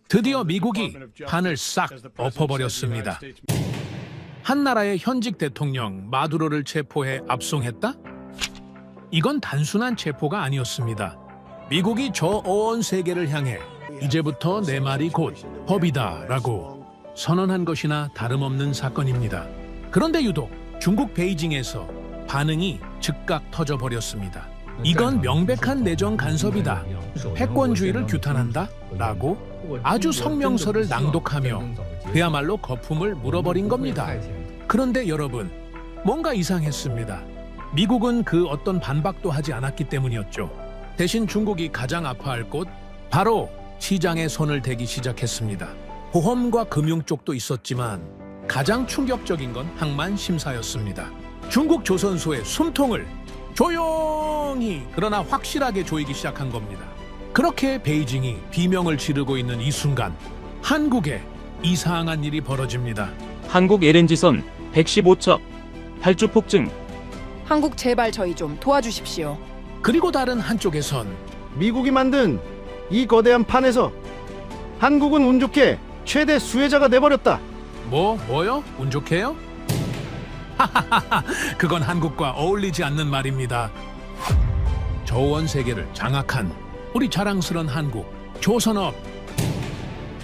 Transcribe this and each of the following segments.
드디어 미국이 판을 싹 엎어버렸습니다. 한 나라의 현직 대통령 마두로를 체포해 압송했다? 이건 단순한 체포가 아니었습니다. 미국이 저 어원 세계를 향해 이제부터 내 말이 곧 법이다라고 선언한 것이나 다름없는 사건입니다. 그런데 유독 중국 베이징에서 반응이 즉각 터져버렸습니다. 이건 명백한 내정 간섭이다. 패권주의를 규탄한다? 라고 아주 성명서를 낭독하며 그야말로 거품을 물어버린 겁니다. 그런데 여러분, 뭔가 이상했습니다. 미국은 그 어떤 반박도 하지 않았기 때문이었죠. 대신 중국이 가장 아파할 곳, 바로 시장에 손을 대기 시작했습니다. 보험과 금융 쪽도 있었지만 가장 충격적인 건 항만 심사였습니다. 중국 조선소의 숨통을 조용히 그러나 확실하게 조이기 시작한 겁니다. 그렇게 베이징이 비명을 지르고 있는 이 순간 한국에 이상한 일이 벌어집니다. 한국 LNG선 115척 발주 폭증. 한국 제발 저희 좀 도와주십시오. 그리고 다른 한쪽에선 미국이 만든 이 거대한 판에서 한국은 운 좋게 최대 수혜자가 돼버렸다. 뭐요? 운 좋게요? 하하하하, 그건 한국과 어울리지 않는 말입니다. 저원 세계를 장악한 우리 자랑스런 한국, 조선업.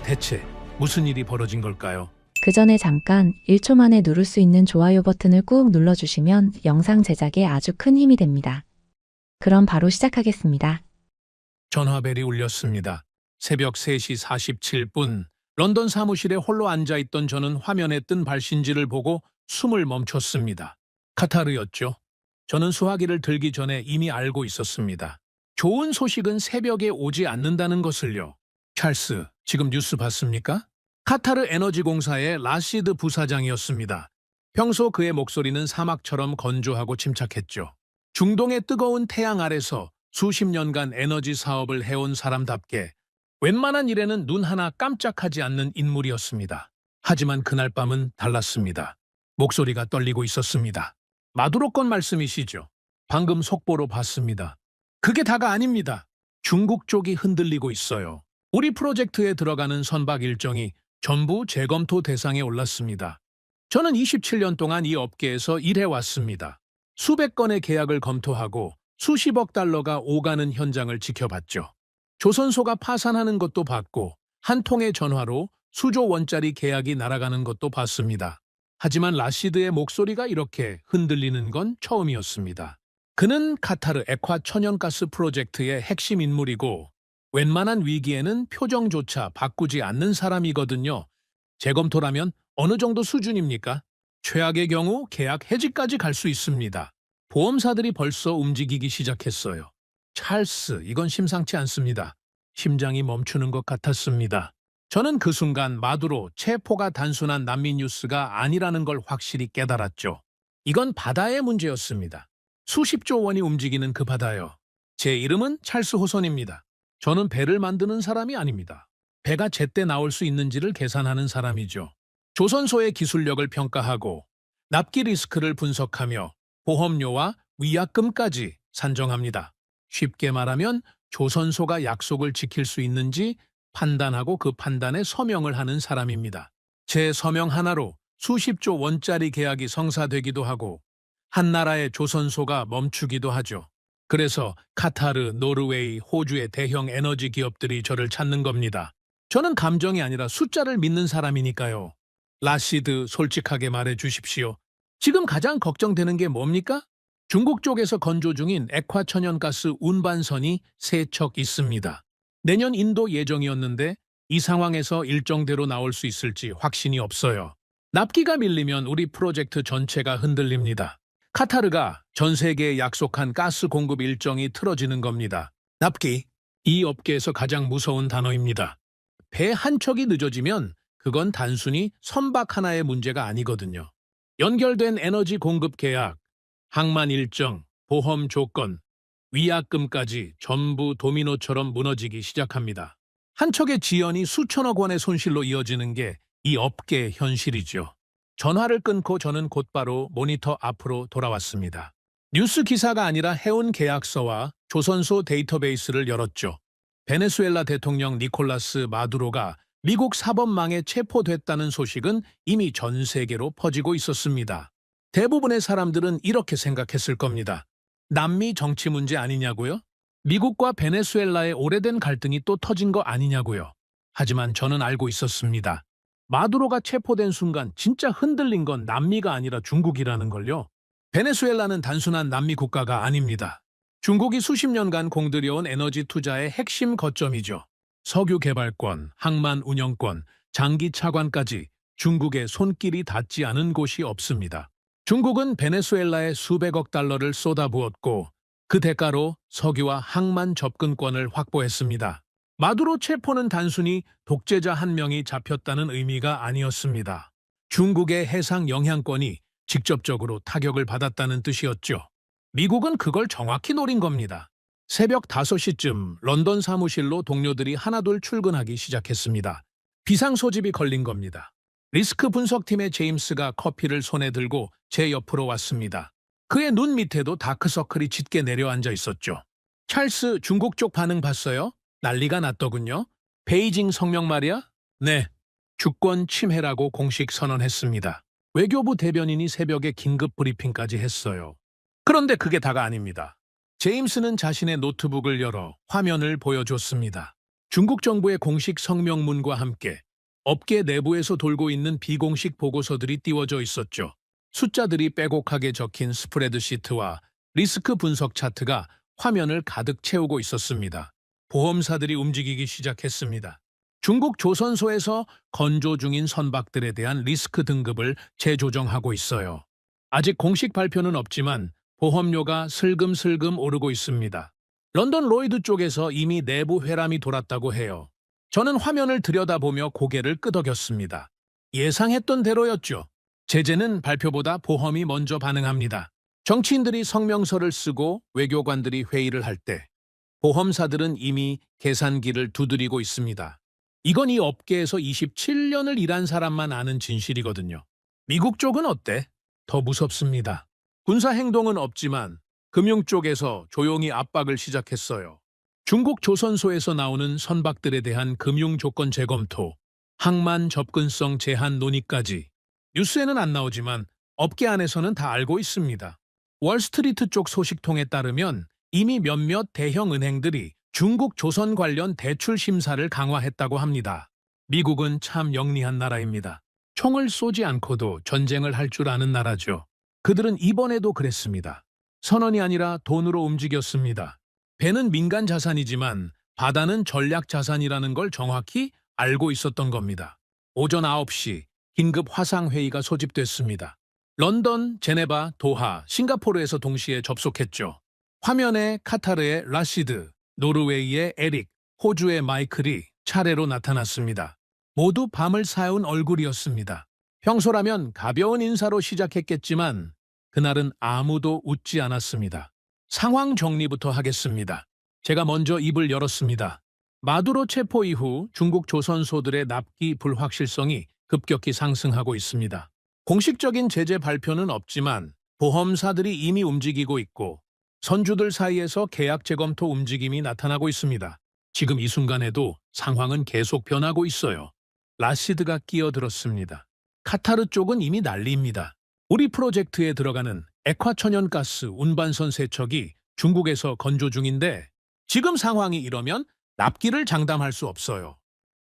대체 무슨 일이 벌어진 걸까요? 그 전에 잠깐 1초 만에 누를 수 있는 좋아요 버튼을 꾹 눌러주시면 영상 제작에 아주 큰 힘이 됩니다. 그럼 바로 시작하겠습니다. 전화벨이 울렸습니다. 새벽 3시 47분, 런던 사무실에 홀로 앉아있던 저는 화면에 뜬 발신지를 보고 숨을 멈췄습니다. 카타르였죠. 저는 수화기를 들기 전에 이미 알고 있었습니다. 좋은 소식은 새벽에 오지 않는다는 것을요. 찰스, 지금 뉴스 봤습니까? 카타르 에너지공사의 라시드 부사장이었습니다. 평소 그의 목소리는 사막처럼 건조하고 침착했죠. 중동의 뜨거운 태양 아래서 수십 년간 에너지 사업을 해온 사람답게 웬만한 일에는 눈 하나 깜짝하지 않는 인물이었습니다. 하지만 그날 밤은 달랐습니다. 목소리가 떨리고 있었습니다. 마두로 건 말씀이시죠? 방금 속보로 봤습니다. 그게 다가 아닙니다. 중국 쪽이 흔들리고 있어요. 우리 프로젝트에 들어가는 선박 일정이 전부 재검토 대상에 올랐습니다. 저는 27년 동안 이 업계에서 일해왔습니다. 수백 건의 계약을 검토하고 수십억 달러가 오가는 현장을 지켜봤죠. 조선소가 파산하는 것도 봤고 한 통의 전화로 수조 원짜리 계약이 날아가는 것도 봤습니다. 하지만 라시드의 목소리가 이렇게 흔들리는 건 처음이었습니다. 그는 카타르 액화 천연가스 프로젝트의 핵심 인물이고 웬만한 위기에는 표정조차 바꾸지 않는 사람이거든요. 재검토라면 어느 정도 수준입니까? 최악의 경우 계약 해지까지 갈 수 있습니다. 보험사들이 벌써 움직이기 시작했어요. 찰스, 이건 심상치 않습니다. 심장이 멈추는 것 같았습니다. 저는 그 순간 마두로 체포가 단순한 난민 뉴스가 아니라는 걸 확실히 깨달았죠. 이건 바다의 문제였습니다. 수십조 원이 움직이는 그 바다요. 제 이름은 찰스 호선입니다. 저는 배를 만드는 사람이 아닙니다. 배가 제때 나올 수 있는지를 계산하는 사람이죠. 조선소의 기술력을 평가하고 납기 리스크를 분석하며 보험료와 위약금까지 산정합니다. 쉽게 말하면 조선소가 약속을 지킬 수 있는지 판단하고 그 판단에 서명을 하는 사람입니다. 제 서명 하나로 수십조 원짜리 계약이 성사되기도 하고 한 나라의 조선소가 멈추기도 하죠. 그래서 카타르, 노르웨이, 호주의 대형 에너지 기업들이 저를 찾는 겁니다. 저는 감정이 아니라 숫자를 믿는 사람이니까요. 라시드, 솔직하게 말해 주십시오. 지금 가장 걱정되는 게 뭡니까? 중국 쪽에서 건조 중인 액화 천연가스 운반선이 3척 있습니다. 내년 인도 예정이었는데 이 상황에서 일정대로 나올 수 있을지 확신이 없어요. 납기가 밀리면 우리 프로젝트 전체가 흔들립니다. 카타르가 전 세계에 약속한 가스 공급 일정이 틀어지는 겁니다. 납기, 이 업계에서 가장 무서운 단어입니다. 배 한 척이 늦어지면 그건 단순히 선박 하나의 문제가 아니거든요. 연결된 에너지 공급 계약, 항만 일정, 보험 조건, 위약금까지 전부 도미노처럼 무너지기 시작합니다. 한 척의 지연이 수천억 원의 손실로 이어지는 게 이 업계의 현실이죠. 전화를 끊고 저는 곧바로 모니터 앞으로 돌아왔습니다. 뉴스 기사가 아니라 해운 계약서와 조선소 데이터베이스를 열었죠. 베네수엘라 대통령 니콜라스 마두로가 미국 사법망에 체포됐다는 소식은 이미 전 세계로 퍼지고 있었습니다. 대부분의 사람들은 이렇게 생각했을 겁니다. 남미 정치 문제 아니냐고요? 미국과 베네수엘라의 오래된 갈등이 또 터진 거 아니냐고요? 하지만 저는 알고 있었습니다. 마두로가 체포된 순간 진짜 흔들린 건 남미가 아니라 중국이라는 걸요. 베네수엘라는 단순한 남미 국가가 아닙니다. 중국이 수십 년간 공들여온 에너지 투자의 핵심 거점이죠. 석유 개발권, 항만 운영권, 장기 차관까지 중국의 손길이 닿지 않은 곳이 없습니다. 중국은 베네수엘라에 수백억 달러를 쏟아부었고 그 대가로 석유와 항만 접근권을 확보했습니다. 마두로 체포는 단순히 독재자 한 명이 잡혔다는 의미가 아니었습니다. 중국의 해상 영향권이 직접적으로 타격을 받았다는 뜻이었죠. 미국은 그걸 정확히 노린 겁니다. 새벽 5시쯤 런던 사무실로 동료들이 하나둘 출근하기 시작했습니다. 비상 소집이 걸린 겁니다. 리스크 분석팀의 제임스가 커피를 손에 들고 제 옆으로 왔습니다. 그의 눈 밑에도 다크서클이 짙게 내려앉아 있었죠. 찰스, 중국 쪽 반응 봤어요? 난리가 났더군요. 베이징 성명 말이야? 네. 주권 침해라고 공식 선언했습니다. 외교부 대변인이 새벽에 긴급 브리핑까지 했어요. 그런데 그게 다가 아닙니다. 제임스는 자신의 노트북을 열어 화면을 보여줬습니다. 중국 정부의 공식 성명문과 함께 업계 내부에서 돌고 있는 비공식 보고서들이 띄워져 있었죠. 숫자들이 빼곡하게 적힌 스프레드시트와 리스크 분석 차트가 화면을 가득 채우고 있었습니다. 보험사들이 움직이기 시작했습니다. 중국 조선소에서 건조 중인 선박들에 대한 리스크 등급을 재조정하고 있어요. 아직 공식 발표는 없지만 보험료가 슬금슬금 오르고 있습니다. 런던 로이드 쪽에서 이미 내부 회람이 돌았다고 해요. 저는 화면을 들여다보며 고개를 끄덕였습니다. 예상했던 대로였죠. 제재는 발표보다 보험이 먼저 반응합니다. 정치인들이 성명서를 쓰고 외교관들이 회의를 할 때 보험사들은 이미 계산기를 두드리고 있습니다. 이건 이 업계에서 27년을 일한 사람만 아는 진실이거든요. 미국 쪽은 어때? 더 무섭습니다. 군사 행동은 없지만 금융 쪽에서 조용히 압박을 시작했어요. 중국 조선소에서 나오는 선박들에 대한 금융 조건 재검토, 항만 접근성 제한 논의까지. 뉴스에는 안 나오지만 업계 안에서는 다 알고 있습니다. 월스트리트 쪽 소식통에 따르면 이미 몇몇 대형 은행들이 중국 조선 관련 대출 심사를 강화했다고 합니다. 미국은 참 영리한 나라입니다. 총을 쏘지 않고도 전쟁을 할 줄 아는 나라죠. 그들은 이번에도 그랬습니다. 선언이 아니라 돈으로 움직였습니다. 배는 민간 자산이지만 바다는 전략 자산이라는 걸 정확히 알고 있었던 겁니다. 오전 9시 긴급 화상회의가 소집됐습니다. 런던, 제네바, 도하, 싱가포르에서 동시에 접속했죠. 화면에 카타르의 라시드, 노르웨이의 에릭, 호주의 마이클이 차례로 나타났습니다. 모두 밤을 새운 얼굴이었습니다. 평소라면 가벼운 인사로 시작했겠지만 그날은 아무도 웃지 않았습니다. 상황 정리부터 하겠습니다. 제가 먼저 입을 열었습니다. 마두로 체포 이후 중국 조선소들의 납기 불확실성이 급격히 상승하고 있습니다. 공식적인 제재 발표는 없지만 보험사들이 이미 움직이고 있고 선주들 사이에서 계약 재검토 움직임이 나타나고 있습니다. 지금 이 순간에도 상황은 계속 변하고 있어요. 라시드가 끼어들었습니다. 카타르 쪽은 이미 난리입니다. 우리 프로젝트에 들어가는 액화천연가스 운반선 세척이 중국에서 건조 중인데 지금 상황이 이러면 납기를 장담할 수 없어요.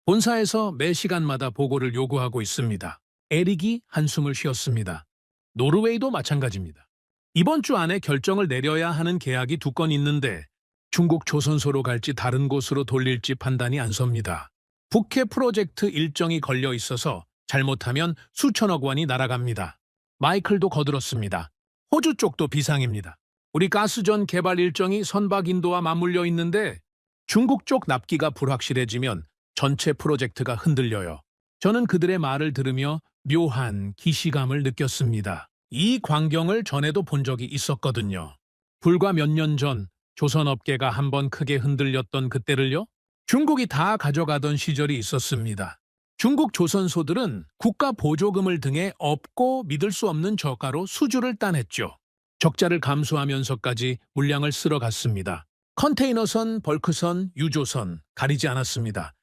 본사에서 매 시간마다 보고를 요구하고 있습니다. 에릭이 한숨을 쉬었습니다. 노르웨이도 마찬가지입니다. 이번 주 안에 결정을 내려야 하는 계약이 2건 있는데 중국 조선소로 갈지 다른 곳으로 돌릴지 판단이 안 섭니다. 북해 프로젝트 일정이 걸려 있어서 잘못하면 수천억 원이 날아갑니다. 마이클도 거들었습니다. 호주 쪽도 비상입니다. 우리 가스전 개발 일정이 선박 인도와 맞물려 있는데 중국 쪽 납기가 불확실해지면 전체 프로젝트가 흔들려요. 저는 그들의 말을 들으며 묘한 기시감을 느꼈습니다. 이 광경을 전에도 본 적이 있었거든요. 불과 몇 년 전 조선업계가 한번 크게 흔들렸던 그때를요. 중국이 다 가져가던 시절이 있었습니다. 중국 조선소들은 국가 보조금을 등에 없고 믿을 수 없는 저가로 수주를 따냈죠. 적자를 감수하면서까지 물량을 쓸어갔습니다. 컨테이너선, 벌크선, 유조선 가리지 않았습니다.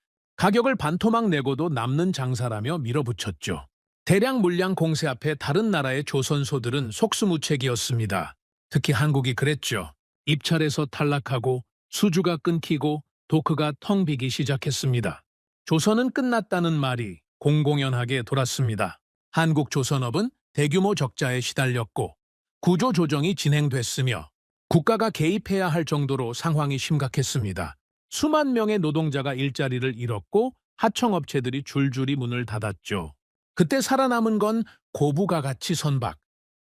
가격을 반토막 내고도 남는 장사라며 밀어붙였죠. 대량 물량 공세 앞에 다른 나라의 조선소들은 속수무책이었습니다. 특히 한국이 그랬죠. 입찰에서 탈락하고 수주가 끊기고 도크가 텅 비기 시작했습니다. 조선은 끝났다는 말이 공공연하게 돌았습니다. 한국조선업은 대규모 적자에 시달렸고 구조조정이 진행됐으며 국가가 개입해야 할 정도로 상황이 심각했습니다. 수만 명의 노동자가 일자리를 잃었고 하청업체들이 줄줄이 문을 닫았죠. 그때 살아남은 건 고부가 가치 선박,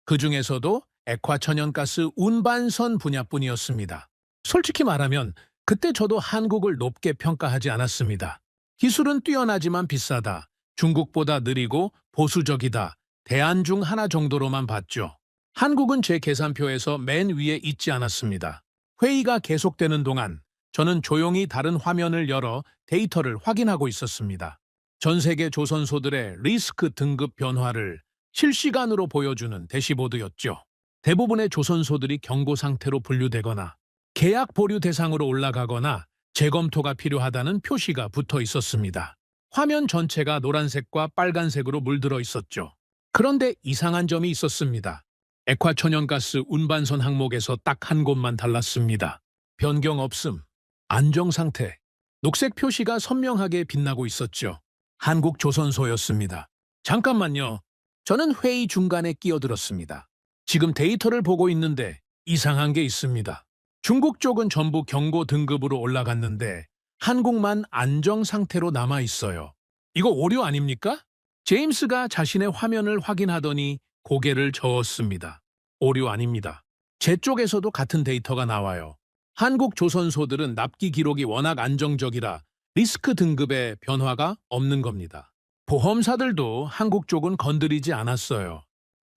그중에서도 액화천연가스 운반선 분야뿐이었습니다. 솔직히 말하면 그때 저도 한국을 높게 평가하지 않았습니다. 기술은 뛰어나지만 비싸다, 중국보다 느리고 보수적이다, 대안 중 하나 정도로만 봤죠. 한국은 제 계산표에서 맨 위에 있지 않았습니다. 회의가 계속되는 동안 저는 조용히 다른 화면을 열어 데이터를 확인하고 있었습니다. 전 세계 조선소들의 리스크 등급 변화를 실시간으로 보여주는 대시보드였죠. 대부분의 조선소들이 경고 상태로 분류되거나 계약 보류 대상으로 올라가거나 재검토가 필요하다는 표시가 붙어 있었습니다. 화면 전체가 노란색과 빨간색으로 물들어 있었죠. 그런데 이상한 점이 있었습니다. 액화천연가스 운반선 항목에서 딱 한 곳만 달랐습니다. 변경 없음, 안정 상태, 녹색 표시가 선명하게 빛나고 있었죠. 한국 조선소였습니다. 잠깐만요. 저는 회의 중간에 끼어들었습니다. 지금 데이터를 보고 있는데 이상한 게 있습니다. 중국 쪽은 전부 경고 등급으로 올라갔는데 한국만 안정 상태로 남아 있어요. 이거 오류 아닙니까? 제임스가 자신의 화면을 확인하더니 고개를 저었습니다. 오류 아닙니다. 제 쪽에서도 같은 데이터가 나와요. 한국 조선소들은 납기 기록이 워낙 안정적이라 리스크 등급의 변화가 없는 겁니다. 보험사들도 한국 쪽은 건드리지 않았어요.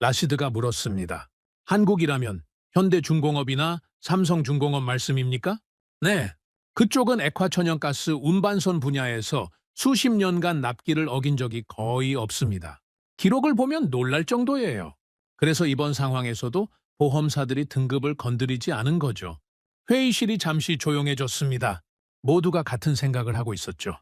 라시드가 물었습니다. 한국이라면 현대중공업이나 삼성중공업 말씀입니까? 네. 그쪽은 액화천연가스 운반선 분야에서 수십 년간 납기를 어긴 적이 거의 없습니다. 기록을 보면 놀랄 정도예요. 그래서 이번 상황에서도 보험사들이 등급을 건드리지 않은 거죠. 회의실이 잠시 조용해졌습니다. 모두가 같은 생각을 하고 있었죠.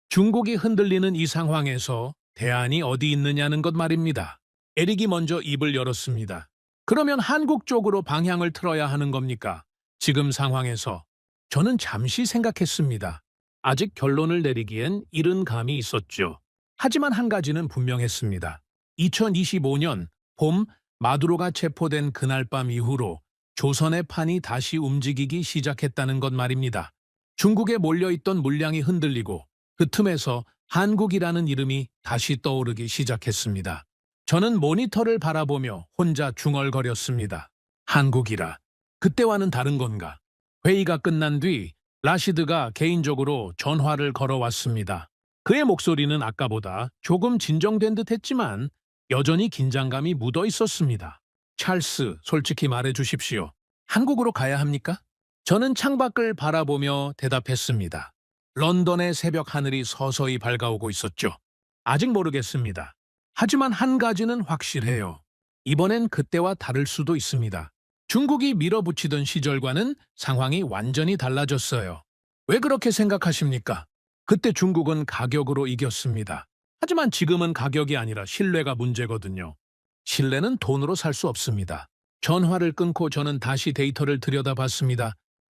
중국이 흔들리는 이 상황에서 대안이 어디 있느냐는 것 말입니다. 에릭이 먼저 입을 열었습니다. 그러면 한국 쪽으로 방향을 틀어야 하는 겁니까? 지금 상황에서 저는 잠시 생각했습니다. 아직 결론을 내리기엔 이른 감이 있었죠. 하지만 한 가지는 분명했습니다. 2025년 봄 마두로가 체포된 그날 밤 이후로 조선의 판이 다시 움직이기 시작했다는 것 말입니다. 중국에 몰려있던 물량이 흔들리고 그 틈에서 한국이라는 이름이 다시 떠오르기 시작했습니다. 저는 모니터를 바라보며 혼자 중얼거렸습니다. 한국이라. 그때와는 다른 건가? 회의가 끝난 뒤 라시드가 개인적으로 전화를 걸어왔습니다. 그의 목소리는 아까보다 조금 진정된 듯 했지만 여전히 긴장감이 묻어 있었습니다. 찰스, 솔직히 말해 주십시오. 한국으로 가야 합니까? 저는 창밖을 바라보며 대답했습니다. 런던의 새벽 하늘이 서서히 밝아오고 있었죠. 아직 모르겠습니다. 하지만 한 가지는 확실해요. 이번엔 그때와 다를 수도 있습니다. 중국이 밀어붙이던 시절과는 상황이 완전히 달라졌어요. 왜 그렇게 생각하십니까? 그때 중국은 가격으로 이겼습니다. 하지만 지금은 가격이 아니라 신뢰가 문제거든요. 신뢰는 돈으로 살 수 없습니다. 전화를 끊고 저는 다시 데이터를 들여다봤습니다.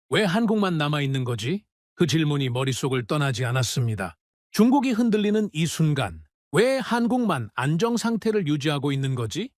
왜 한국만 남아있는 거지? 그 질문이 머릿속을 떠나지 않았습니다. 중국이 흔들리는 이 순간, 왜 한국만 안정 상태를 유지하고 있는 거지?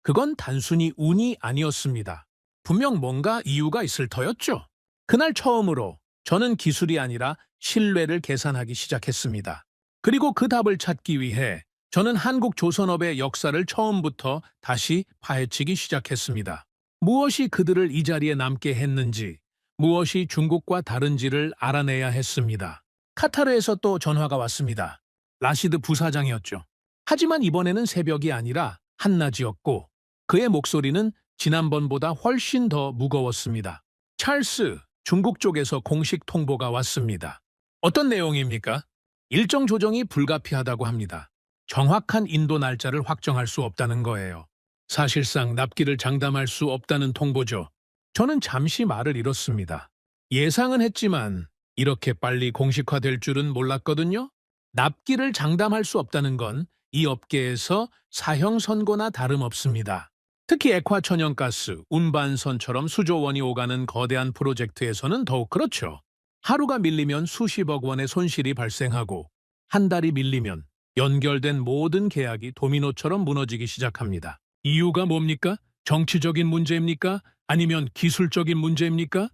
그건 단순히 운이 아니었습니다. 분명 뭔가 이유가 있을 터였죠. 그날 처음으로 저는 기술이 아니라 신뢰를 계산하기 시작했습니다. 그리고 그 답을 찾기 위해 저는 한국 조선업의 역사를 처음부터 다시 파헤치기 시작했습니다. 무엇이 그들을 이 자리에 남게 했는지, 무엇이 중국과 다른지를 알아내야 했습니다. 카타르에서 또 전화가 왔습니다. 라시드 부사장이었죠. 하지만 이번에는 새벽이 아니라 한낮이었고 그의 목소리는 지난번보다 훨씬 더 무거웠습니다. 찰스, 중국 쪽에서 공식 통보가 왔습니다. 어떤 내용입니까? 일정 조정이 불가피하다고 합니다. 정확한 인도 날짜를 확정할 수 없다는 거예요. 사실상 납기를 장담할 수 없다는 통보죠. 저는 잠시 말을 잃었습니다. 예상은 했지만 이렇게 빨리 공식화될 줄은 몰랐거든요. 납기를 장담할 수 없다는 건 이 업계에서 사형 선고나 다름없습니다. 특히 액화천연가스, 운반선처럼 수조 원이 오가는 거대한 프로젝트에서는 더욱 그렇죠. 하루가 밀리면 수십억 원의 손실이 발생하고 한 달이 밀리면 연결된 모든 계약이 도미노처럼 무너지기 시작합니다. 이유가 뭡니까? 정치적인 문제입니까? 아니면 기술적인 문제입니까?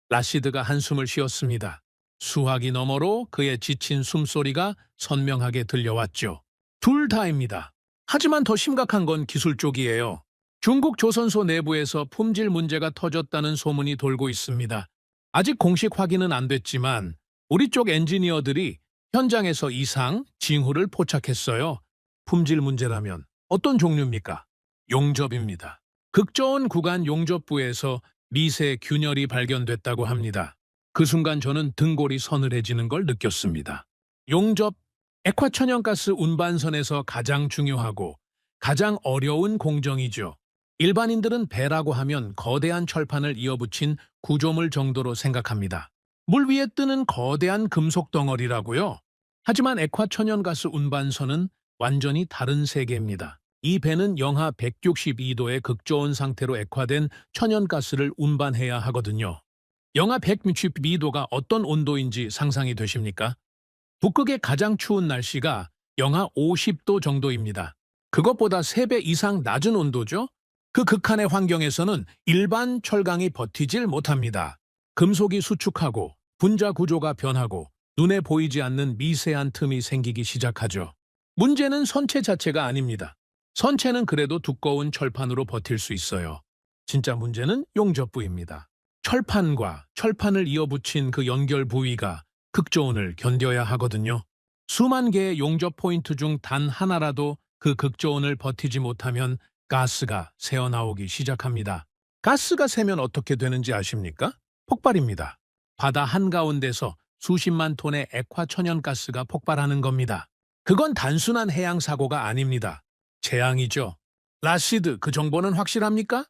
라시드가 한숨을 쉬었습니다. 수화기 너머로 그의 지친 숨소리가 선명하게 들려왔죠. 둘 다입니다. 하지만 더 심각한 건 기술 쪽이에요. 중국 조선소 내부에서 품질 문제가 터졌다는 소문이 돌고 있습니다. 아직 공식 확인은 안 됐지만 우리 쪽 엔지니어들이 현장에서 이상, 징후를 포착했어요. 품질 문제라면 어떤 종류입니까? 용접입니다. 극저온 구간 용접부에서 미세 균열이 발견됐다고 합니다. 그 순간 저는 등골이 서늘해지는 걸 느꼈습니다. 용접, 액화천연가스 운반선에서 가장 중요하고 가장 어려운 공정이죠. 일반인들은 배라고 하면 거대한 철판을 이어붙인 구조물 정도로 생각합니다. 물 위에 뜨는 거대한 금속 덩어리라고요. 하지만 액화천연가스 운반선은 완전히 다른 세계입니다. 이 배는 영하 162도의 극저온 상태로 액화된 천연가스를 운반해야 하거든요. 영하 162도가 어떤 온도인지 상상이 되십니까? 북극의 가장 추운 날씨가 영하 50도 정도입니다. 그것보다 3배 이상 낮은 온도죠? 그 극한의 환경에서는 일반 철강이 버티질 못합니다. 금속이 수축하고 분자 구조가 변하고 눈에 보이지 않는 미세한 틈이 생기기 시작하죠. 문제는 선체 자체가 아닙니다. 선체는 그래도 두꺼운 철판으로 버틸 수 있어요. 진짜 문제는 용접부입니다. 철판과 철판을 이어붙인 그 연결 부위가 극저온을 견뎌야 하거든요. 수만 개의 용접 포인트 중 단 하나라도 그 극저온을 버티지 못하면 가스가 새어나오기 시작합니다. 가스가 새면 어떻게 되는지 아십니까? 폭발입니다. 바다 한가운데서 수십만 톤의 액화천연가스가 폭발하는 겁니다. 그건 단순한 해양 사고가 아닙니다. 재앙이죠. 라시드, 그 정보는 확실합니까?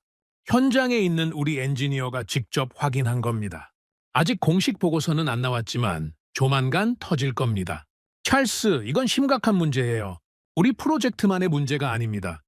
현장에 있는 우리 엔지니어가 직접 확인한 겁니다. 아직 공식 보고서는 안 나왔지만 조만간 터질 겁니다. 찰스, 이건 심각한 문제예요. 우리 프로젝트만의 문제가 아닙니다.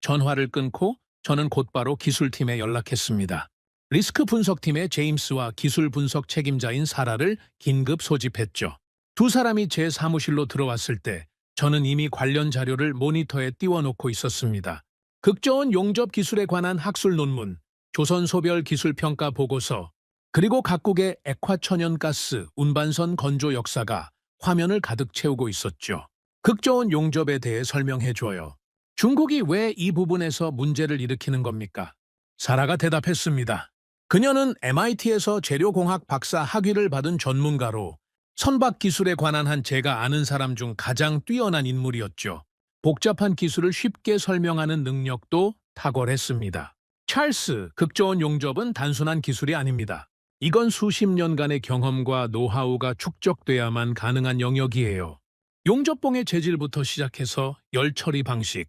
전화를 끊고 저는 곧바로 기술팀에 연락했습니다. 리스크 분석팀의 제임스와 기술 분석 책임자인 사라를 긴급 소집했죠. 두 사람이 제 사무실로 들어왔을 때 저는 이미 관련 자료를 모니터에 띄워놓고 있었습니다. 극저온 용접 기술에 관한 학술 논문, 조선소별 기술평가 보고서, 그리고 각국의 액화천연가스, 운반선 건조 역사가 화면을 가득 채우고 있었죠. 극저온 용접에 대해 설명해줘요. 중국이 왜 이 부분에서 문제를 일으키는 겁니까? 사라가 대답했습니다. 그녀는 MIT에서 재료공학 박사 학위를 받은 전문가로 선박 기술에 관한 한 제가 아는 사람 중 가장 뛰어난 인물이었죠. 복잡한 기술을 쉽게 설명하는 능력도 탁월했습니다. 찰스, 극저온 용접은 단순한 기술이 아닙니다. 이건 수십 년간의 경험과 노하우가 축적돼야만 가능한 영역이에요. 용접봉의 재질부터 시작해서 열 처리 방식,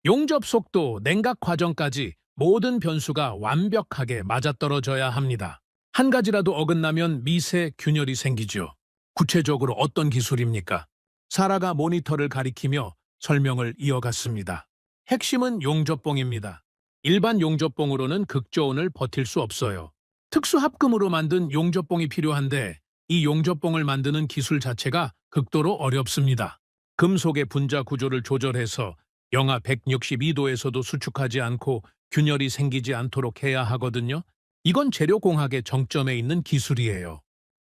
용접 속도, 냉각 과정까지 모든 변수가 완벽하게 맞아떨어져야 합니다. 한 가지라도 어긋나면 미세 균열이 생기죠. 구체적으로 어떤 기술입니까? 사라가 모니터를 가리키며 설명을 이어갔습니다. 핵심은 용접봉입니다. 일반 용접봉으로는 극저온을 버틸 수 없어요. 특수 합금으로 만든 용접봉이 필요한데 이 용접봉을 만드는 기술 자체가 극도로 어렵습니다. 금속의 분자 구조를 조절해서 영하 162도에서도 수축하지 않고 균열이 생기지 않도록 해야 하거든요. 이건 재료공학의 정점에 있는 기술이에요.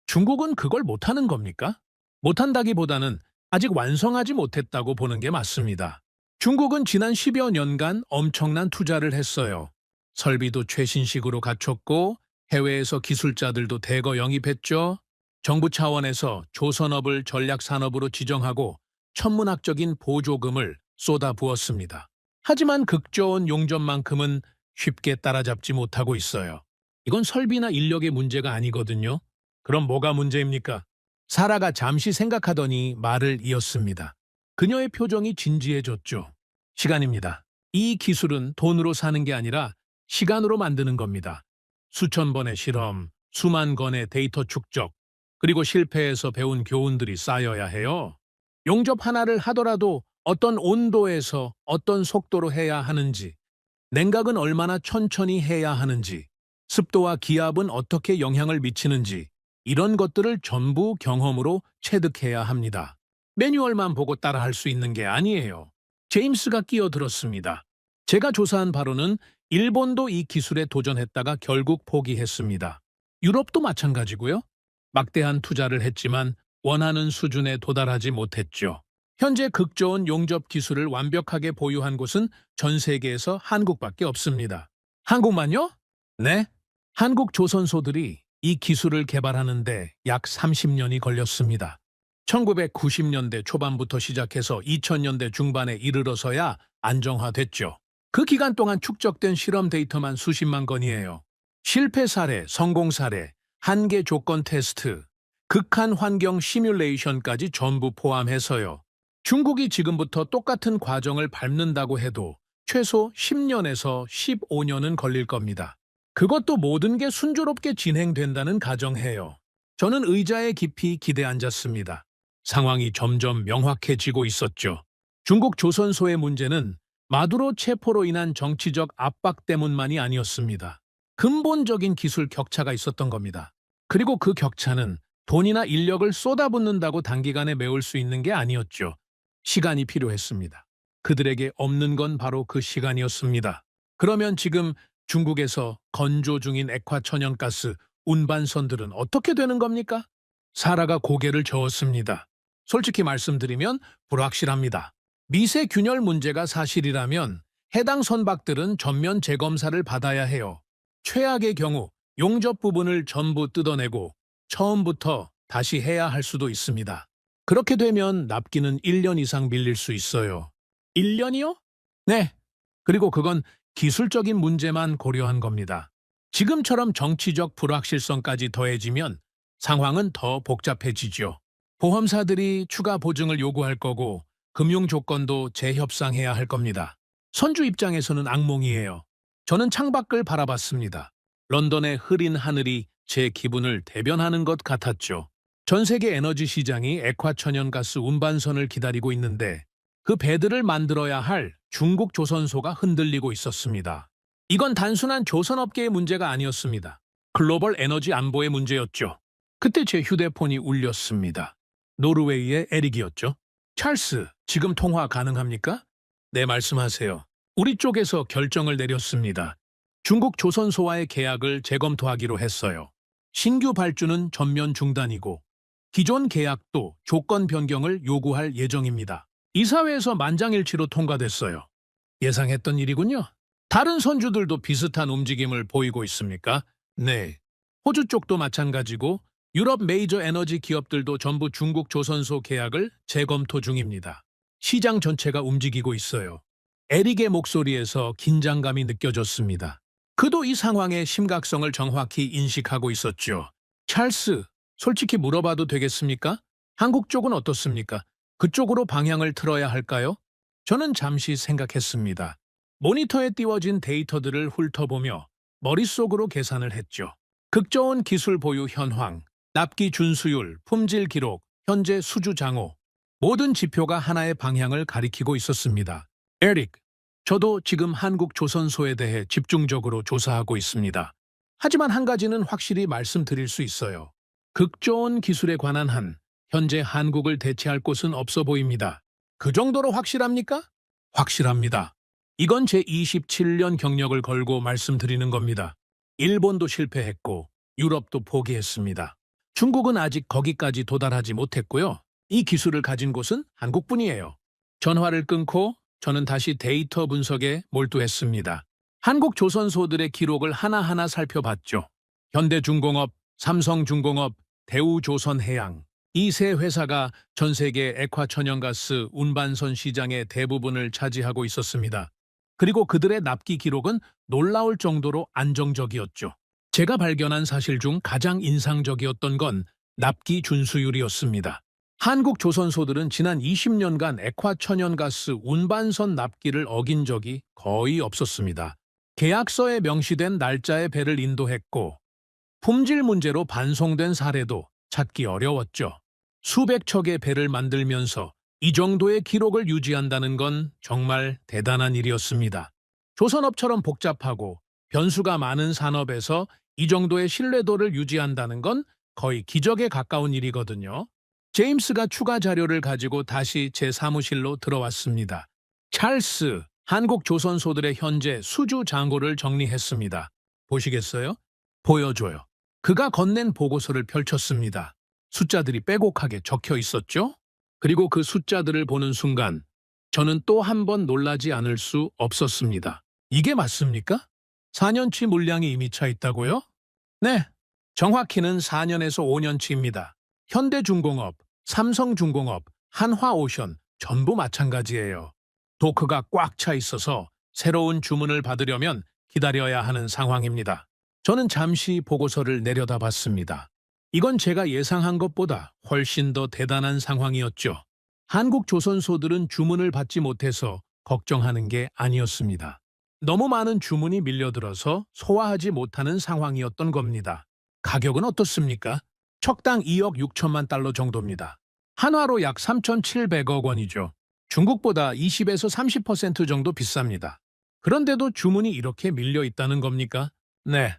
중국은 그걸 못하는 겁니까? 못한다기보다는 아직 완성하지 못했다고 보는 게 맞습니다. 중국은 지난 10여 년간 엄청난 투자를 했어요. 설비도 최신식으로 갖췄고 해외에서 기술자들도 대거 영입했죠. 정부 차원에서 조선업을 전략산업으로 지정하고 천문학적인 보조금을 쏟아부었습니다. 하지만 극저온 용접만큼은 쉽게 따라잡지 못하고 있어요. 이건 설비나 인력의 문제가 아니거든요. 그럼 뭐가 문제입니까? 사라가 잠시 생각하더니 말을 이었습니다. 그녀의 표정이 진지해졌죠. 시간입니다. 이 기술은 돈으로 사는 게 아니라 시간으로 만드는 겁니다. 수천 번의 실험, 수만 건의 데이터 축적, 그리고 실패에서 배운 교훈들이 쌓여야 해요. 용접 하나를 하더라도 어떤 온도에서 어떤 속도로 해야 하는지, 냉각은 얼마나 천천히 해야 하는지, 습도와 기압은 어떻게 영향을 미치는지 이런 것들을 전부 경험으로 체득해야 합니다. 매뉴얼만 보고 따라할 수 있는 게 아니에요. 제임스가 끼어들었습니다. 제가 조사한 바로는 일본도 이 기술에 도전했다가 결국 포기했습니다. 유럽도 마찬가지고요. 막대한 투자를 했지만 원하는 수준에 도달하지 못했죠. 현재 극 좋은 용접 기술을 완벽하게 보유한 곳은 전 세계에서 한국밖에 없습니다. 한국만요? 네. 한국 조선소들이 이 기술을 개발하는데 약 30년이 걸렸습니다. 1990년대 초반부터 시작해서 2000년대 중반에 이르러서야 안정화됐죠. 그 기간 동안 축적된 실험 데이터만 수십만 건이에요. 실패 사례, 성공 사례, 한계 조건 테스트, 극한 환경 시뮬레이션까지 전부 포함해서요. 중국이 지금부터 똑같은 과정을 밟는다고 해도 최소 10년에서 15년은 걸릴 겁니다. 그것도 모든 게 순조롭게 진행된다는 가정해요. 저는 의자에 깊이 기대 앉았습니다. 상황이 점점 명확해지고 있었죠. 중국 조선소의 문제는 마두로 체포로 인한 정치적 압박 때문만이 아니었습니다. 근본적인 기술 격차가 있었던 겁니다. 그리고 그 격차는 돈이나 인력을 쏟아붓는다고 단기간에 메울 수 있는 게 아니었죠. 시간이 필요했습니다. 그들에게 없는 건 바로 그 시간이었습니다. 그러면 지금 중국에서 건조 중인 액화천연가스 운반선들은 어떻게 되는 겁니까? 사라가 고개를 저었습니다. 솔직히 말씀드리면 불확실합니다. 미세균열 문제가 사실이라면 해당 선박들은 전면 재검사를 받아야 해요. 최악의 경우 용접 부분을 전부 뜯어내고 처음부터 다시 해야 할 수도 있습니다. 그렇게 되면 납기는 1년 이상 밀릴 수 있어요. 1년이요? 네. 그리고 그건 기술적인 문제만 고려한 겁니다. 지금처럼 정치적 불확실성까지 더해지면 상황은 더 복잡해지죠. 보험사들이 추가 보증을 요구할 거고 금융 조건도 재협상해야 할 겁니다. 선주 입장에서는 악몽이에요. 저는 창밖을 바라봤습니다. 런던의 흐린 하늘이 제 기분을 대변하는 것 같았죠. 전 세계 에너지 시장이 액화천연가스 운반선을 기다리고 있는데 그 배들을 만들어야 할 중국 조선소가 흔들리고 있었습니다. 이건 단순한 조선업계의 문제가 아니었습니다. 글로벌 에너지 안보의 문제였죠. 그때 제 휴대폰이 울렸습니다. 노르웨이의 에릭이었죠. 찰스, 지금 통화 가능합니까? 네, 말씀하세요. 우리 쪽에서 결정을 내렸습니다. 중국 조선소와의 계약을 재검토하기로 했어요. 신규 발주는 전면 중단이고 기존 계약도 조건 변경을 요구할 예정입니다. 이사회에서 만장일치로 통과됐어요. 예상했던 일이군요. 다른 선주들도 비슷한 움직임을 보이고 있습니까? 네. 호주 쪽도 마찬가지고 유럽 메이저 에너지 기업들도 전부 중국 조선소 계약을 재검토 중입니다. 시장 전체가 움직이고 있어요. 에릭의 목소리에서 긴장감이 느껴졌습니다. 그도 이 상황의 심각성을 정확히 인식하고 있었죠. 찰스, 솔직히 물어봐도 되겠습니까? 한국 쪽은 어떻습니까? 그쪽으로 방향을 틀어야 할까요? 저는 잠시 생각했습니다. 모니터에 띄워진 데이터들을 훑어보며 머릿속으로 계산을 했죠. 극저온 기술 보유 현황, 납기 준수율, 품질 기록, 현재 수주 장호, 모든 지표가 하나의 방향을 가리키고 있었습니다. 에릭, 저도 지금 한국 조선소에 대해 집중적으로 조사하고 있습니다. 하지만 한 가지는 확실히 말씀드릴 수 있어요. 극저온 기술에 관한 한, 현재 한국을 대체할 곳은 없어 보입니다. 그 정도로 확실합니까? 확실합니다. 이건 제 27년 경력을 걸고 말씀드리는 겁니다. 일본도 실패했고 유럽도 포기했습니다. 중국은 아직 거기까지 도달하지 못했고요. 이 기술을 가진 곳은 한국뿐이에요. 전화를 끊고 저는 다시 데이터 분석에 몰두했습니다. 한국 조선소들의 기록을 하나하나 살펴봤죠. 현대중공업, 삼성중공업, 대우조선해양, 이 세 회사가 전 세계 액화천연가스 운반선 시장의 대부분을 차지하고 있었습니다. 그리고 그들의 납기 기록은 놀라울 정도로 안정적이었죠. 제가 발견한 사실 중 가장 인상적이었던 건 납기 준수율이었습니다. 한국 조선소들은 지난 20년간 액화천연가스 운반선 납기를 어긴 적이 거의 없었습니다. 계약서에 명시된 날짜의 배를 인도했고 품질 문제로 반송된 사례도 찾기 어려웠죠. 수백 척의 배를 만들면서 이 정도의 기록을 유지한다는 건 정말 대단한 일이었습니다. 조선업처럼 복잡하고 변수가 많은 산업에서 이 정도의 신뢰도를 유지한다는 건 거의 기적에 가까운 일이거든요. 제임스가 추가 자료를 가지고 다시 제 사무실로 들어왔습니다. 찰스, 한국 조선소들의 현재 수주 잔고를 정리했습니다. 보시겠어요? 보여줘요. 그가 건넨 보고서를 펼쳤습니다. 숫자들이 빼곡하게 적혀 있었죠? 그리고 그 숫자들을 보는 순간 저는 또 한 번 놀라지 않을 수 없었습니다. 이게 맞습니까? 4년치 물량이 이미 차 있다고요? 네, 정확히는 4년에서 5년치입니다. 현대중공업, 삼성중공업, 한화오션 전부 마찬가지예요. 도크가 꽉 차 있어서 새로운 주문을 받으려면 기다려야 하는 상황입니다. 저는 잠시 보고서를 내려다봤습니다. 이건 제가 예상한 것보다 훨씬 더 대단한 상황이었죠. 한국 조선소들은 주문을 받지 못해서 걱정하는 게 아니었습니다. 너무 많은 주문이 밀려들어서 소화하지 못하는 상황이었던 겁니다. 가격은 어떻습니까? 척당 2억 6천만 달러 정도입니다. 한화로 약 3,700억 원이죠. 중국보다 20에서 30% 정도 비쌉니다. 그런데도 주문이 이렇게 밀려 있다는 겁니까? 네.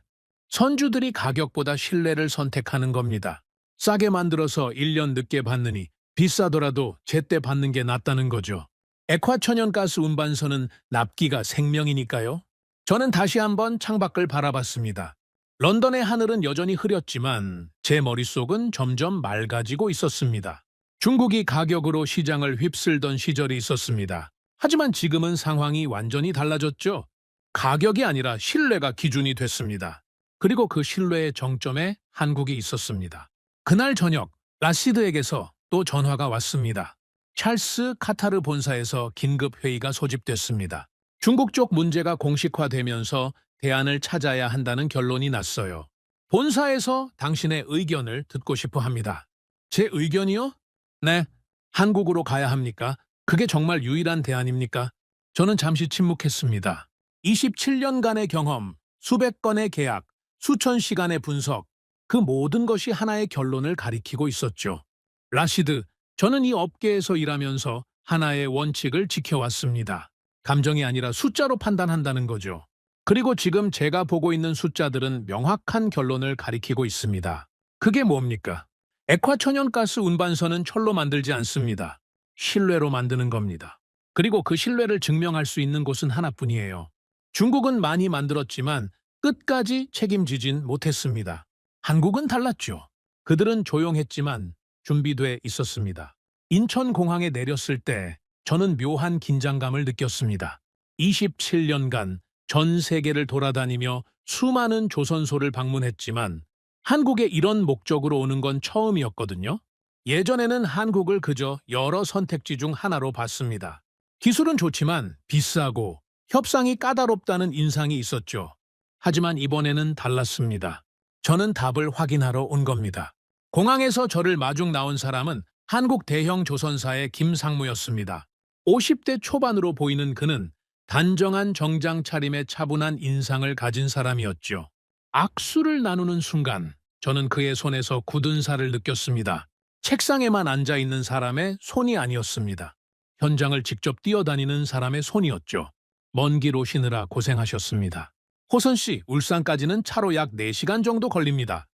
선주들이 가격보다 신뢰를 선택하는 겁니다. 싸게 만들어서 1년 늦게 받느니 비싸더라도 제때 받는 게 낫다는 거죠. 액화천연가스 운반선은 납기가 생명이니까요. 저는 다시 한번 창밖을 바라봤습니다. 런던의 하늘은 여전히 흐렸지만 제 머릿속은 점점 맑아지고 있었습니다. 중국이 가격으로 시장을 휩쓸던 시절이 있었습니다. 하지만 지금은 상황이 완전히 달라졌죠. 가격이 아니라 신뢰가 기준이 됐습니다. 그리고 그 신뢰의 정점에 한국이 있었습니다. 그날 저녁 라시드에게서 또 전화가 왔습니다. 찰스 카타르 본사에서 긴급 회의가 소집됐습니다. 중국 쪽 문제가 공식화되면서 대안을 찾아야 한다는 결론이 났어요. 본사에서 당신의 의견을 듣고 싶어 합니다. 제 의견이요? 네. 한국으로 가야 합니까? 그게 정말 유일한 대안입니까? 저는 잠시 침묵했습니다. 27년간의 경험, 수백 건의 계약, 수천 시간의 분석, 그 모든 것이 하나의 결론을 가리키고 있었죠. 라시드, 저는 이 업계에서 일하면서 하나의 원칙을 지켜왔습니다. 감정이 아니라 숫자로 판단한다는 거죠. 그리고 지금 제가 보고 있는 숫자들은 명확한 결론을 가리키고 있습니다. 그게 뭡니까? 액화천연가스 운반선은 철로 만들지 않습니다. 신뢰로 만드는 겁니다. 그리고 그 신뢰를 증명할 수 있는 곳은 하나뿐이에요. 중국은 많이 만들었지만 끝까지 책임지진 못했습니다. 한국은 달랐죠. 그들은 조용했지만 준비돼 있었습니다. 인천공항에 내렸을 때 저는 묘한 긴장감을 느꼈습니다. 27년간 전 세계를 돌아다니며 수많은 조선소를 방문했지만 한국에 이런 목적으로 오는 건 처음이었거든요. 예전에는 한국을 그저 여러 선택지 중 하나로 봤습니다. 기술은 좋지만 비싸고 협상이 까다롭다는 인상이 있었죠. 하지만 이번에는 달랐습니다. 저는 답을 확인하러 온 겁니다. 공항에서 저를 마중 나온 사람은 한국 대형 조선사의 김상무였습니다. 50대 초반으로 보이는 그는 단정한 정장 차림에 차분한 인상을 가진 사람이었죠. 악수를 나누는 순간 저는 그의 손에서 굳은 살을 느꼈습니다. 책상에만 앉아있는 사람의 손이 아니었습니다. 현장을 직접 뛰어다니는 사람의 손이었죠. 먼 길 오시느라 고생하셨습니다. 호선 씨, 울산까지는 차로 약 4시간 정도 걸립니다.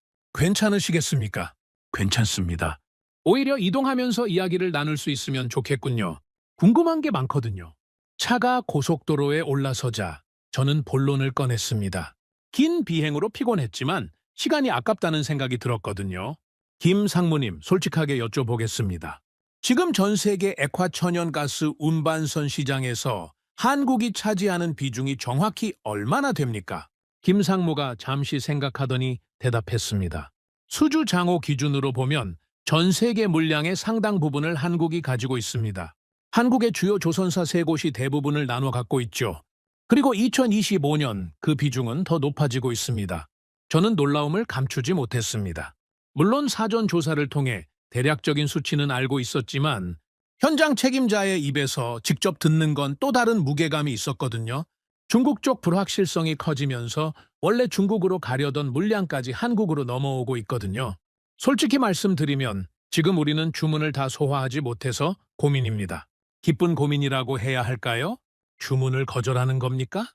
괜찮으시겠습니까? 괜찮습니다. 오히려 이동하면서 이야기를 나눌 수 있으면 좋겠군요. 궁금한 게 많거든요. 차가 고속도로에 올라서자 저는 본론을 꺼냈습니다. 긴 비행으로 피곤했지만 시간이 아깝다는 생각이 들었거든요. 김 상무님, 솔직하게 여쭤보겠습니다. 지금 전 세계 액화천연가스 운반선 시장에서 한국이 차지하는 비중이 정확히 얼마나 됩니까? 김 상무가 잠시 생각하더니 대답했습니다. 수주 장호 기준으로 보면 전 세계 물량의 상당 부분을 한국이 가지고 있습니다. 한국의 주요 조선사 3곳이 대부분을 나눠 갖고 있죠. 그리고 2025년 그 비중은 더 높아지고 있습니다. 저는 놀라움을 감추지 못했습니다. 물론 사전 조사를 통해 대략적인 수치는 알고 있었지만 현장 책임자의 입에서 직접 듣는 건 또 다른 무게감이 있었거든요. 중국 쪽 불확실성이 커지면서 원래 중국으로 가려던 물량까지 한국으로 넘어오고 있거든요. 솔직히 말씀드리면 지금 우리는 주문을 다 소화하지 못해서 고민입니다. 기쁜 고민이라고 해야 할까요? 주문을 거절하는 겁니까?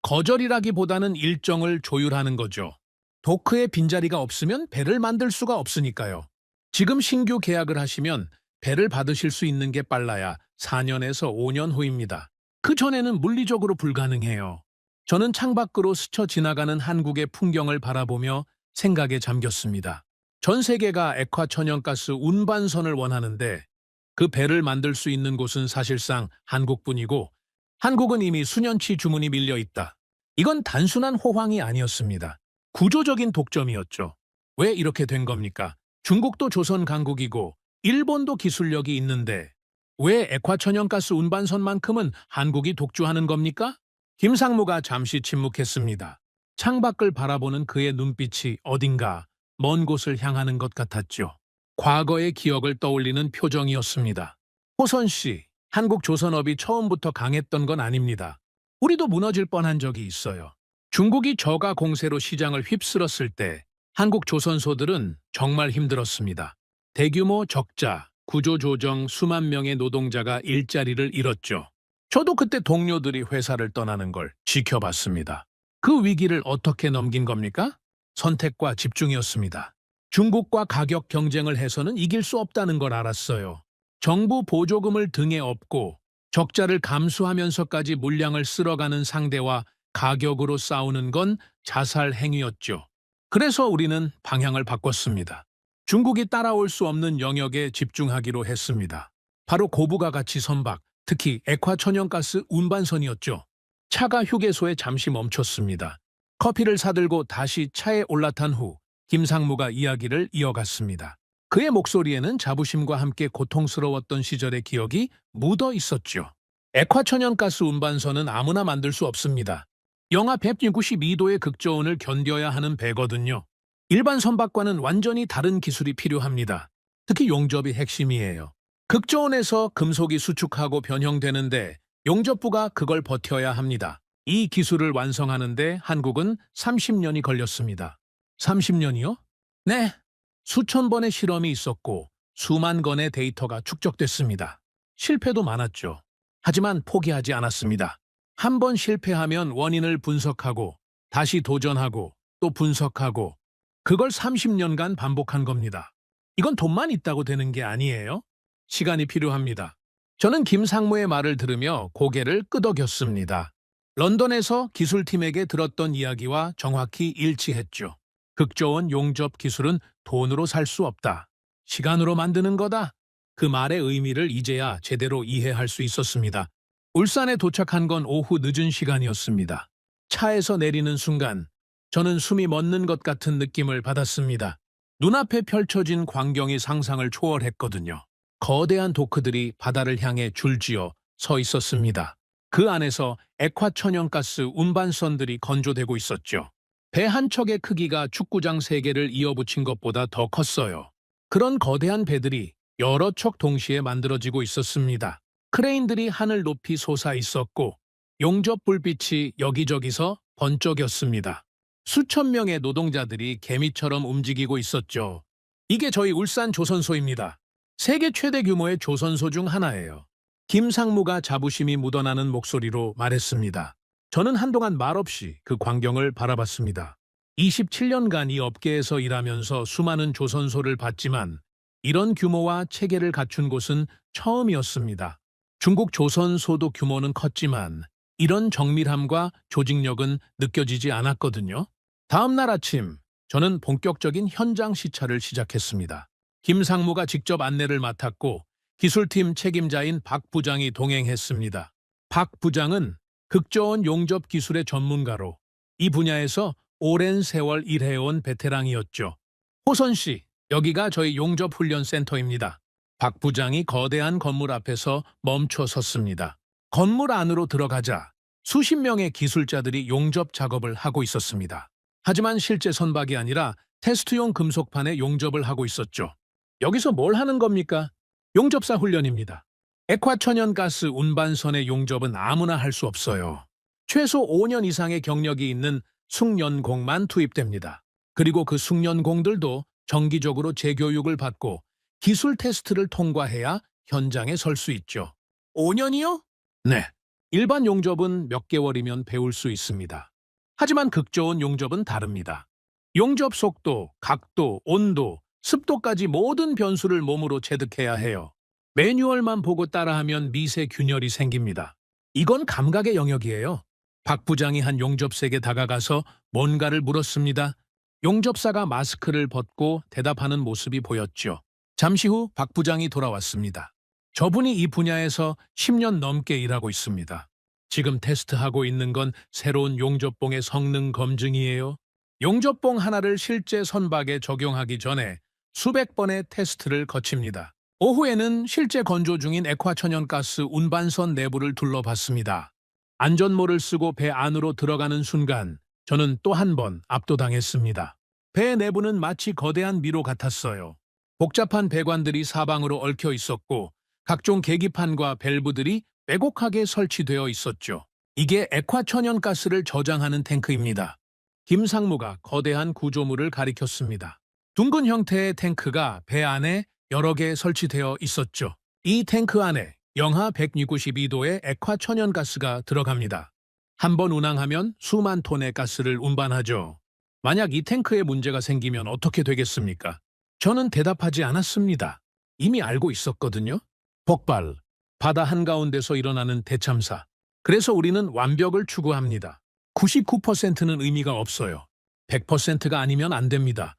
거절이라기보다는 일정을 조율하는 거죠. 도크에 빈자리가 없으면 배를 만들 수가 없으니까요. 지금 신규 계약을 하시면 배를 받으실 수 있는 게 빨라야 4년에서 5년 후입니다. 그 전에는 물리적으로 불가능해요. 저는 창밖으로 스쳐 지나가는 한국의 풍경을 바라보며 생각에 잠겼습니다. 전 세계가 액화 천연가스 운반선을 원하는데 그 배를 만들 수 있는 곳은 사실상 한국뿐이고 한국은 이미 수년치 주문이 밀려 있다. 이건 단순한 호황이 아니었습니다. 구조적인 독점이었죠. 왜 이렇게 된 겁니까? 중국도 조선 강국이고 일본도 기술력이 있는데 왜 액화 천연가스 운반선만큼은 한국이 독주하는 겁니까? 김상무가 잠시 침묵했습니다. 창밖을 바라보는 그의 눈빛이 어딘가 먼 곳을 향하는 것 같았죠. 과거의 기억을 떠올리는 표정이었습니다. 호선 씨, 한국 조선업이 처음부터 강했던 건 아닙니다. 우리도 무너질 뻔한 적이 있어요. 중국이 저가 공세로 시장을 휩쓸었을 때 한국 조선소들은 정말 힘들었습니다. 대규모 적자, 구조조정, 수만 명의 노동자가 일자리를 잃었죠. 저도 그때 동료들이 회사를 떠나는 걸 지켜봤습니다. 그 위기를 어떻게 넘긴 겁니까? 선택과 집중이었습니다. 중국과 가격 경쟁을 해서는 이길 수 없다는 걸 알았어요. 정부 보조금을 등에 업고 적자를 감수하면서까지 물량을 쓸어가는 상대와 가격으로 싸우는 건 자살 행위였죠. 그래서 우리는 방향을 바꿨습니다. 중국이 따라올 수 없는 영역에 집중하기로 했습니다. 바로 고부가 가치 선박, 특히 액화 천연가스 운반선이었죠. 차가 휴게소에 잠시 멈췄습니다. 커피를 사들고 다시 차에 올라탄 후 김상무가 이야기를 이어갔습니다. 그의 목소리에는 자부심과 함께 고통스러웠던 시절의 기억이 묻어 있었죠. 액화 천연가스 운반선은 아무나 만들 수 없습니다. 영하 192도의 극저온을 견뎌야 하는 배거든요. 일반 선박과는 완전히 다른 기술이 필요합니다. 특히 용접이 핵심이에요. 극저온에서 금속이 수축하고 변형되는데 용접부가 그걸 버텨야 합니다. 이 기술을 완성하는데 한국은 30년이 걸렸습니다. 30년이요? 네. 수천 번의 실험이 있었고 수만 건의 데이터가 축적됐습니다. 실패도 많았죠. 하지만 포기하지 않았습니다. 한 번 실패하면 원인을 분석하고 다시 도전하고 또 분석하고 그걸 30년간 반복한 겁니다. 이건 돈만 있다고 되는 게 아니에요. 시간이 필요합니다. 저는 김상무의 말을 들으며 고개를 끄덕였습니다. 런던에서 기술팀에게 들었던 이야기와 정확히 일치했죠. 극저온 용접 기술은 돈으로 살 수 없다. 시간으로 만드는 거다. 그 말의 의미를 이제야 제대로 이해할 수 있었습니다. 울산에 도착한 건 오후 늦은 시간이었습니다. 차에서 내리는 순간 저는 숨이 멎는 것 같은 느낌을 받았습니다. 눈앞에 펼쳐진 광경이 상상을 초월했거든요. 거대한 도크들이 바다를 향해 줄지어 서 있었습니다. 그 안에서 액화 천연가스 운반선들이 건조되고 있었죠. 배 한 척의 크기가 축구장 3개를 이어붙인 것보다 더 컸어요. 그런 거대한 배들이 여러 척 동시에 만들어지고 있었습니다. 크레인들이 하늘 높이 솟아 있었고 용접 불빛이 여기저기서 번쩍였습니다. 수천 명의 노동자들이 개미처럼 움직이고 있었죠. 이게 저희 울산 조선소입니다. 세계 최대 규모의 조선소 중 하나예요. 김상무가 자부심이 묻어나는 목소리로 말했습니다. 저는 한동안 말없이 그 광경을 바라봤습니다. 27년간 이 업계에서 일하면서 수많은 조선소를 봤지만 이런 규모와 체계를 갖춘 곳은 처음이었습니다. 중국 조선소도 규모는 컸지만 이런 정밀함과 조직력은 느껴지지 않았거든요. 다음 날 아침, 저는 본격적인 현장 시찰을 시작했습니다. 김상무가 직접 안내를 맡았고 기술팀 책임자인 박 부장이 동행했습니다. 박 부장은 극저온 용접 기술의 전문가로 이 분야에서 오랜 세월 일해온 베테랑이었죠. 호선 씨, 여기가 저희 용접 훈련 센터입니다. 박 부장이 거대한 건물 앞에서 멈춰 섰습니다. 건물 안으로 들어가자 수십 명의 기술자들이 용접 작업을 하고 있었습니다. 하지만 실제 선박이 아니라 테스트용 금속판에 용접을 하고 있었죠. 여기서 뭘 하는 겁니까? 용접사 훈련입니다. 액화 천연가스 운반선의 용접은 아무나 할 수 없어요. 최소 5년 이상의 경력이 있는 숙련공만 투입됩니다. 그리고 그 숙련공들도 정기적으로 재교육을 받고 기술 테스트를 통과해야 현장에 설 수 있죠. 5년이요? 네. 일반 용접은 몇 개월이면 배울 수 있습니다. 하지만 극저온 용접은 다릅니다. 용접 속도, 각도, 온도, 습도까지 모든 변수를 몸으로 체득해야 해요. 매뉴얼만 보고 따라하면 미세 균열이 생깁니다. 이건 감각의 영역이에요. 박 부장이 한 용접색에 다가가서 뭔가를 물었습니다. 용접사가 마스크를 벗고 대답하는 모습이 보였죠. 잠시 후 박 부장이 돌아왔습니다. 저분이 이 분야에서 10년 넘게 일하고 있습니다. 지금 테스트하고 있는 건 새로운 용접봉의 성능 검증이에요. 용접봉 하나를 실제 선박에 적용하기 전에 수백 번의 테스트를 거칩니다. 오후에는 실제 건조 중인 액화천연가스 운반선 내부를 둘러봤습니다. 안전모를 쓰고 배 안으로 들어가는 순간 저는 또 한 번 압도당했습니다. 배 내부는 마치 거대한 미로 같았어요. 복잡한 배관들이 사방으로 얽혀 있었고 각종 계기판과 밸브들이 빼곡하게 설치되어 있었죠. 이게 액화천연가스를 저장하는 탱크입니다. 김상무가 거대한 구조물을 가리켰습니다. 둥근 형태의 탱크가 배 안에 여러 개 설치되어 있었죠. 이 탱크 안에 영하 192도의 액화천연가스가 들어갑니다. 한 번 운항하면 수만 톤의 가스를 운반하죠. 만약 이 탱크에 문제가 생기면 어떻게 되겠습니까? 저는 대답하지 않았습니다. 이미 알고 있었거든요. 폭발, 바다 한가운데서 일어나는 대참사. 그래서 우리는 완벽을 추구합니다. 99%는 의미가 없어요. 100%가 아니면 안 됩니다.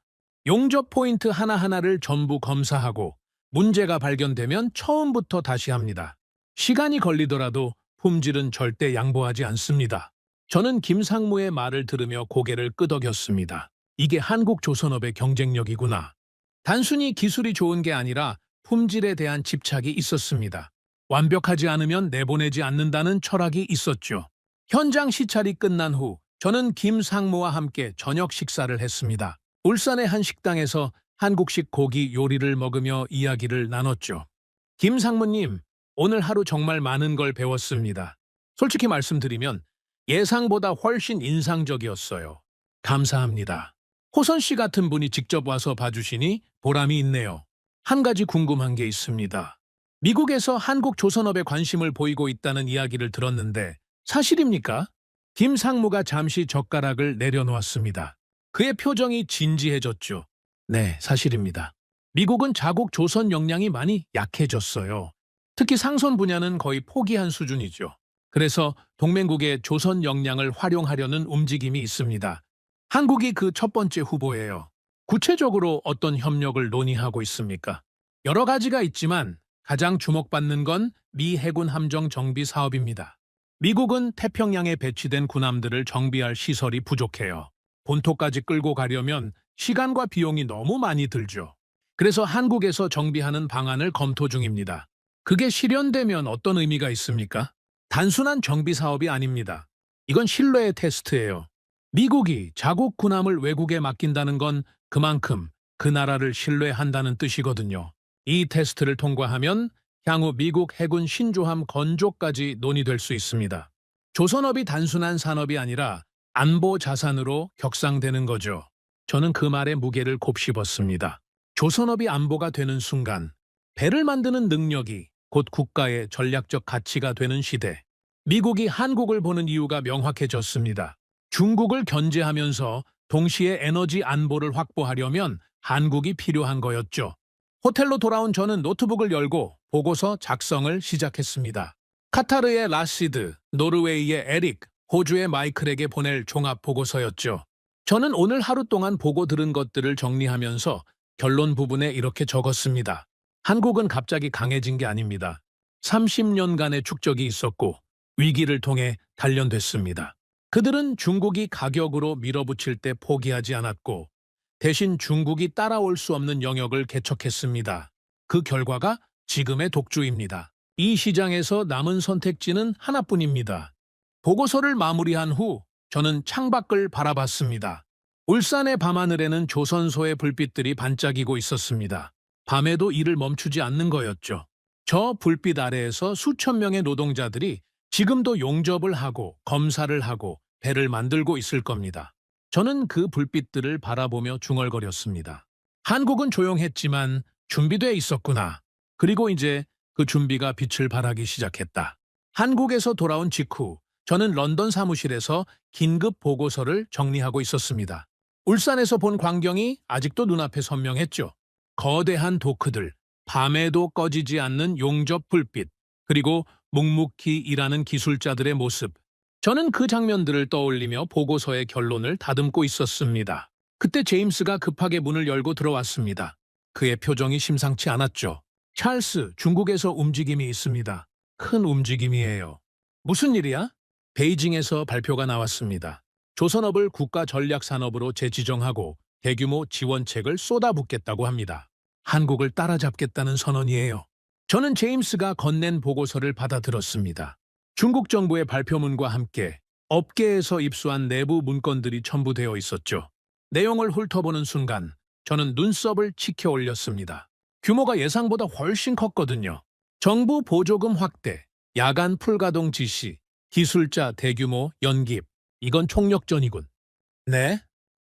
용접 포인트 하나하나를 전부 검사하고 문제가 발견되면 처음부터 다시 합니다. 시간이 걸리더라도 품질은 절대 양보하지 않습니다. 저는 김상무의 말을 들으며 고개를 끄덕였습니다. 이게 한국 조선업의 경쟁력이구나. 단순히 기술이 좋은 게 아니라 품질에 대한 집착이 있었습니다. 완벽하지 않으면 내보내지 않는다는 철학이 있었죠. 현장 시찰이 끝난 후 저는 김상무와 함께 저녁 식사를 했습니다. 울산의 한 식당에서 한국식 고기 요리를 먹으며 이야기를 나눴죠. 김상무님, 오늘 하루 정말 많은 걸 배웠습니다. 솔직히 말씀드리면 예상보다 훨씬 인상적이었어요. 감사합니다. 호선 씨 같은 분이 직접 와서 봐주시니 보람이 있네요. 한 가지 궁금한 게 있습니다. 미국에서 한국 조선업에 관심을 보이고 있다는 이야기를 들었는데 사실입니까? 김상무가 잠시 젓가락을 내려놓았습니다. 그의 표정이 진지해졌죠. 네, 사실입니다. 미국은 자국 조선 역량이 많이 약해졌어요. 특히 상선 분야는 거의 포기한 수준이죠. 그래서 동맹국의 조선 역량을 활용하려는 움직임이 있습니다. 한국이 그 첫 번째 후보예요. 구체적으로 어떤 협력을 논의하고 있습니까? 여러 가지가 있지만 가장 주목받는 건 미 해군 함정 정비 사업입니다. 미국은 태평양에 배치된 군함들을 정비할 시설이 부족해요. 본토까지 끌고 가려면 시간과 비용이 너무 많이 들죠. 그래서 한국에서 정비하는 방안을 검토 중입니다. 그게 실현되면 어떤 의미가 있습니까? 단순한 정비 사업이 아닙니다. 이건 신뢰의 테스트예요. 미국이 자국 군함을 외국에 맡긴다는 건 그만큼 그 나라를 신뢰한다는 뜻이거든요. 이 테스트를 통과하면 향후 미국 해군 신조함 건조까지 논의될 수 있습니다. 조선업이 단순한 산업이 아니라 안보 자산으로 격상되는 거죠. 저는 그 말에 무게를 곱씹었습니다. 조선업이 안보가 되는 순간 배를 만드는 능력이 곧 국가의 전략적 가치가 되는 시대. 미국이 한국을 보는 이유가 명확해졌습니다. 중국을 견제하면서 동시에 에너지 안보를 확보하려면 한국이 필요한 거였죠. 호텔로 돌아온 저는 노트북을 열고 보고서 작성을 시작했습니다. 카타르의 라시드, 노르웨이의 에릭, 호주의 마이클에게 보낼 종합 보고서였죠. 저는 오늘 하루 동안 보고 들은 것들을 정리하면서 결론 부분에 이렇게 적었습니다. 한국은 갑자기 강해진 게 아닙니다. 30년간의 축적이 있었고 위기를 통해 단련됐습니다. 그들은 중국이 가격으로 밀어붙일 때 포기하지 않았고 대신 중국이 따라올 수 없는 영역을 개척했습니다. 그 결과가 지금의 독주입니다. 이 시장에서 남은 선택지는 하나뿐입니다. 보고서를 마무리한 후 저는 창밖을 바라봤습니다. 울산의 밤하늘에는 조선소의 불빛들이 반짝이고 있었습니다. 밤에도 일을 멈추지 않는 거였죠. 저 불빛 아래에서 수천 명의 노동자들이 지금도 용접을 하고 검사를 하고 배를 만들고 있을 겁니다. 저는 그 불빛들을 바라보며 중얼거렸습니다. 한국은 조용했지만 준비돼 있었구나. 그리고 이제 그 준비가 빛을 발하기 시작했다. 한국에서 돌아온 직후 저는 런던 사무실에서 긴급 보고서를 정리하고 있었습니다. 울산에서 본 광경이 아직도 눈앞에 선명했죠. 거대한 도크들, 밤에도 꺼지지 않는 용접 불빛, 그리고 묵묵히 일하는 기술자들의 모습. 저는 그 장면들을 떠올리며 보고서의 결론을 다듬고 있었습니다. 그때 제임스가 급하게 문을 열고 들어왔습니다. 그의 표정이 심상치 않았죠. 찰스, 중국에서 움직임이 있습니다. 큰 움직임이에요. 무슨 일이야? 베이징에서 발표가 나왔습니다. 조선업을 국가전략산업으로 재지정하고 대규모 지원책을 쏟아붓겠다고 합니다. 한국을 따라잡겠다는 선언이에요. 저는 제임스가 건넨 보고서를 받아들었습니다. 중국 정부의 발표문과 함께 업계에서 입수한 내부 문건들이 첨부되어 있었죠. 내용을 훑어보는 순간 저는 눈썹을 치켜 올렸습니다. 규모가 예상보다 훨씬 컸거든요. 정부 보조금 확대, 야간 풀가동 지시, 기술자 대규모 연기입. 이건 총력전이군. 네.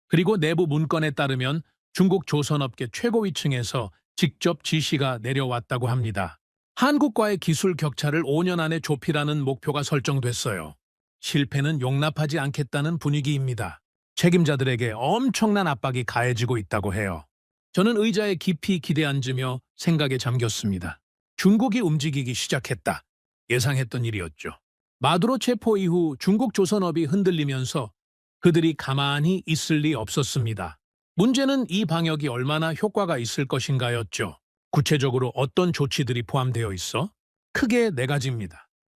그리고 내부 문건에 따르면 중국 조선업계 최고위층에서 직접 지시가 내려왔다고 합니다. 한국과의 기술 격차를 5년 안에 좁히라는 목표가 설정됐어요. 실패는 용납하지 않겠다는 분위기입니다. 책임자들에게 엄청난 압박이 가해지고 있다고 해요. 저는 의자에 깊이 기대앉으며 생각에 잠겼습니다. 중국이 움직이기 시작했다. 예상했던 일이었죠. 마두로 체포 이후 중국 조선업이 흔들리면서 그들이 가만히 있을 리 없었습니다. 문제는 이 방역이 얼마나 효과가 있을 것인가였죠. 구체적으로 어떤 조치들이 포함되어 있어? 크게 4가지입니다.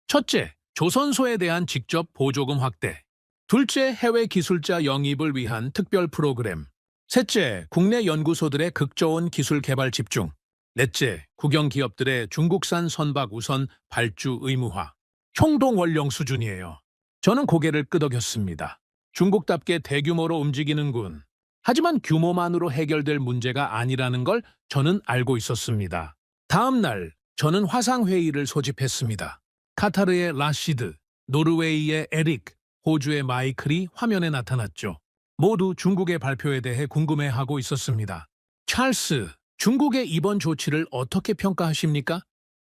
첫째, 조선소에 대한 직접 보조금 확대. 둘째, 해외 기술자 영입을 위한 특별 프로그램. 셋째, 국내 연구소들의 극저온 기술 개발 집중. 넷째, 국영 기업들의 중국산 선박 우선 발주 의무화. 총동원령 수준이에요. 저는 고개를 끄덕였습니다. 중국답게 대규모로 움직이는군. 하지만 규모만으로 해결될 문제가 아니라는 걸 저는 알고 있었습니다. 다음 날 저는 화상회의를 소집했습니다. 카타르의 라시드, 노르웨이의 에릭, 호주의 마이클이 화면에 나타났죠. 모두 중국의 발표에 대해 궁금해하고 있었습니다. 찰스, 중국의 이번 조치를 어떻게 평가하십니까?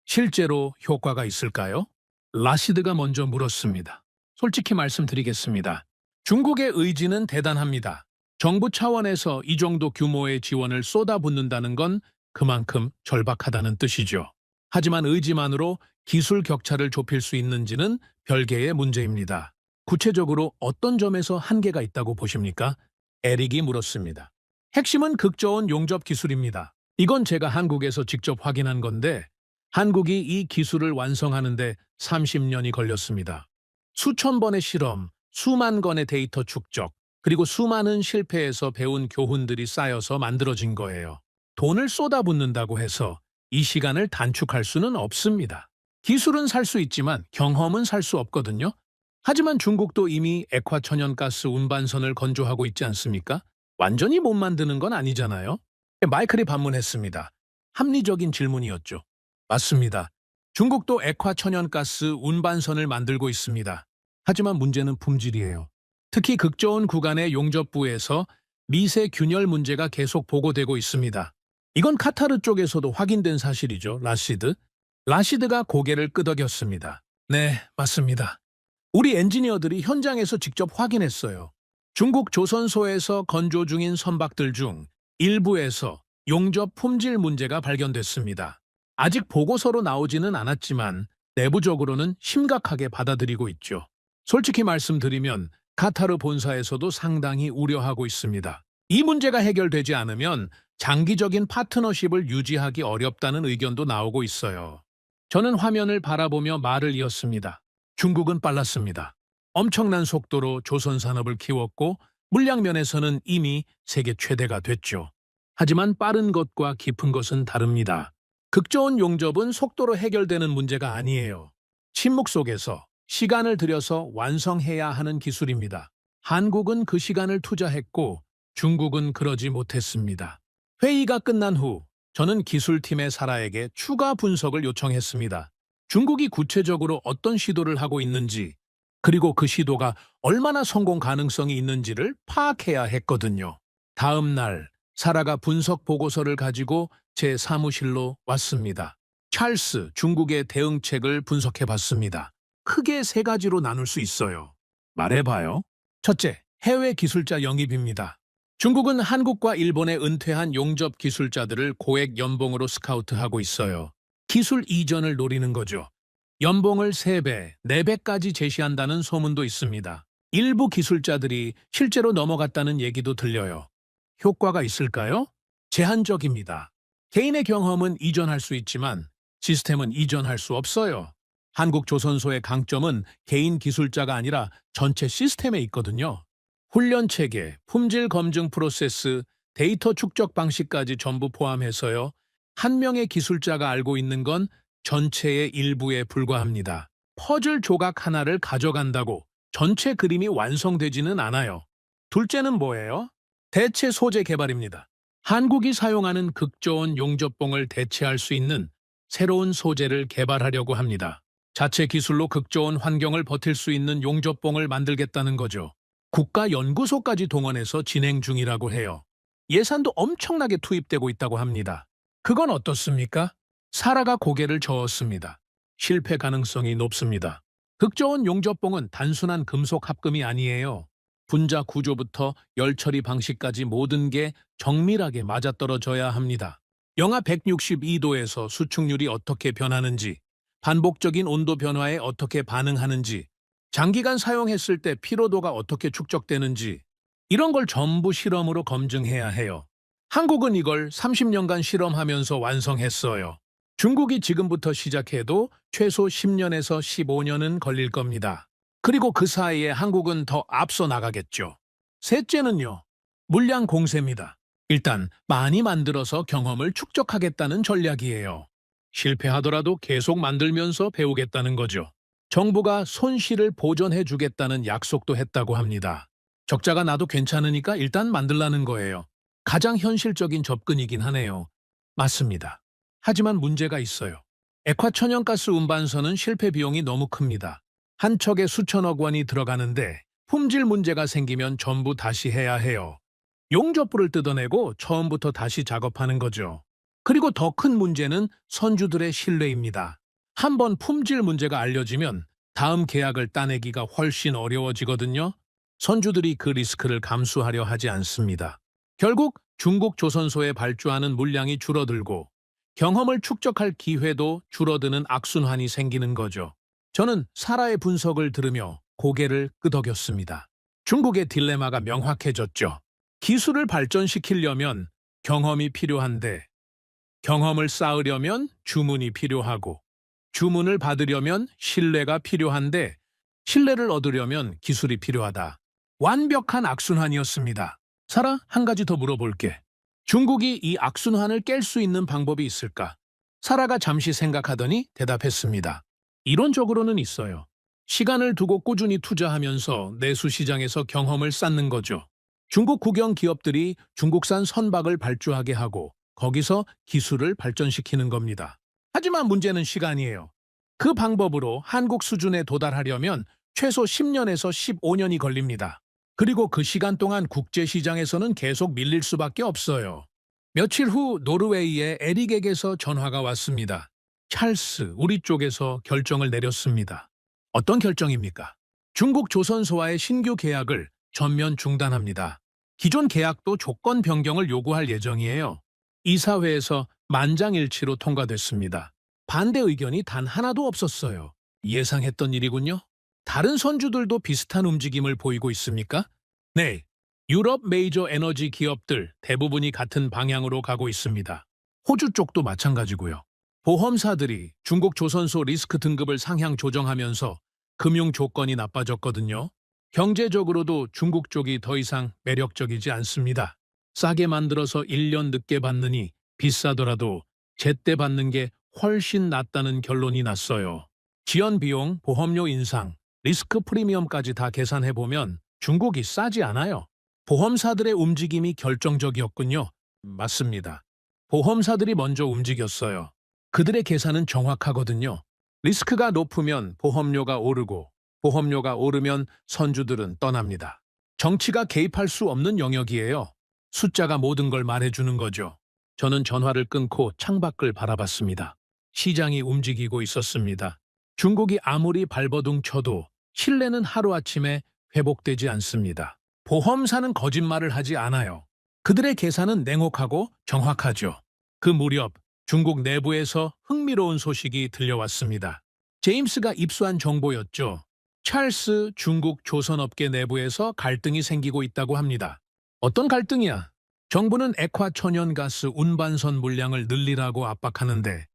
실제로 효과가 있을까요? 라시드가 먼저 물었습니다. 솔직히 말씀드리겠습니다. 중국의 의지는 대단합니다. 정부 차원에서 이 정도 규모의 지원을 쏟아붓는다는 건 그만큼 절박하다는 뜻이죠. 하지만 의지만으로 기술 격차를 좁힐 수 있는지는 별개의 문제입니다. 구체적으로 어떤 점에서 한계가 있다고 보십니까? 에릭이 물었습니다. 핵심은 극저온 용접 기술입니다. 이건 제가 한국에서 직접 확인한 건데 한국이 이 기술을 완성하는데 30년이 걸렸습니다. 수천 번의 실험, 수만 건의 데이터 축적, 그리고 수많은 실패에서 배운 교훈들이 쌓여서 만들어진 거예요. 돈을 쏟아붓는다고 해서 이 시간을 단축할 수는 없습니다. 기술은 살 수 있지만 경험은 살 수 없거든요. 하지만 중국도 이미 액화천연가스 운반선을 건조하고 있지 않습니까? 완전히 못 만드는 건 아니잖아요. 마이클이 반문했습니다. 합리적인 질문이었죠. 맞습니다. 중국도 액화천연가스 운반선을 만들고 있습니다. 하지만 문제는 품질이에요. 특히 극저온 구간의 용접부에서 미세 균열 문제가 계속 보고되고 있습니다. 이건 카타르 쪽에서도 확인된 사실이죠, 라시드. 라시드가 고개를 끄덕였습니다. 네, 맞습니다. 우리 엔지니어들이 현장에서 직접 확인했어요. 중국 조선소에서 건조 중인 선박들 중 일부에서 용접 품질 문제가 발견됐습니다. 아직 보고서로 나오지는 않았지만 내부적으로는 심각하게 받아들이고 있죠. 솔직히 말씀드리면 카타르 본사에서도 상당히 우려하고 있습니다. 이 문제가 해결되지 않으면 장기적인 파트너십을 유지하기 어렵다는 의견도 나오고 있어요. 저는 화면을 바라보며 말을 이었습니다. 중국은 빨랐습니다. 엄청난 속도로 조선 산업을 키웠고 물량 면에서는 이미 세계 최대가 됐죠. 하지만 빠른 것과 깊은 것은 다릅니다. 극저온 용접은 속도로 해결되는 문제가 아니에요. 침묵 속에서 시간을 들여서 완성해야 하는 기술입니다. 한국은 그 시간을 투자했고 중국은 그러지 못했습니다. 회의가 끝난 후 저는 기술팀의 사라에게 추가 분석을 요청했습니다. 중국이 구체적으로 어떤 시도를 하고 있는지, 그리고 그 시도가 얼마나 성공 가능성이 있는지를 파악해야 했거든요. 다음 날 사라가 분석 보고서를 가지고 제 사무실로 왔습니다. 찰스, 중국의 대응책을 분석해 봤습니다. 크게 세 가지로 나눌 수 있어요. 말해봐요. 첫째, 해외 기술자 영입입니다. 중국은 한국과 일본의 은퇴한 용접 기술자들을 고액 연봉으로 스카우트하고 있어요. 기술 이전을 노리는 거죠. 연봉을 3배, 4배까지 제시한다는 소문도 있습니다. 일부 기술자들이 실제로 넘어갔다는 얘기도 들려요. 효과가 있을까요? 제한적입니다. 개인의 경험은 이전할 수 있지만 시스템은 이전할 수 없어요. 한국조선소의 강점은 개인 기술자가 아니라 전체 시스템에 있거든요. 훈련 체계, 품질 검증 프로세스, 데이터 축적 방식까지 전부 포함해서요. 한 명의 기술자가 알고 있는 건 전체의 일부에 불과합니다. 퍼즐 조각 하나를 가져간다고 전체 그림이 완성되지는 않아요. 둘째는 뭐예요? 대체 소재 개발입니다. 한국이 사용하는 극저온 용접봉을 대체할 수 있는 새로운 소재를 개발하려고 합니다. 자체 기술로 극저온 환경을 버틸 수 있는 용접봉을 만들겠다는 거죠. 국가연구소까지 동원해서 진행 중이라고 해요. 예산도 엄청나게 투입되고 있다고 합니다. 그건 어떻습니까? 사라가 고개를 저었습니다. 실패 가능성이 높습니다. 극저온 용접봉은 단순한 금속 합금이 아니에요. 분자 구조부터 열 처리 방식까지 모든 게 정밀하게 맞아떨어져야 합니다. 영하 162도에서 수축률이 어떻게 변하는지, 반복적인 온도 변화에 어떻게 반응하는지, 장기간 사용했을 때 피로도가 어떻게 축적되는지 이런 걸 전부 실험으로 검증해야 해요. 한국은 이걸 30년간 실험하면서 완성했어요. 중국이 지금부터 시작해도 최소 10년에서 15년은 걸릴 겁니다. 그리고 그 사이에 한국은 더 앞서 나가겠죠. 셋째는요, 물량 공세입니다. 일단 많이 만들어서 경험을 축적하겠다는 전략이에요. 실패하더라도 계속 만들면서 배우겠다는 거죠. 정부가 손실을 보전해 주겠다는 약속도 했다고 합니다. 적자가 나도 괜찮으니까 일단 만들라는 거예요. 가장 현실적인 접근이긴 하네요. 맞습니다. 하지만 문제가 있어요. 액화천연가스 운반선은 실패 비용이 너무 큽니다. 한 척에 수천억 원이 들어가는데 품질 문제가 생기면 전부 다시 해야 해요. 용접부를 뜯어내고 처음부터 다시 작업하는 거죠. 그리고 더 큰 문제는 선주들의 신뢰입니다. 한번 품질 문제가 알려지면 다음 계약을 따내기가 훨씬 어려워지거든요. 선주들이 그 리스크를 감수하려 하지 않습니다. 결국 중국 조선소에 발주하는 물량이 줄어들고 경험을 축적할 기회도 줄어드는 악순환이 생기는 거죠. 저는 사라의 분석을 들으며 고개를 끄덕였습니다. 중국의 딜레마가 명확해졌죠. 기술을 발전시키려면 경험이 필요한데 경험을 쌓으려면 주문이 필요하고 주문을 받으려면 신뢰가 필요한데 신뢰를 얻으려면 기술이 필요하다. 완벽한 악순환이었습니다. 사라, 한 가지 더 물어볼게. 중국이 이 악순환을 깰 수 있는 방법이 있을까? 사라가 잠시 생각하더니 대답했습니다. 이론적으로는 있어요. 시간을 두고 꾸준히 투자하면서 내수 시장에서 경험을 쌓는 거죠. 중국 국영 기업들이 중국산 선박을 발주하게 하고 거기서 기술을 발전시키는 겁니다. 하지만 문제는 시간이에요. 그 방법으로 한국 수준에 도달하려면 최소 10년에서 15년이 걸립니다. 그리고 그 시간 동안 국제시장에서는 계속 밀릴 수밖에 없어요. 며칠 후 노르웨이의 에릭에게서 전화가 왔습니다. 찰스, 우리 쪽에서 결정을 내렸습니다. 어떤 결정입니까? 중국 조선소와의 신규 계약을 전면 중단합니다. 기존 계약도 조건 변경을 요구할 예정이에요. 이사회에서 만장일치로 통과됐습니다. 반대 의견이 단 하나도 없었어요. 예상했던 일이군요. 다른 선주들도 비슷한 움직임을 보이고 있습니까? 네, 유럽 메이저 에너지 기업들 대부분이 같은 방향으로 가고 있습니다. 호주 쪽도 마찬가지고요. 보험사들이 중국 조선소 리스크 등급을 상향 조정하면서 금융 조건이 나빠졌거든요. 경제적으로도 중국 쪽이 더 이상 매력적이지 않습니다. 싸게 만들어서 1년 늦게 받느니 비싸더라도 제때 받는 게 훨씬 낫다는 결론이 났어요. 지연 비용, 보험료 인상, 리스크 프리미엄까지 다 계산해보면 중국이 싸지 않아요. 보험사들의 움직임이 결정적이었군요. 맞습니다. 보험사들이 먼저 움직였어요. 그들의 계산은 정확하거든요. 리스크가 높으면 보험료가 오르고 보험료가 오르면 선주들은 떠납니다. 정치가 개입할 수 없는 영역이에요. 숫자가 모든 걸 말해주는 거죠. 저는 전화를 끊고 창밖을 바라봤습니다. 시장이 움직이고 있었습니다. 중국이 아무리 발버둥 쳐도 신뢰는 하루아침에 회복되지 않습니다. 보험사는 거짓말을 하지 않아요. 그들의 계산은 냉혹하고 정확하죠. 그 무렵 중국 내부에서 흥미로운 소식이 들려왔습니다. 제임스가 입수한 정보였죠. 찰스 중국 조선업계 내부에서 갈등이 생기고 있다고 합니다. 어떤 갈등이야? 정부는 액화 천연가스 운반선 물량을 늘리라고 압박하는데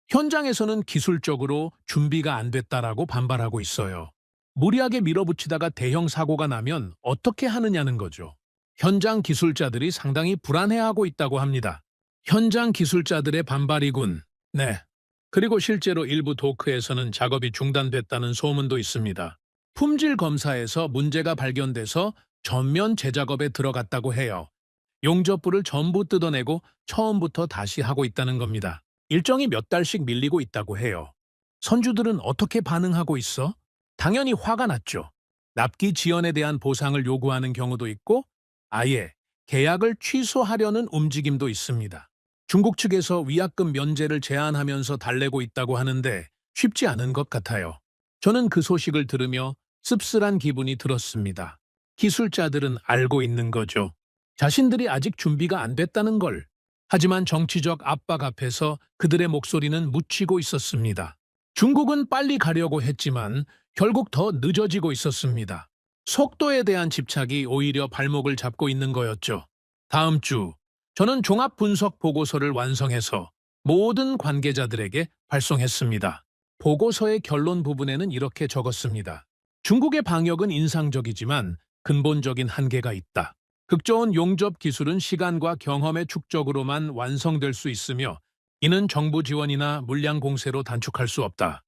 현장에서는 기술적으로 준비가 안 됐다라고 반발하고 있어요. 무리하게 밀어붙이다가 대형 사고가 나면 어떻게 하느냐는 거죠. 현장 기술자들이 상당히 불안해하고 있다고 합니다. 현장 기술자들의 반발이군. 네. 그리고 실제로 일부 도크에서는 작업이 중단됐다는 소문도 있습니다. 품질 검사에서 문제가 발견돼서 전면 재작업에 들어갔다고 해요. 용접부를 전부 뜯어내고 처음부터 다시 하고 있다는 겁니다. 일정이 몇 달씩 밀리고 있다고 해요. 선주들은 어떻게 반응하고 있어? 당연히 화가 났죠. 납기 지연에 대한 보상을 요구하는 경우도 있고 아예 계약을 취소하려는 움직임도 있습니다. 중국 측에서 위약금 면제를 제안하면서 달래고 있다고 하는데 쉽지 않은 것 같아요. 저는 그 소식을 들으며 씁쓸한 기분이 들었습니다. 기술자들은 알고 있는 거죠. 자신들이 아직 준비가 안 됐다는 걸. 하지만 정치적 압박 앞에서 그들의 목소리는 묻히고 있었습니다. 중국은 빨리 가려고 했지만 결국 더 늦어지고 있었습니다. 속도에 대한 집착이 오히려 발목을 잡고 있는 거였죠. 다음 주 저는 종합 분석 보고서를 완성해서 모든 관계자들에게 발송했습니다. 보고서의 결론 부분에는 이렇게 적었습니다. 중국의 방역은 인상적이지만 근본적인 한계가 있다. 극좋은 용접 기술은 시간과 경험의 축적으로만 완성될 수 있으며 이는 정부 지원이나 물량 공세로 단축할 수 없다.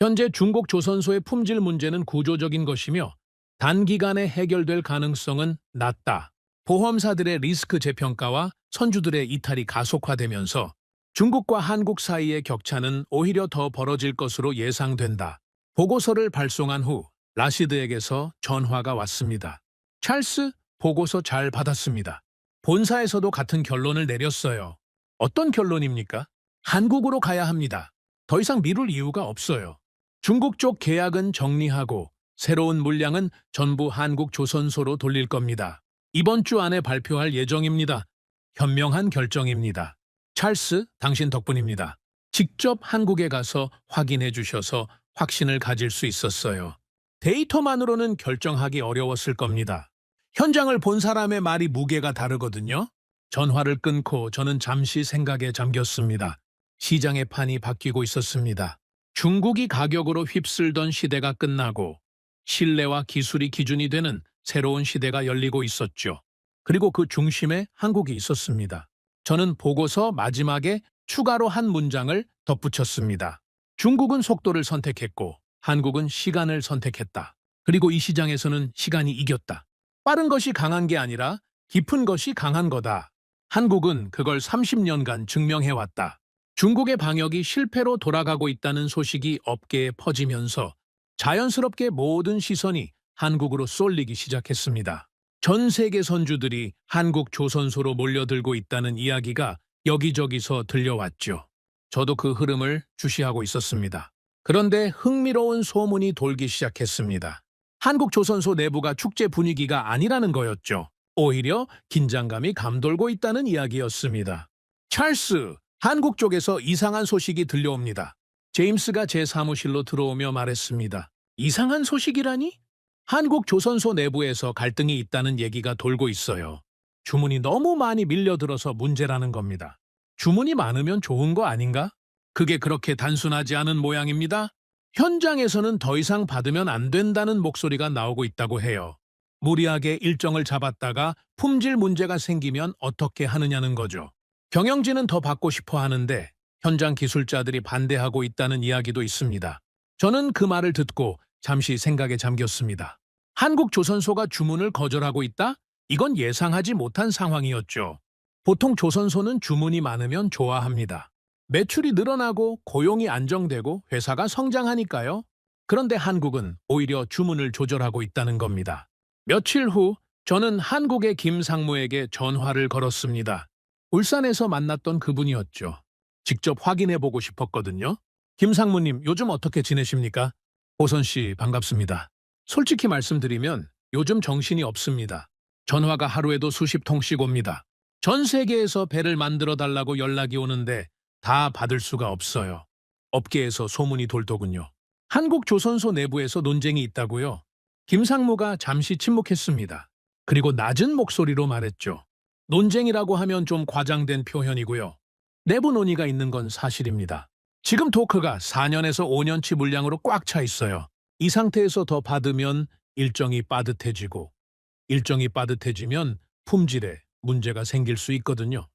현재 중국 조선소의 품질 문제는 구조적인 것이며 단기간에 해결될 가능성은 낮다. 보험사들의 리스크 재평가와 선주들의 이탈이 가속화되면서 중국과 한국 사이의 격차는 오히려 더 벌어질 것으로 예상된다. 보고서를 발송한 후 라시드에게서 전화가 왔습니다. 찰스, 보고서 잘 받았습니다. 본사에서도 같은 결론을 내렸어요. 어떤 결론입니까? 한국으로 가야 합니다. 더 이상 미룰 이유가 없어요. 중국 쪽 계약은 정리하고 새로운 물량은 전부 한국 조선소로 돌릴 겁니다. 이번 주 안에 발표할 예정입니다. 현명한 결정입니다. 찰스, 당신 덕분입니다. 직접 한국에 가서 확인해 주셔서 확신을 가질 수 있었어요. 데이터만으로는 결정하기 어려웠을 겁니다. 현장을 본 사람의 말이 무게가 다르거든요. 전화를 끊고 저는 잠시 생각에 잠겼습니다. 시장의 판이 바뀌고 있었습니다. 중국이 가격으로 휩쓸던 시대가 끝나고 신뢰와 기술이 기준이 되는 새로운 시대가 열리고 있었죠. 그리고 그 중심에 한국이 있었습니다. 저는 보고서 마지막에 추가로 한 문장을 덧붙였습니다. 중국은 속도를 선택했고 한국은 시간을 선택했다. 그리고 이 시장에서는 시간이 이겼다. 빠른 것이 강한 게 아니라 깊은 것이 강한 거다. 한국은 그걸 30년간 증명해왔다. 중국의 방역이 실패로 돌아가고 있다는 소식이 업계에 퍼지면서 자연스럽게 모든 시선이 한국으로 쏠리기 시작했습니다. 전 세계 선주들이 한국 조선소로 몰려들고 있다는 이야기가 여기저기서 들려왔죠. 저도 그 흐름을 주시하고 있었습니다. 그런데 흥미로운 소문이 돌기 시작했습니다. 한국 조선소 내부가 축제 분위기가 아니라는 거였죠. 오히려 긴장감이 감돌고 있다는 이야기였습니다. 찰스, 한국 쪽에서 이상한 소식이 들려옵니다. 제임스가 제 사무실로 들어오며 말했습니다. 이상한 소식이라니? 한국 조선소 내부에서 갈등이 있다는 얘기가 돌고 있어요. 주문이 너무 많이 밀려들어서 문제라는 겁니다. 주문이 많으면 좋은 거 아닌가? 그게 그렇게 단순하지 않은 모양입니다. 현장에서는 더 이상 받으면 안 된다는 목소리가 나오고 있다고 해요. 무리하게 일정을 잡았다가 품질 문제가 생기면 어떻게 하느냐는 거죠. 경영진은 더 받고 싶어 하는데 현장 기술자들이 반대하고 있다는 이야기도 있습니다. 저는 그 말을 듣고 잠시 생각에 잠겼습니다. 한국 조선소가 주문을 거절하고 있다? 이건 예상하지 못한 상황이었죠. 보통 조선소는 주문이 많으면 좋아합니다. 매출이 늘어나고 고용이 안정되고 회사가 성장하니까요. 그런데 한국은 오히려 주문을 조절하고 있다는 겁니다. 며칠 후 저는 한국의 김 상무에게 전화를 걸었습니다. 울산에서 만났던 그분이었죠. 직접 확인해보고 싶었거든요. 김상무님, 요즘 어떻게 지내십니까? 호선 씨, 반갑습니다. 솔직히 말씀드리면 요즘 정신이 없습니다. 전화가 하루에도 수십 통씩 옵니다. 전 세계에서 배를 만들어 달라고 연락이 오는데 다 받을 수가 없어요. 업계에서 소문이 돌더군요. 한국 조선소 내부에서 논쟁이 있다고요. 김상무가 잠시 침묵했습니다. 그리고 낮은 목소리로 말했죠. 논쟁이라고 하면 좀 과장된 표현이고요. 내부 논의가 있는 건 사실입니다. 지금 도크가 4년에서 5년치 물량으로 꽉 차 있어요. 이 상태에서 더 받으면 일정이 빠듯해지고, 일정이 빠듯해지면 품질에 문제가 생길 수 있거든요.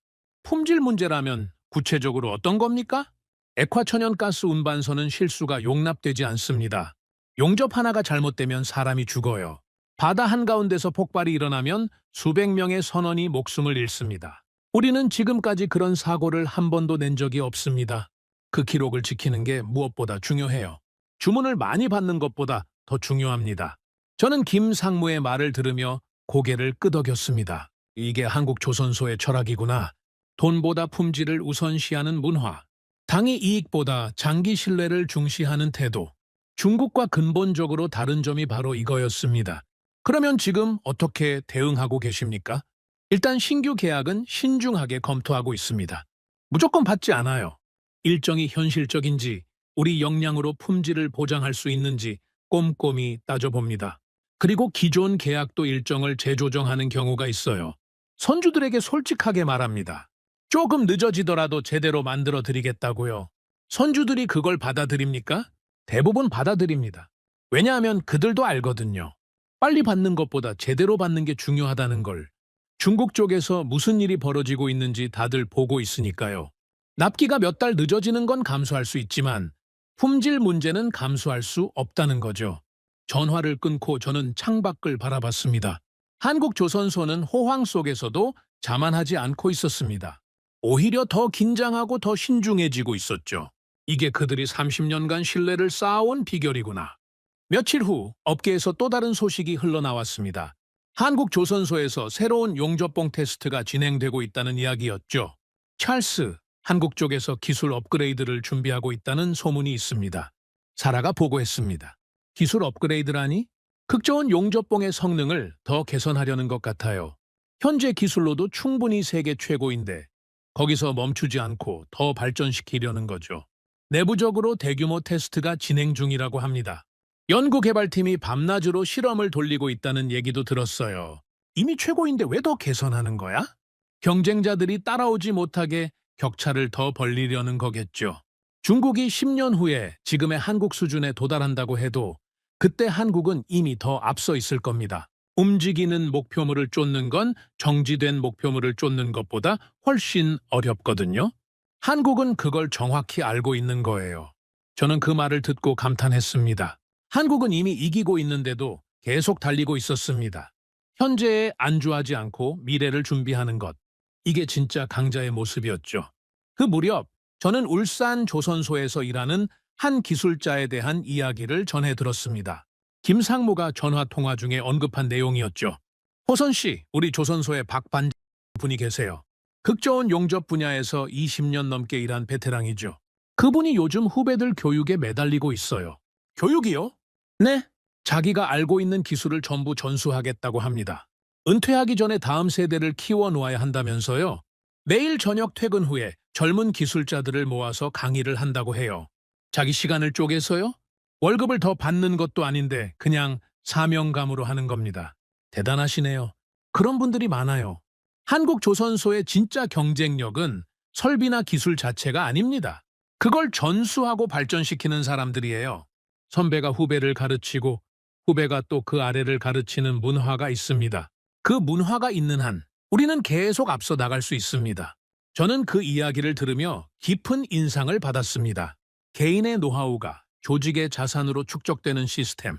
품질 문제라면 구체적으로 어떤 겁니까? 액화천연가스 운반선은 실수가 용납되지 않습니다. 용접 하나가 잘못되면 사람이 죽어요. 바다 한가운데서 폭발이 일어나면 수백 명의 선원이 목숨을 잃습니다. 우리는 지금까지 그런 사고를 한 번도 낸 적이 없습니다. 그 기록을 지키는 게 무엇보다 중요해요. 주문을 많이 받는 것보다 더 중요합니다. 저는 김상무의 말을 들으며 고개를 끄덕였습니다. 이게 한국 조선소의 철학이구나. 돈보다 품질을 우선시하는 문화. 당의 이익보다 장기 신뢰를 중시하는 태도. 중국과 근본적으로 다른 점이 바로 이거였습니다. 그러면 지금 어떻게 대응하고 계십니까? 일단 신규 계약은 신중하게 검토하고 있습니다. 무조건 받지 않아요. 일정이 현실적인지, 우리 역량으로 품질을 보장할 수 있는지 꼼꼼히 따져봅니다. 그리고 기존 계약도 일정을 재조정하는 경우가 있어요. 선주들에게 솔직하게 말합니다. 조금 늦어지더라도 제대로 만들어 드리겠다고요. 선주들이 그걸 받아들입니까? 대부분 받아들입니다. 왜냐하면 그들도 알거든요. 빨리 받는 것보다 제대로 받는 게 중요하다는 걸. 중국 쪽에서 무슨 일이 벌어지고 있는지 다들 보고 있으니까요. 납기가 몇 달 늦어지는 건 감수할 수 있지만 품질 문제는 감수할 수 없다는 거죠. 전화를 끊고 저는 창밖을 바라봤습니다. 한국 조선소는 호황 속에서도 자만하지 않고 있었습니다. 오히려 더 긴장하고 더 신중해지고 있었죠. 이게 그들이 30년간 신뢰를 쌓아온 비결이구나. 며칠 후 업계에서 또 다른 소식이 흘러나왔습니다. 한국 조선소에서 새로운 용접봉 테스트가 진행되고 있다는 이야기였죠. 찰스, 한국 쪽에서 기술 업그레이드를 준비하고 있다는 소문이 있습니다. 사라가 보고했습니다. 기술 업그레이드라니? 극저온 용접봉의 성능을 더 개선하려는 것 같아요. 현재 기술로도 충분히 세계 최고인데 거기서 멈추지 않고 더 발전시키려는 거죠. 내부적으로 대규모 테스트가 진행 중이라고 합니다. 연구개발팀이 밤낮으로 실험을 돌리고 있다는 얘기도 들었어요. 이미 최고인데 왜 더 개선하는 거야? 경쟁자들이 따라오지 못하게 격차를 더 벌리려는 거겠죠. 중국이 10년 후에 지금의 한국 수준에 도달한다고 해도 그때 한국은 이미 더 앞서 있을 겁니다. 움직이는 목표물을 쫓는 건 정지된 목표물을 쫓는 것보다 훨씬 어렵거든요. 한국은 그걸 정확히 알고 있는 거예요. 저는 그 말을 듣고 감탄했습니다. 한국은 이미 이기고 있는데도 계속 달리고 있었습니다. 현재에 안주하지 않고 미래를 준비하는 것. 이게 진짜 강자의 모습이었죠. 그 무렵 저는 울산 조선소에서 일하는 한 기술자에 대한 이야기를 전해 들었습니다. 김상무가 전화 통화 중에 언급한 내용이었죠. 호선 씨, 우리 조선소에 박반 분이 계세요. 극저온 용접 분야에서 20년 넘게 일한 베테랑이죠. 그분이 요즘 후배들 교육에 매달리고 있어요. 교육이요? 네. 자기가 알고 있는 기술을 전부 전수하겠다고 합니다. 은퇴하기 전에 다음 세대를 키워놓아야 한다면서요. 매일 저녁 퇴근 후에 젊은 기술자들을 모아서 강의를 한다고 해요. 자기 시간을 쪼개서요? 월급을 더 받는 것도 아닌데 그냥 사명감으로 하는 겁니다. 대단하시네요. 그런 분들이 많아요. 한국 조선소의 진짜 경쟁력은 설비나 기술 자체가 아닙니다. 그걸 전수하고 발전시키는 사람들이에요. 선배가 후배를 가르치고 후배가 또 그 아래를 가르치는 문화가 있습니다. 그 문화가 있는 한 우리는 계속 앞서 나갈 수 있습니다. 저는 그 이야기를 들으며 깊은 인상을 받았습니다. 개인의 노하우가 조직의 자산으로 축적되는 시스템,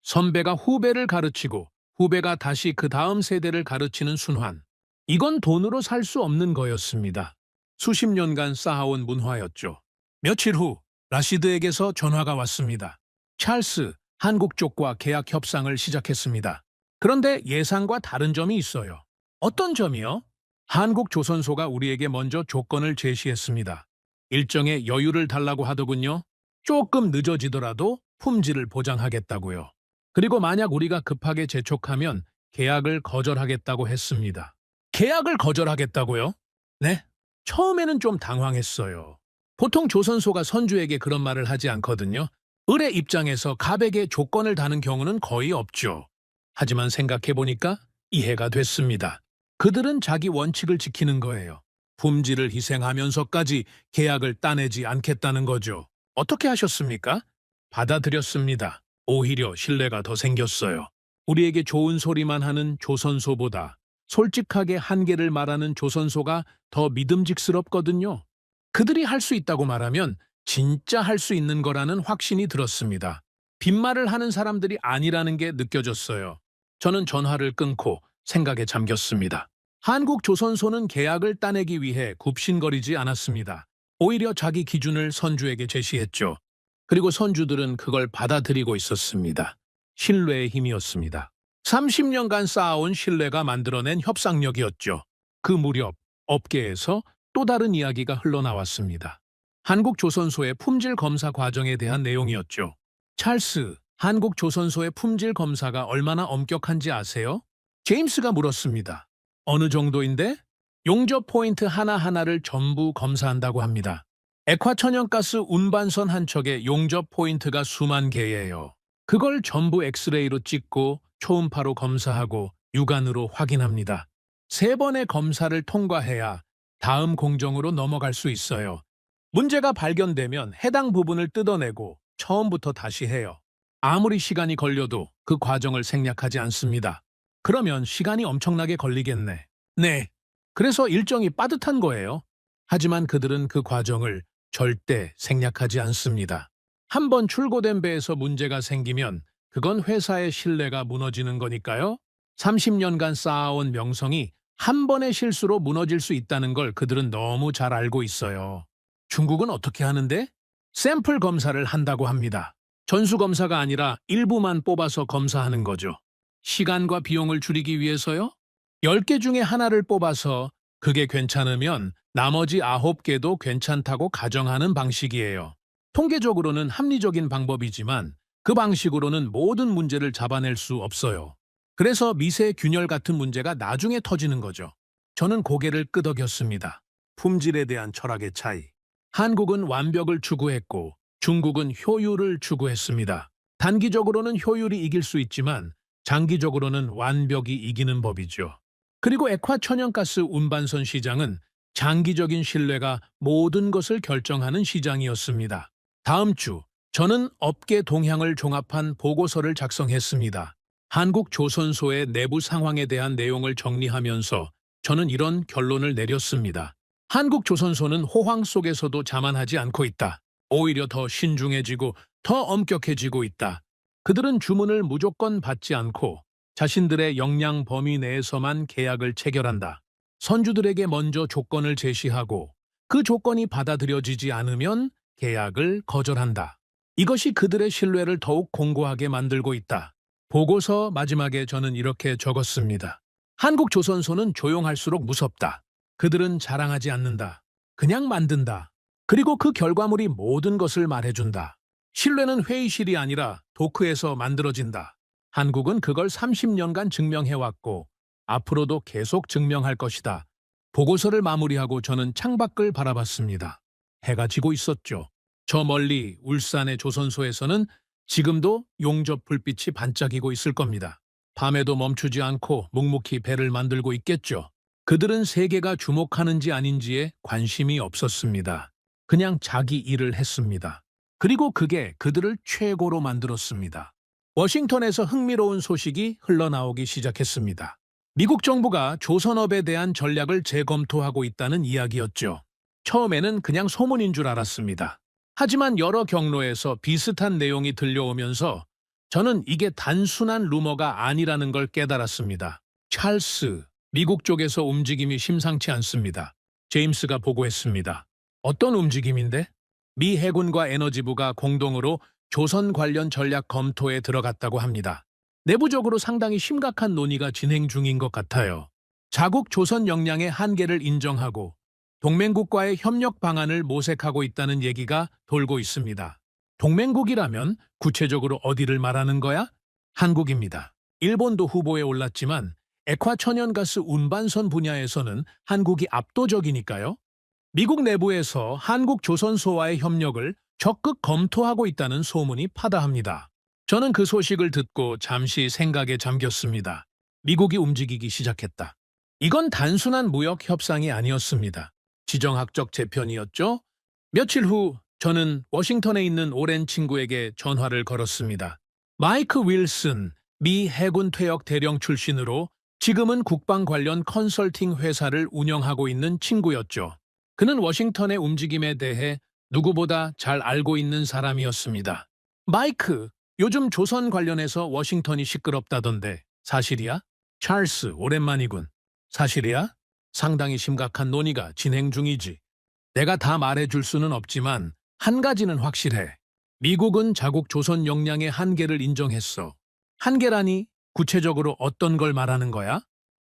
선배가 후배를 가르치고 후배가 다시 그 다음 세대를 가르치는 순환. 이건 돈으로 살 수 없는 거였습니다. 수십 년간 쌓아온 문화였죠. 며칠 후 라시드에게서 전화가 왔습니다. 찰스, 한국 쪽과 계약 협상을 시작했습니다. 그런데 예상과 다른 점이 있어요. 어떤 점이요? 한국조선소가 우리에게 먼저 조건을 제시했습니다. 일정의 여유를 달라고 하더군요. 조금 늦어지더라도 품질을 보장하겠다고요. 그리고 만약 우리가 급하게 재촉하면 계약을 거절하겠다고 했습니다. 계약을 거절하겠다고요? 네? 처음에는 좀 당황했어요. 보통 조선소가 선주에게 그런 말을 하지 않거든요. 을의 입장에서 갑에게 조건을 다는 경우는 거의 없죠. 하지만 생각해보니까 이해가 됐습니다. 그들은 자기 원칙을 지키는 거예요. 품질을 희생하면서까지 계약을 따내지 않겠다는 거죠. 어떻게 하셨습니까? 받아들였습니다. 오히려 신뢰가 더 생겼어요. 우리에게 좋은 소리만 하는 조선소보다 솔직하게 한계를 말하는 조선소가 더 믿음직스럽거든요. 그들이 할 수 있다고 말하면 진짜 할 수 있는 거라는 확신이 들었습니다. 빈말을 하는 사람들이 아니라는 게 느껴졌어요. 저는 전화를 끊고 생각에 잠겼습니다. 한국조선소는 계약을 따내기 위해 굽신거리지 않았습니다. 오히려 자기 기준을 선주에게 제시했죠. 그리고 선주들은 그걸 받아들이고 있었습니다. 신뢰의 힘이었습니다. 30년간 쌓아온 신뢰가 만들어낸 협상력이었죠. 그 무렵 업계에서 또 다른 이야기가 흘러나왔습니다. 한국조선소의 품질 검사 과정에 대한 내용이었죠. 찰스, 한국조선소의 품질 검사가 얼마나 엄격한지 아세요? 제임스가 물었습니다. 어느 정도인데? 용접 포인트 하나하나를 전부 검사한다고 합니다. 액화천연가스 운반선 한 척의 용접 포인트가 수만 개예요. 그걸 전부 엑스레이로 찍고 초음파로 검사하고 육안으로 확인합니다. 3번의 검사를 통과해야 다음 공정으로 넘어갈 수 있어요. 문제가 발견되면 해당 부분을 뜯어내고 처음부터 다시 해요. 아무리 시간이 걸려도 그 과정을 생략하지 않습니다. 그러면 시간이 엄청나게 걸리겠네. 네. 그래서 일정이 빠듯한 거예요. 하지만 그들은 그 과정을 절대 생략하지 않습니다. 한번 출고된 배에서 문제가 생기면 그건 회사의 신뢰가 무너지는 거니까요. 30년간 쌓아온 명성이 한 번의 실수로 무너질 수 있다는 걸 그들은 너무 잘 알고 있어요. 중국은 어떻게 하는데? 샘플 검사를 한다고 합니다. 전수검사가 아니라 일부만 뽑아서 검사하는 거죠. 시간과 비용을 줄이기 위해서요? 10개 중에 하나를 뽑아서 그게 괜찮으면 나머지 9개도 괜찮다고 가정하는 방식이에요. 통계적으로는 합리적인 방법이지만 그 방식으로는 모든 문제를 잡아낼 수 없어요. 그래서 미세 균열 같은 문제가 나중에 터지는 거죠. 저는 고개를 끄덕였습니다. 품질에 대한 철학의 차이. 한국은 완벽을 추구했고 중국은 효율을 추구했습니다. 단기적으로는 효율이 이길 수 있지만 장기적으로는 완벽이 이기는 법이죠. 그리고 액화천연가스 운반선 시장은 장기적인 신뢰가 모든 것을 결정하는 시장이었습니다. 다음 주 저는 업계 동향을 종합한 보고서를 작성했습니다. 한국조선소의 내부 상황에 대한 내용을 정리하면서 저는 이런 결론을 내렸습니다. 한국조선소는 호황 속에서도 자만하지 않고 있다. 오히려 더 신중해지고 더 엄격해지고 있다. 그들은 주문을 무조건 받지 않고 자신들의 역량 범위 내에서만 계약을 체결한다. 선주들에게 먼저 조건을 제시하고 그 조건이 받아들여지지 않으면 계약을 거절한다. 이것이 그들의 신뢰를 더욱 공고하게 만들고 있다. 보고서 마지막에 저는 이렇게 적었습니다. 한국조선소는 조용할수록 무섭다. 그들은 자랑하지 않는다. 그냥 만든다. 그리고 그 결과물이 모든 것을 말해준다. 신뢰는 회의실이 아니라 도크에서 만들어진다. 한국은 그걸 30년간 증명해왔고 앞으로도 계속 증명할 것이다. 보고서를 마무리하고 저는 창밖을 바라봤습니다. 해가 지고 있었죠. 저 멀리 울산의 조선소에서는 지금도 용접 불빛이 반짝이고 있을 겁니다. 밤에도 멈추지 않고 묵묵히 배를 만들고 있겠죠. 그들은 세계가 주목하는지 아닌지에 관심이 없었습니다. 그냥 자기 일을 했습니다. 그리고 그게 그들을 최고로 만들었습니다. 워싱턴에서 흥미로운 소식이 흘러나오기 시작했습니다. 미국 정부가 조선업에 대한 전략을 재검토하고 있다는 이야기였죠. 처음에는 그냥 소문인 줄 알았습니다. 하지만 여러 경로에서 비슷한 내용이 들려오면서 저는 이게 단순한 루머가 아니라는 걸 깨달았습니다. 찰스, 미국 쪽에서 움직임이 심상치 않습니다. 제임스가 보고했습니다. 어떤 움직임인데? 미 해군과 에너지부가 공동으로 조선 관련 전략 검토에 들어갔다고 합니다. 내부적으로 상당히 심각한 논의가 진행 중인 것 같아요. 자국 조선 역량의 한계를 인정하고 동맹국과의 협력 방안을 모색하고 있다는 얘기가 돌고 있습니다. 동맹국이라면 구체적으로 어디를 말하는 거야? 한국입니다. 일본도 후보에 올랐지만 액화 천연가스 운반선 분야에서는 한국이 압도적이니까요. 미국 내부에서 한국 조선소와의 협력을 적극 검토하고 있다는 소문이 파다합니다. 저는 그 소식을 듣고 잠시 생각에 잠겼습니다. 미국이 움직이기 시작했다. 이건 단순한 무역 협상이 아니었습니다. 지정학적 재편이었죠. 며칠 후 저는 워싱턴에 있는 오랜 친구에게 전화를 걸었습니다. 마이크 윌슨, 미 해군 퇴역 대령 출신으로 지금은 국방 관련 컨설팅 회사를 운영하고 있는 친구였죠. 그는 워싱턴의 움직임에 대해 누구보다 잘 알고 있는 사람이었습니다. 마이크, 요즘 조선 관련해서 워싱턴이 시끄럽다던데 사실이야? 찰스, 오랜만이군. 사실이야? 상당히 심각한 논의가 진행 중이지. 내가 다 말해줄 수는 없지만 한 가지는 확실해. 미국은 자국 조선 역량의 한계를 인정했어. 한계라니 구체적으로 어떤 걸 말하는 거야?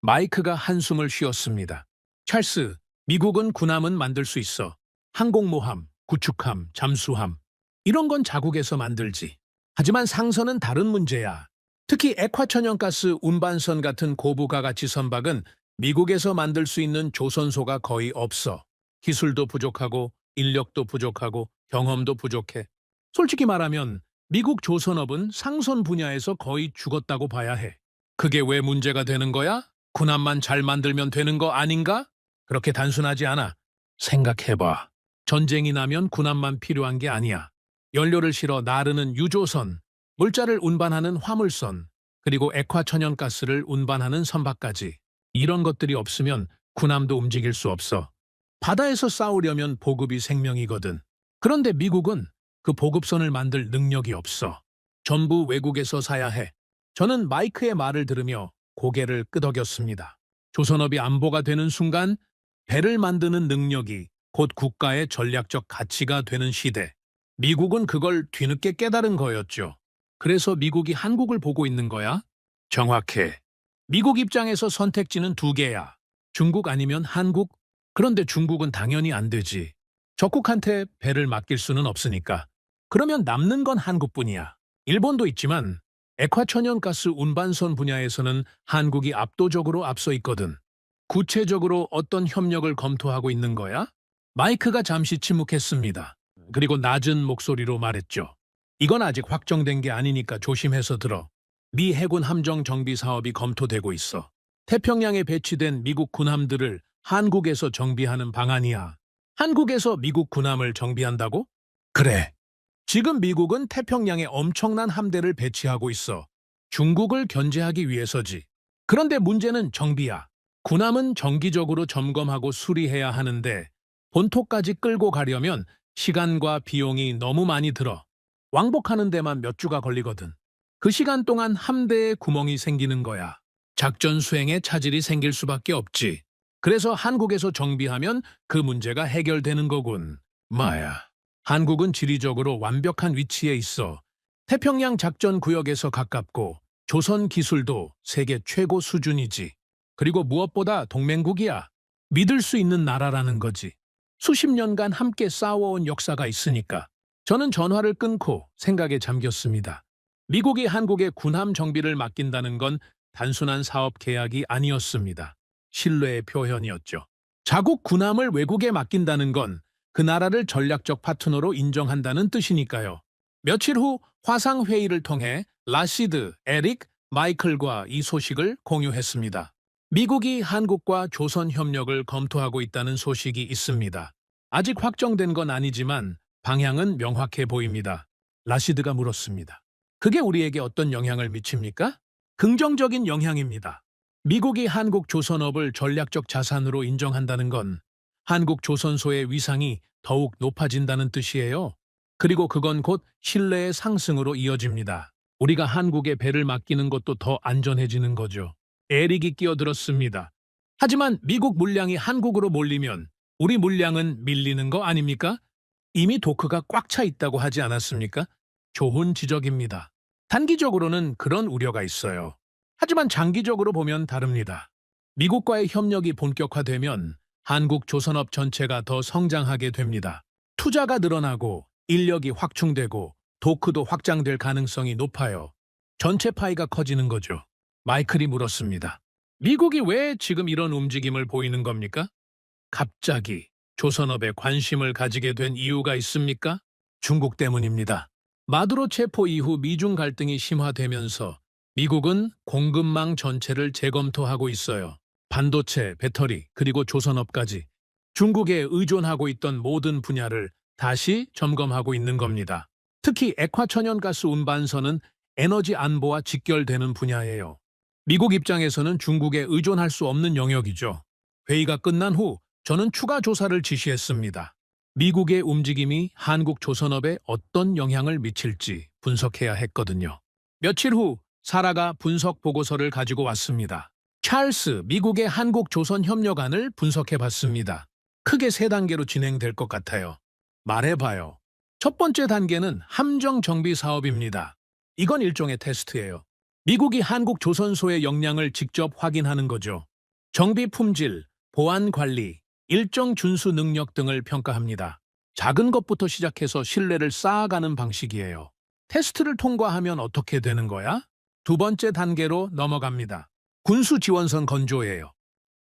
마이크가 한숨을 쉬었습니다. 찰스, 미국은 군함은 만들 수 있어. 항공모함, 구축함, 잠수함. 이런 건 자국에서 만들지. 하지만 상선은 다른 문제야. 특히 액화천연가스 운반선 같은 고부가 가치 선박은 미국에서 만들 수 있는 조선소가 거의 없어. 기술도 부족하고 인력도 부족하고 경험도 부족해. 솔직히 말하면 미국 조선업은 상선 분야에서 거의 죽었다고 봐야 해. 그게 왜 문제가 되는 거야? 군함만 잘 만들면 되는 거 아닌가? 그렇게 단순하지 않아. 생각해봐. 전쟁이 나면 군함만 필요한 게 아니야. 연료를 실어 나르는 유조선, 물자를 운반하는 화물선, 그리고 액화천연가스를 운반하는 선박까지. 이런 것들이 없으면 군함도 움직일 수 없어. 바다에서 싸우려면 보급이 생명이거든. 그런데 미국은 그 보급선을 만들 능력이 없어. 전부 외국에서 사야 해. 저는 마이크의 말을 들으며 고개를 끄덕였습니다. 조선업이 안보가 되는 순간 배를 만드는 능력이 곧 국가의 전략적 가치가 되는 시대. 미국은 그걸 뒤늦게 깨달은 거였죠. 그래서 미국이 한국을 보고 있는 거야? 정확해. 미국 입장에서 선택지는 두 개야. 중국 아니면 한국? 그런데 중국은 당연히 안 되지. 적국한테 배를 맡길 수는 없으니까. 그러면 남는 건 한국뿐이야. 일본도 있지만 액화천연가스 운반선 분야에서는 한국이 압도적으로 앞서 있거든. 구체적으로 어떤 협력을 검토하고 있는 거야? 마이크가 잠시 침묵했습니다. 그리고 낮은 목소리로 말했죠. 이건 아직 확정된 게 아니니까 조심해서 들어. 미 해군 함정 정비 사업이 검토되고 있어. 태평양에 배치된 미국 군함들을 한국에서 정비하는 방안이야. 한국에서 미국 군함을 정비한다고? 그래. 지금 미국은 태평양에 엄청난 함대를 배치하고 있어. 중국을 견제하기 위해서지. 그런데 문제는 정비야. 군함은 정기적으로 점검하고 수리해야 하는데 본토까지 끌고 가려면 시간과 비용이 너무 많이 들어. 왕복하는 데만 몇 주가 걸리거든. 그 시간 동안 함대에 구멍이 생기는 거야. 작전 수행에 차질이 생길 수밖에 없지. 그래서 한국에서 정비하면 그 문제가 해결되는 거군. 마야. 한국은 지리적으로 완벽한 위치에 있어. 태평양 작전 구역에서 가깝고 조선 기술도 세계 최고 수준이지. 그리고 무엇보다 동맹국이야. 믿을 수 있는 나라라는 거지. 수십 년간 함께 싸워온 역사가 있으니까. 저는 전화를 끊고 생각에 잠겼습니다. 미국이 한국의 군함 정비를 맡긴다는 건 단순한 사업 계약이 아니었습니다. 신뢰의 표현이었죠. 자국 군함을 외국에 맡긴다는 건 그 나라를 전략적 파트너로 인정한다는 뜻이니까요. 며칠 후 화상회의를 통해 라시드, 에릭, 마이클과 이 소식을 공유했습니다. 미국이 한국과 조선 협력을 검토하고 있다는 소식이 있습니다. 아직 확정된 건 아니지만 방향은 명확해 보입니다. 라시드가 물었습니다. 그게 우리에게 어떤 영향을 미칩니까? 긍정적인 영향입니다. 미국이 한국 조선업을 전략적 자산으로 인정한다는 건 한국 조선소의 위상이 더욱 높아진다는 뜻이에요. 그리고 그건 곧 신뢰의 상승으로 이어집니다. 우리가 한국에 배를 맡기는 것도 더 안전해지는 거죠. 에릭이 끼어들었습니다. 하지만 미국 물량이 한국으로 몰리면 우리 물량은 밀리는 거 아닙니까? 이미 도크가 꽉 차 있다고 하지 않았습니까? 좋은 지적입니다. 단기적으로는 그런 우려가 있어요. 하지만 장기적으로 보면 다릅니다. 미국과의 협력이 본격화되면 한국 조선업 전체가 더 성장하게 됩니다. 투자가 늘어나고 인력이 확충되고 도크도 확장될 가능성이 높아요. 전체 파이가 커지는 거죠. 마이클이 물었습니다. 미국이 왜 지금 이런 움직임을 보이는 겁니까? 갑자기 조선업에 관심을 가지게 된 이유가 있습니까? 중국 때문입니다. 마두로 체포 이후 미중 갈등이 심화되면서 미국은 공급망 전체를 재검토하고 있어요. 반도체, 배터리, 그리고 조선업까지 중국에 의존하고 있던 모든 분야를 다시 점검하고 있는 겁니다. 특히 액화천연가스 운반선은 에너지 안보와 직결되는 분야예요. 미국 입장에서는 중국에 의존할 수 없는 영역이죠. 회의가 끝난 후 저는 추가 조사를 지시했습니다. 미국의 움직임이 한국 조선업에 어떤 영향을 미칠지 분석해야 했거든요. 며칠 후 사라가 분석 보고서를 가지고 왔습니다. 찰스, 미국의 한국-조선-협력안을 분석해봤습니다. 크게 3단계로 진행될 것 같아요. 말해봐요. 첫 번째 단계는 함정 정비 사업입니다. 이건 일종의 테스트예요. 미국이 한국-조선소의 역량을 직접 확인하는 거죠. 정비 품질, 보안 관리, 일정 준수 능력 등을 평가합니다. 작은 것부터 시작해서 신뢰를 쌓아가는 방식이에요. 테스트를 통과하면 어떻게 되는 거야? 두 번째 단계로 넘어갑니다. 군수 지원선 건조예요.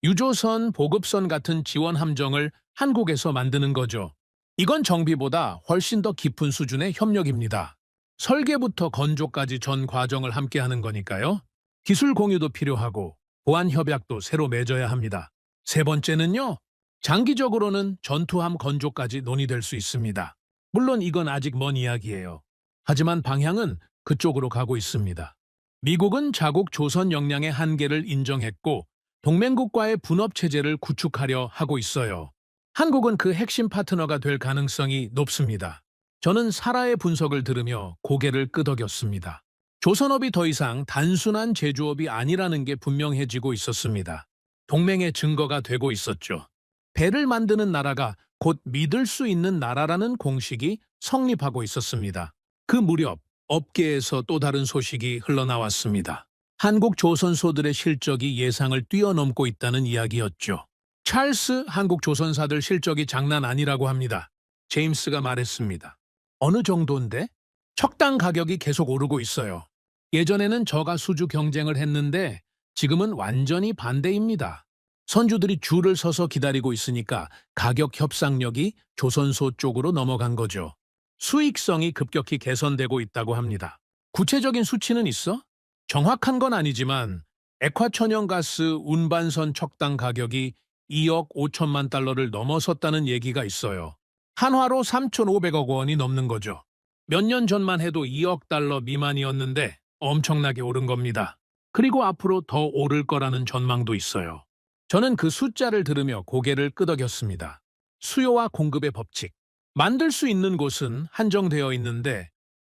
유조선, 보급선 같은 지원 함정을 한국에서 만드는 거죠. 이건 정비보다 훨씬 더 깊은 수준의 협력입니다. 설계부터 건조까지 전 과정을 함께 하는 거니까요. 기술 공유도 필요하고 보안 협약도 새로 맺어야 합니다. 세 번째는요. 장기적으로는 전투함 건조까지 논의될 수 있습니다. 물론 이건 아직 먼 이야기예요. 하지만 방향은 그쪽으로 가고 있습니다. 미국은 자국 조선 역량의 한계를 인정했고 동맹국과의 분업체제를 구축하려 하고 있어요. 한국은 그 핵심 파트너가 될 가능성이 높습니다. 저는 사라의 분석을 들으며 고개를 끄덕였습니다. 조선업이 더 이상 단순한 제조업이 아니라는 게 분명해지고 있었습니다. 동맹의 증거가 되고 있었죠. 배를 만드는 나라가 곧 믿을 수 있는 나라라는 공식이 성립하고 있었습니다. 그 무렵 업계에서 또 다른 소식이 흘러나왔습니다. 한국 조선소들의 실적이 예상을 뛰어넘고 있다는 이야기였죠. 찰스 한국 조선사들 실적이 장난 아니라고 합니다. 제임스가 말했습니다. 어느 정도인데? 척당 가격이 계속 오르고 있어요. 예전에는 저가 수주 경쟁을 했는데 지금은 완전히 반대입니다. 선주들이 줄을 서서 기다리고 있으니까 가격 협상력이 조선소 쪽으로 넘어간 거죠. 수익성이 급격히 개선되고 있다고 합니다. 구체적인 수치는 있어? 정확한 건 아니지만 액화천연가스 운반선 척당 가격이 2억 5천만 달러를 넘어섰다는 얘기가 있어요. 한화로 3,500억 원이 넘는 거죠. 몇 년 전만 해도 2억 달러 미만이었는데 엄청나게 오른 겁니다. 그리고 앞으로 더 오를 거라는 전망도 있어요. 저는 그 숫자를 들으며 고개를 끄덕였습니다. 수요와 공급의 법칙. 만들 수 있는 곳은 한정되어 있는데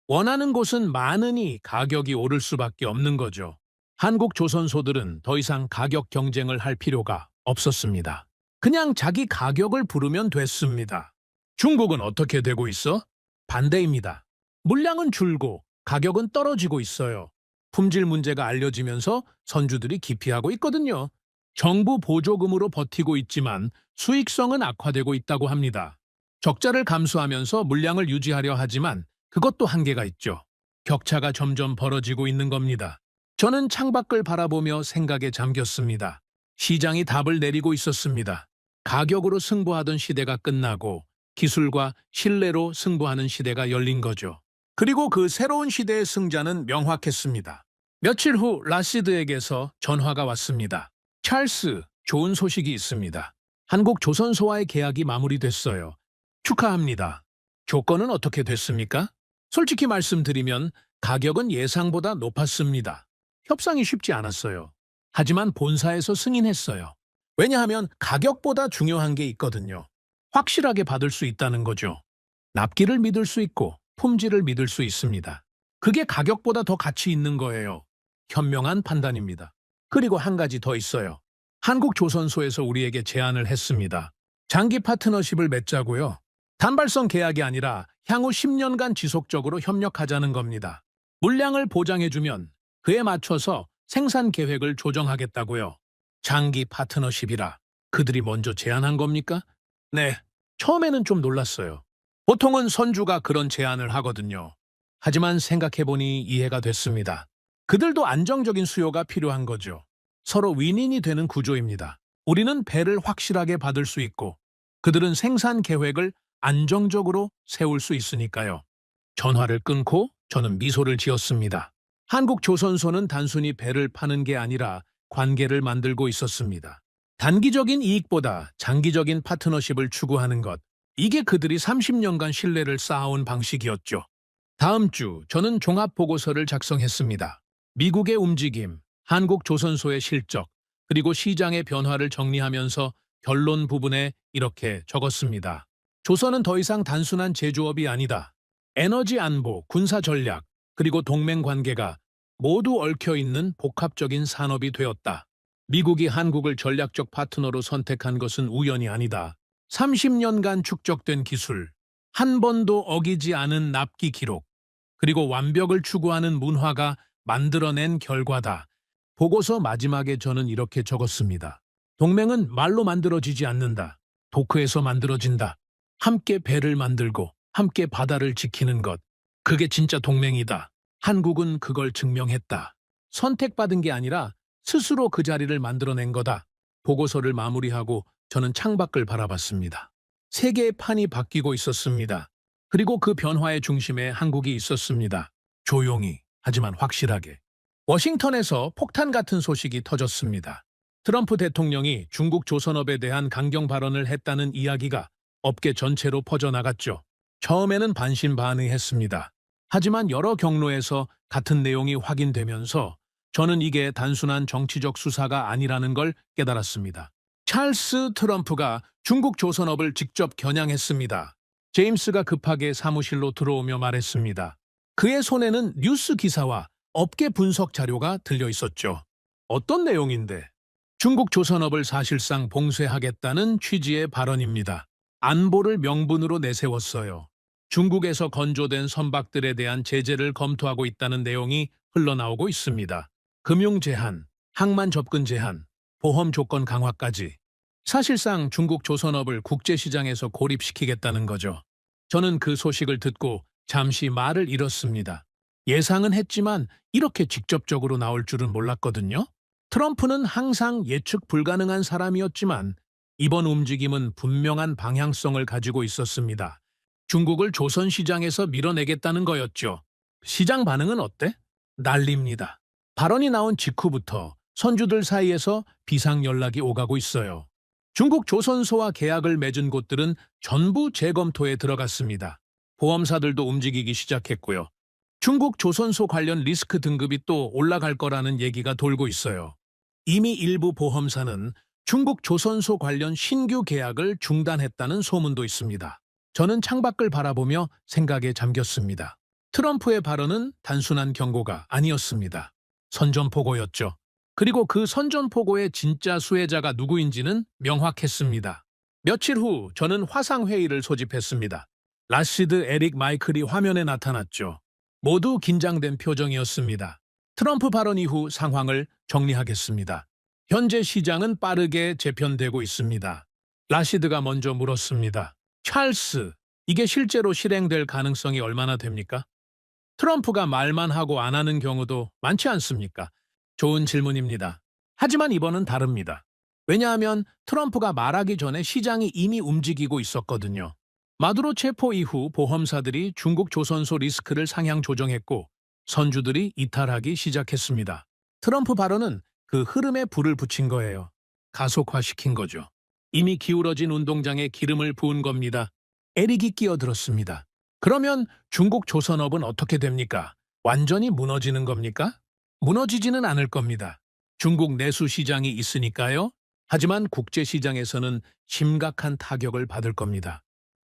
원하는 곳은 많으니 가격이 오를 수밖에 없는 거죠. 한국 조선소들은 더 이상 가격 경쟁을 할 필요가 없었습니다. 그냥 자기 가격을 부르면 됐습니다. 중국은 어떻게 되고 있어? 반대입니다. 물량은 줄고 가격은 떨어지고 있어요. 품질 문제가 알려지면서 선주들이 기피하고 있거든요. 정부 보조금으로 버티고 있지만 수익성은 악화되고 있다고 합니다. 적자를 감수하면서 물량을 유지하려 하지만 그것도 한계가 있죠. 격차가 점점 벌어지고 있는 겁니다. 저는 창밖을 바라보며 생각에 잠겼습니다. 시장이 답을 내리고 있었습니다. 가격으로 승부하던 시대가 끝나고 기술과 신뢰로 승부하는 시대가 열린 거죠. 그리고 그 새로운 시대의 승자는 명확했습니다. 며칠 후 라시드에게서 전화가 왔습니다. 찰스, 좋은 소식이 있습니다. 한국 조선소와의 계약이 마무리됐어요. 축하합니다. 조건은 어떻게 됐습니까? 솔직히 말씀드리면 가격은 예상보다 높았습니다. 협상이 쉽지 않았어요. 하지만 본사에서 승인했어요. 왜냐하면 가격보다 중요한 게 있거든요. 확실하게 받을 수 있다는 거죠. 납기를 믿을 수 있고 품질을 믿을 수 있습니다. 그게 가격보다 더 가치 있는 거예요. 현명한 판단입니다. 그리고 한 가지 더 있어요. 한국 조선소에서 우리에게 제안을 했습니다. 장기 파트너십을 맺자고요. 단발성 계약이 아니라 향후 10년간 지속적으로 협력하자는 겁니다. 물량을 보장해주면 그에 맞춰서 생산 계획을 조정하겠다고요. 장기 파트너십이라 그들이 먼저 제안한 겁니까? 네, 처음에는 좀 놀랐어요. 보통은 선주가 그런 제안을 하거든요. 하지만 생각해보니 이해가 됐습니다. 그들도 안정적인 수요가 필요한 거죠. 서로 윈윈이 되는 구조입니다. 우리는 배를 확실하게 받을 수 있고 그들은 생산 계획을 안정적으로 세울 수 있으니까요. 전화를 끊고 저는 미소를 지었습니다. 한국조선소는 단순히 배를 파는 게 아니라 관계를 만들고 있었습니다. 단기적인 이익보다 장기적인 파트너십을 추구하는 것, 이게 그들이 30년간 신뢰를 쌓아온 방식이었죠. 다음 주 저는 종합보고서를 작성했습니다. 미국의 움직임, 한국조선소의 실적, 그리고 시장의 변화를 정리하면서 결론 부분에 이렇게 적었습니다. 조선은 더 이상 단순한 제조업이 아니다. 에너지 안보, 군사 전략, 그리고 동맹 관계가 모두 얽혀있는 복합적인 산업이 되었다. 미국이 한국을 전략적 파트너로 선택한 것은 우연이 아니다. 30년간 축적된 기술, 한 번도 어기지 않은 납기 기록, 그리고 완벽을 추구하는 문화가 만들어낸 결과다. 보고서 마지막에 저는 이렇게 적었습니다. 동맹은 말로 만들어지지 않는다. 도크에서 만들어진다. 함께 배를 만들고 함께 바다를 지키는 것. 그게 진짜 동맹이다. 한국은 그걸 증명했다. 선택받은 게 아니라 스스로 그 자리를 만들어낸 거다. 보고서를 마무리하고 저는 창밖을 바라봤습니다. 세계의 판이 바뀌고 있었습니다. 그리고 그 변화의 중심에 한국이 있었습니다. 조용히, 하지만 확실하게. 워싱턴에서 폭탄 같은 소식이 터졌습니다. 트럼프 대통령이 중국 조선업에 대한 강경 발언을 했다는 이야기가 업계 전체로 퍼져나갔죠. 처음에는 반신반의했습니다. 하지만 여러 경로에서 같은 내용이 확인되면서 저는 이게 단순한 정치적 수사가 아니라는 걸 깨달았습니다. 찰스 트럼프가 중국 조선업을 직접 겨냥했습니다. 제임스가 급하게 사무실로 들어오며 말했습니다. 그의 손에는 뉴스 기사와 업계 분석 자료가 들려 있었죠. 어떤 내용인데? 중국 조선업을 사실상 봉쇄하겠다는 취지의 발언입니다. 안보를 명분으로 내세웠어요. 중국에서 건조된 선박들에 대한 제재를 검토하고 있다는 내용이 흘러나오고 있습니다. 금융 제한, 항만 접근 제한, 보험 조건 강화까지. 사실상 중국 조선업을 국제시장에서 고립시키겠다는 거죠. 저는 그 소식을 듣고 잠시 말을 잃었습니다. 예상은 했지만 이렇게 직접적으로 나올 줄은 몰랐거든요. 트럼프는 항상 예측 불가능한 사람이었지만 이번 움직임은 분명한 방향성을 가지고 있었습니다. 중국을 조선 시장에서 밀어내겠다는 거였죠. 시장 반응은 어때? 난립니다. 발언이 나온 직후부터 선주들 사이에서 비상 연락이 오가고 있어요. 중국 조선소와 계약을 맺은 곳들은 전부 재검토에 들어갔습니다. 보험사들도 움직이기 시작했고요. 중국 조선소 관련 리스크 등급이 또 올라갈 거라는 얘기가 돌고 있어요. 이미 일부 보험사는 중국 조선소 관련 신규 계약을 중단했다는 소문도 있습니다. 저는 창밖을 바라보며 생각에 잠겼습니다. 트럼프의 발언은 단순한 경고가 아니었습니다. 선전포고였죠. 그리고 그 선전포고의 진짜 수혜자가 누구인지는 명확했습니다. 며칠 후 저는 화상회의를 소집했습니다. 라시드, 에릭, 마이클이 화면에 나타났죠. 모두 긴장된 표정이었습니다. 트럼프 발언 이후 상황을 정리하겠습니다. 현재 시장은 빠르게 재편되고 있습니다. 라시드가 먼저 물었습니다. 찰스, 이게 실제로 실행될 가능성이 얼마나 됩니까? 트럼프가 말만 하고 안 하는 경우도 많지 않습니까? 좋은 질문입니다. 하지만 이번은 다릅니다. 왜냐하면 트럼프가 말하기 전에 시장이 이미 움직이고 있었거든요. 마두로 체포 이후 보험사들이 중국 조선소 리스크를 상향 조정했고 선주들이 이탈하기 시작했습니다. 트럼프 발언은 그 흐름에 불을 붙인 거예요. 가속화시킨 거죠. 이미 기울어진 운동장에 기름을 부은 겁니다. 에릭이 끼어들었습니다. 그러면 중국 조선업은 어떻게 됩니까? 완전히 무너지는 겁니까? 무너지지는 않을 겁니다. 중국 내수 시장이 있으니까요. 하지만 국제시장에서는 심각한 타격을 받을 겁니다.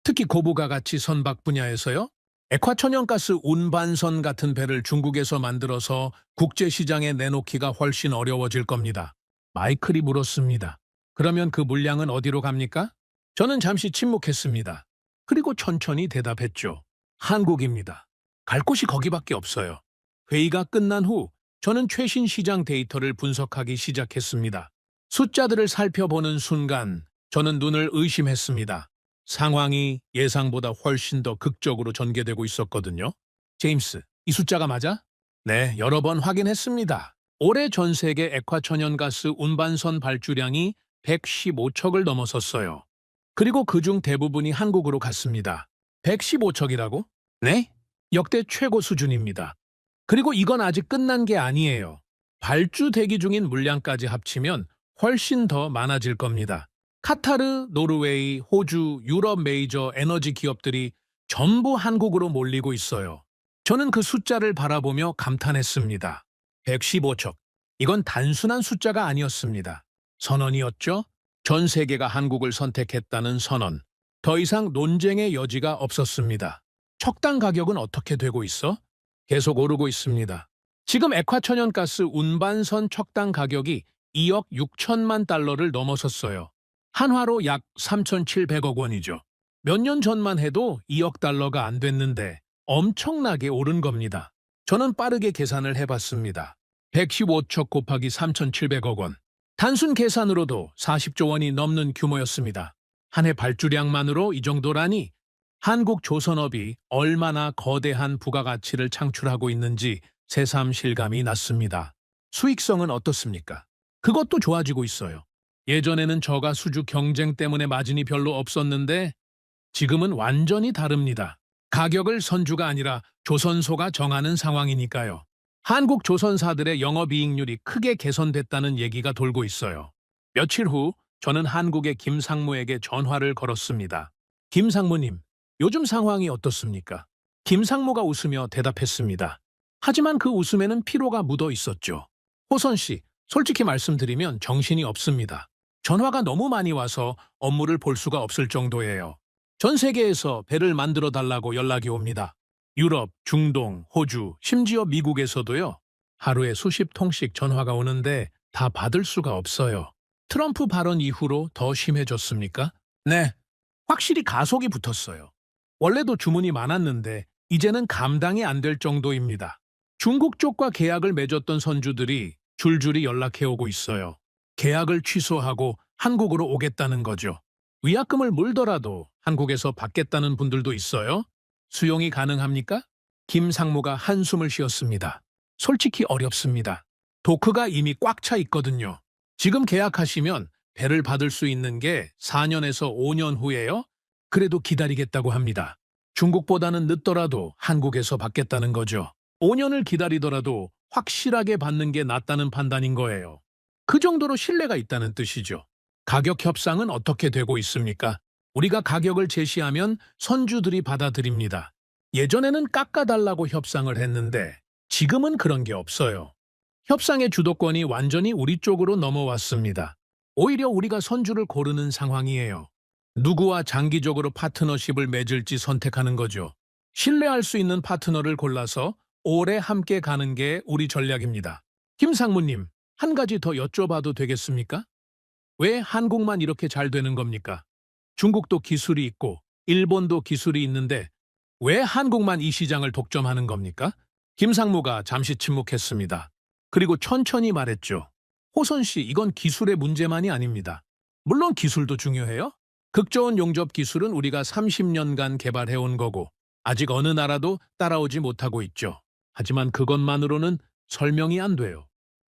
특히 고부가 가치 선박 분야에서요. 액화천연가스 운반선 같은 배를 중국에서 만들어서 국제시장에 내놓기가 훨씬 어려워질 겁니다. 마이클이 물었습니다. 그러면 그 물량은 어디로 갑니까? 저는 잠시 침묵했습니다. 그리고 천천히 대답했죠. 한국입니다. 갈 곳이 거기밖에 없어요. 회의가 끝난 후 저는 최신 시장 데이터를 분석하기 시작했습니다. 숫자들을 살펴보는 순간 저는 눈을 의심했습니다. 상황이 예상보다 훨씬 더 극적으로 전개되고 있었거든요. 제임스, 이 숫자가 맞아? 네, 여러 번 확인했습니다. 올해 전 세계 액화천연가스 운반선 발주량이 115척을 넘어섰어요. 그리고 그중 대부분이 한국으로 갔습니다. 115척이라고? 네, 역대 최고 수준입니다. 그리고 이건 아직 끝난 게 아니에요. 발주 대기 중인 물량까지 합치면 훨씬 더 많아질 겁니다. 카타르, 노르웨이, 호주, 유럽 메이저 에너지 기업들이 전부 한국으로 몰리고 있어요. 저는 그 숫자를 바라보며 감탄했습니다. 115척. 이건 단순한 숫자가 아니었습니다. 선언이었죠? 전 세계가 한국을 선택했다는 선언. 더 이상 논쟁의 여지가 없었습니다. 척당 가격은 어떻게 되고 있어? 계속 오르고 있습니다. 지금 액화천연가스 운반선 척당 가격이 2억 6천만 달러를 넘어섰어요. 한화로 약 3,700억 원이죠. 몇 년 전만 해도 2억 달러가 안 됐는데 엄청나게 오른 겁니다. 저는 빠르게 계산을 해봤습니다. 115척 곱하기 3,700억 원. 단순 계산으로도 40조 원이 넘는 규모였습니다. 한 해 발주량만으로 이 정도라니 한국 조선업이 얼마나 거대한 부가가치를 창출하고 있는지 새삼 실감이 났습니다. 수익성은 어떻습니까? 그것도 좋아지고 있어요. 예전에는 저가 수주 경쟁 때문에 마진이 별로 없었는데 지금은 완전히 다릅니다. 가격을 선주가 아니라 조선소가 정하는 상황이니까요. 한국 조선사들의 영업이익률이 크게 개선됐다는 얘기가 돌고 있어요. 며칠 후 저는 한국의 김상무에게 전화를 걸었습니다. 김상무님, 요즘 상황이 어떻습니까? 김상무가 웃으며 대답했습니다. 하지만 그 웃음에는 피로가 묻어 있었죠. 호선 씨, 솔직히 말씀드리면 정신이 없습니다. 전화가 너무 많이 와서 업무를 볼 수가 없을 정도예요. 전 세계에서 배를 만들어 달라고 연락이 옵니다. 유럽, 중동, 호주, 심지어 미국에서도요. 하루에 수십 통씩 전화가 오는데 다 받을 수가 없어요. 트럼프 발언 이후로 더 심해졌습니까? 네, 확실히 가속이 붙었어요. 원래도 주문이 많았는데 이제는 감당이 안 될 정도입니다. 중국 쪽과 계약을 맺었던 선주들이 줄줄이 연락해오고 있어요. 계약을 취소하고 한국으로 오겠다는 거죠. 위약금을 물더라도 한국에서 받겠다는 분들도 있어요. 수용이 가능합니까? 김상무가 한숨을 쉬었습니다. 솔직히 어렵습니다. 도크가 이미 꽉 차 있거든요. 지금 계약하시면 배를 받을 수 있는 게 4년에서 5년 후예요. 그래도 기다리겠다고 합니다. 중국보다는 늦더라도 한국에서 받겠다는 거죠. 5년을 기다리더라도 확실하게 받는 게 낫다는 판단인 거예요. 그 정도로 신뢰가 있다는 뜻이죠. 가격 협상은 어떻게 되고 있습니까? 우리가 가격을 제시하면 선주들이 받아들입니다. 예전에는 깎아달라고 협상을 했는데 지금은 그런 게 없어요. 협상의 주도권이 완전히 우리 쪽으로 넘어왔습니다. 오히려 우리가 선주를 고르는 상황이에요. 누구와 장기적으로 파트너십을 맺을지 선택하는 거죠. 신뢰할 수 있는 파트너를 골라서 오래 함께 가는 게 우리 전략입니다. 김상무님, 한 가지 더 여쭤봐도 되겠습니까? 왜 한국만 이렇게 잘 되는 겁니까? 중국도 기술이 있고 일본도 기술이 있는데 왜 한국만 이 시장을 독점하는 겁니까? 김상무가 잠시 침묵했습니다. 그리고 천천히 말했죠. 호선 씨, 이건 기술의 문제만이 아닙니다. 물론 기술도 중요해요. 극저온 용접 기술은 우리가 30년간 개발해온 거고 아직 어느 나라도 따라오지 못하고 있죠. 하지만 그것만으로는 설명이 안 돼요.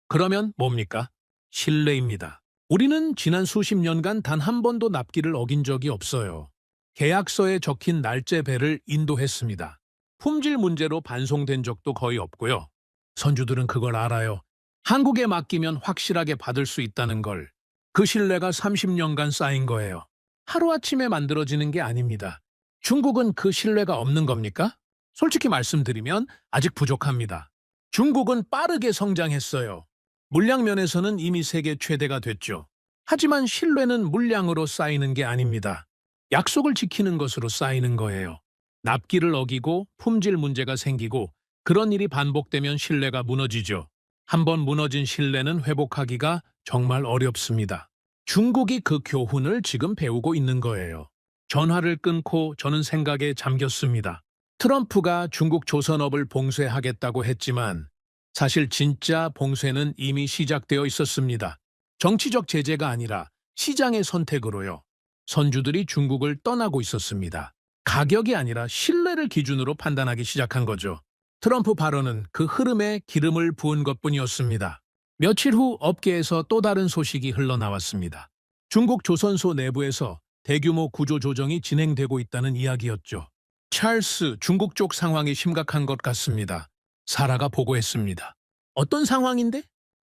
그러면 뭡니까? 신뢰입니다. 우리는 지난 수십 년간 단 한 번도 납기를 어긴 적이 없어요. 계약서에 적힌 날짜 배를 인도했습니다. 품질 문제로 반송된 적도 거의 없고요. 선주들은 그걸 알아요. 한국에 맡기면 확실하게 받을 수 있다는 걸. 그 신뢰가 30년간 쌓인 거예요. 하루아침에 만들어지는 게 아닙니다. 중국은 그 신뢰가 없는 겁니까? 솔직히 말씀드리면 아직 부족합니다. 중국은 빠르게 성장했어요. 물량 면에서는 이미 세계 최대가 됐죠. 하지만 신뢰는 물량으로 쌓이는 게 아닙니다. 약속을 지키는 것으로 쌓이는 거예요. 납기를 어기고 품질 문제가 생기고 그런 일이 반복되면 신뢰가 무너지죠. 한번 무너진 신뢰는 회복하기가 정말 어렵습니다. 중국이 그 교훈을 지금 배우고 있는 거예요. 전화를 끊고 저는 생각에 잠겼습니다. 트럼프가 중국 조선업을 봉쇄하겠다고 했지만 사실 진짜 봉쇄는 이미 시작되어 있었습니다. 정치적 제재가 아니라 시장의 선택으로요. 선주들이 중국을 떠나고 있었습니다. 가격이 아니라 신뢰를 기준으로 판단하기 시작한 거죠. 트럼프 발언은 그 흐름에 기름을 부은 것뿐이었습니다. 며칠 후 업계에서 또 다른 소식이 흘러나왔습니다. 중국 조선소 내부에서 대규모 구조 조정이 진행되고 있다는 이야기였죠. 찰스, 중국 쪽 상황이 심각한 것 같습니다. 사라가 보고했습니다. 어떤 상황인데?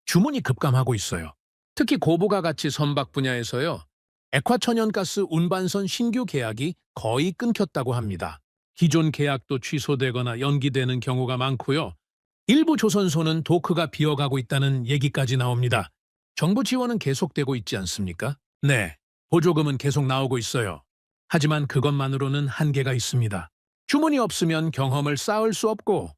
주문이 급감하고 있어요. 특히 고부가 가치 선박 분야에서요. 액화천연가스 운반선 신규 계약이 거의 끊겼다고 합니다. 기존 계약도 취소되거나 연기되는 경우가 많고요. 일부 조선소는 도크가 비어가고 있다는 얘기까지 나옵니다. 정부 지원은 계속되고 있지 않습니까? 네, 보조금은 계속 나오고 있어요. 하지만 그것만으로는 한계가 있습니다. 주문이 없으면 경험을 쌓을 수 없고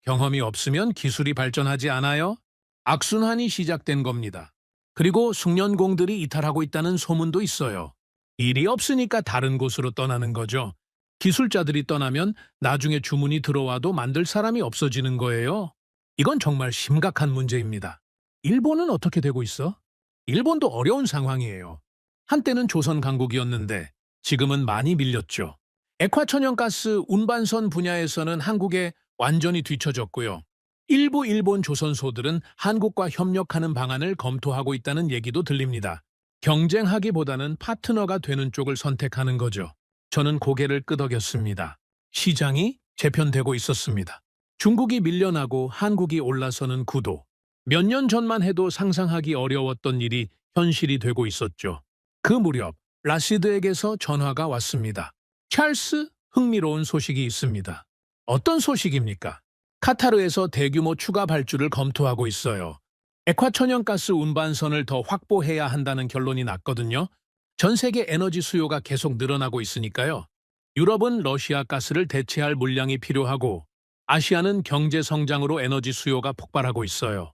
경험이 없으면 기술이 발전하지 않아요. 악순환이 시작된 겁니다. 그리고 숙련공들이 이탈하고 있다는 소문도 있어요. 일이 없으니까 다른 곳으로 떠나는 거죠. 기술자들이 떠나면 나중에 주문이 들어와도 만들 사람이 없어지는 거예요. 이건 정말 심각한 문제입니다. 일본은 어떻게 되고 있어? 일본도 어려운 상황이에요. 한때는 조선 강국이었는데 지금은 많이 밀렸죠. 액화천연가스 운반선 분야에서는 한국에 완전히 뒤처졌고요. 일부 일본 조선소들은 한국과 협력하는 방안을 검토하고 있다는 얘기도 들립니다. 경쟁하기보다는 파트너가 되는 쪽을 선택하는 거죠. 저는 고개를 끄덕였습니다. 시장이 재편되고 있었습니다. 중국이 밀려나고 한국이 올라서는 구도. 몇 년 전만 해도 상상하기 어려웠던 일이 현실이 되고 있었죠. 그 무렵 라시드에게서 전화가 왔습니다. 찰스, 흥미로운 소식이 있습니다. 어떤 소식입니까? 카타르에서 대규모 추가 발주를 검토하고 있어요. 액화천연가스 운반선을 더 확보해야 한다는 결론이 났거든요. 전 세계 에너지 수요가 계속 늘어나고 있으니까요. 유럽은 러시아 가스를 대체할 물량이 필요하고 아시아는 경제 성장으로 에너지 수요가 폭발하고 있어요.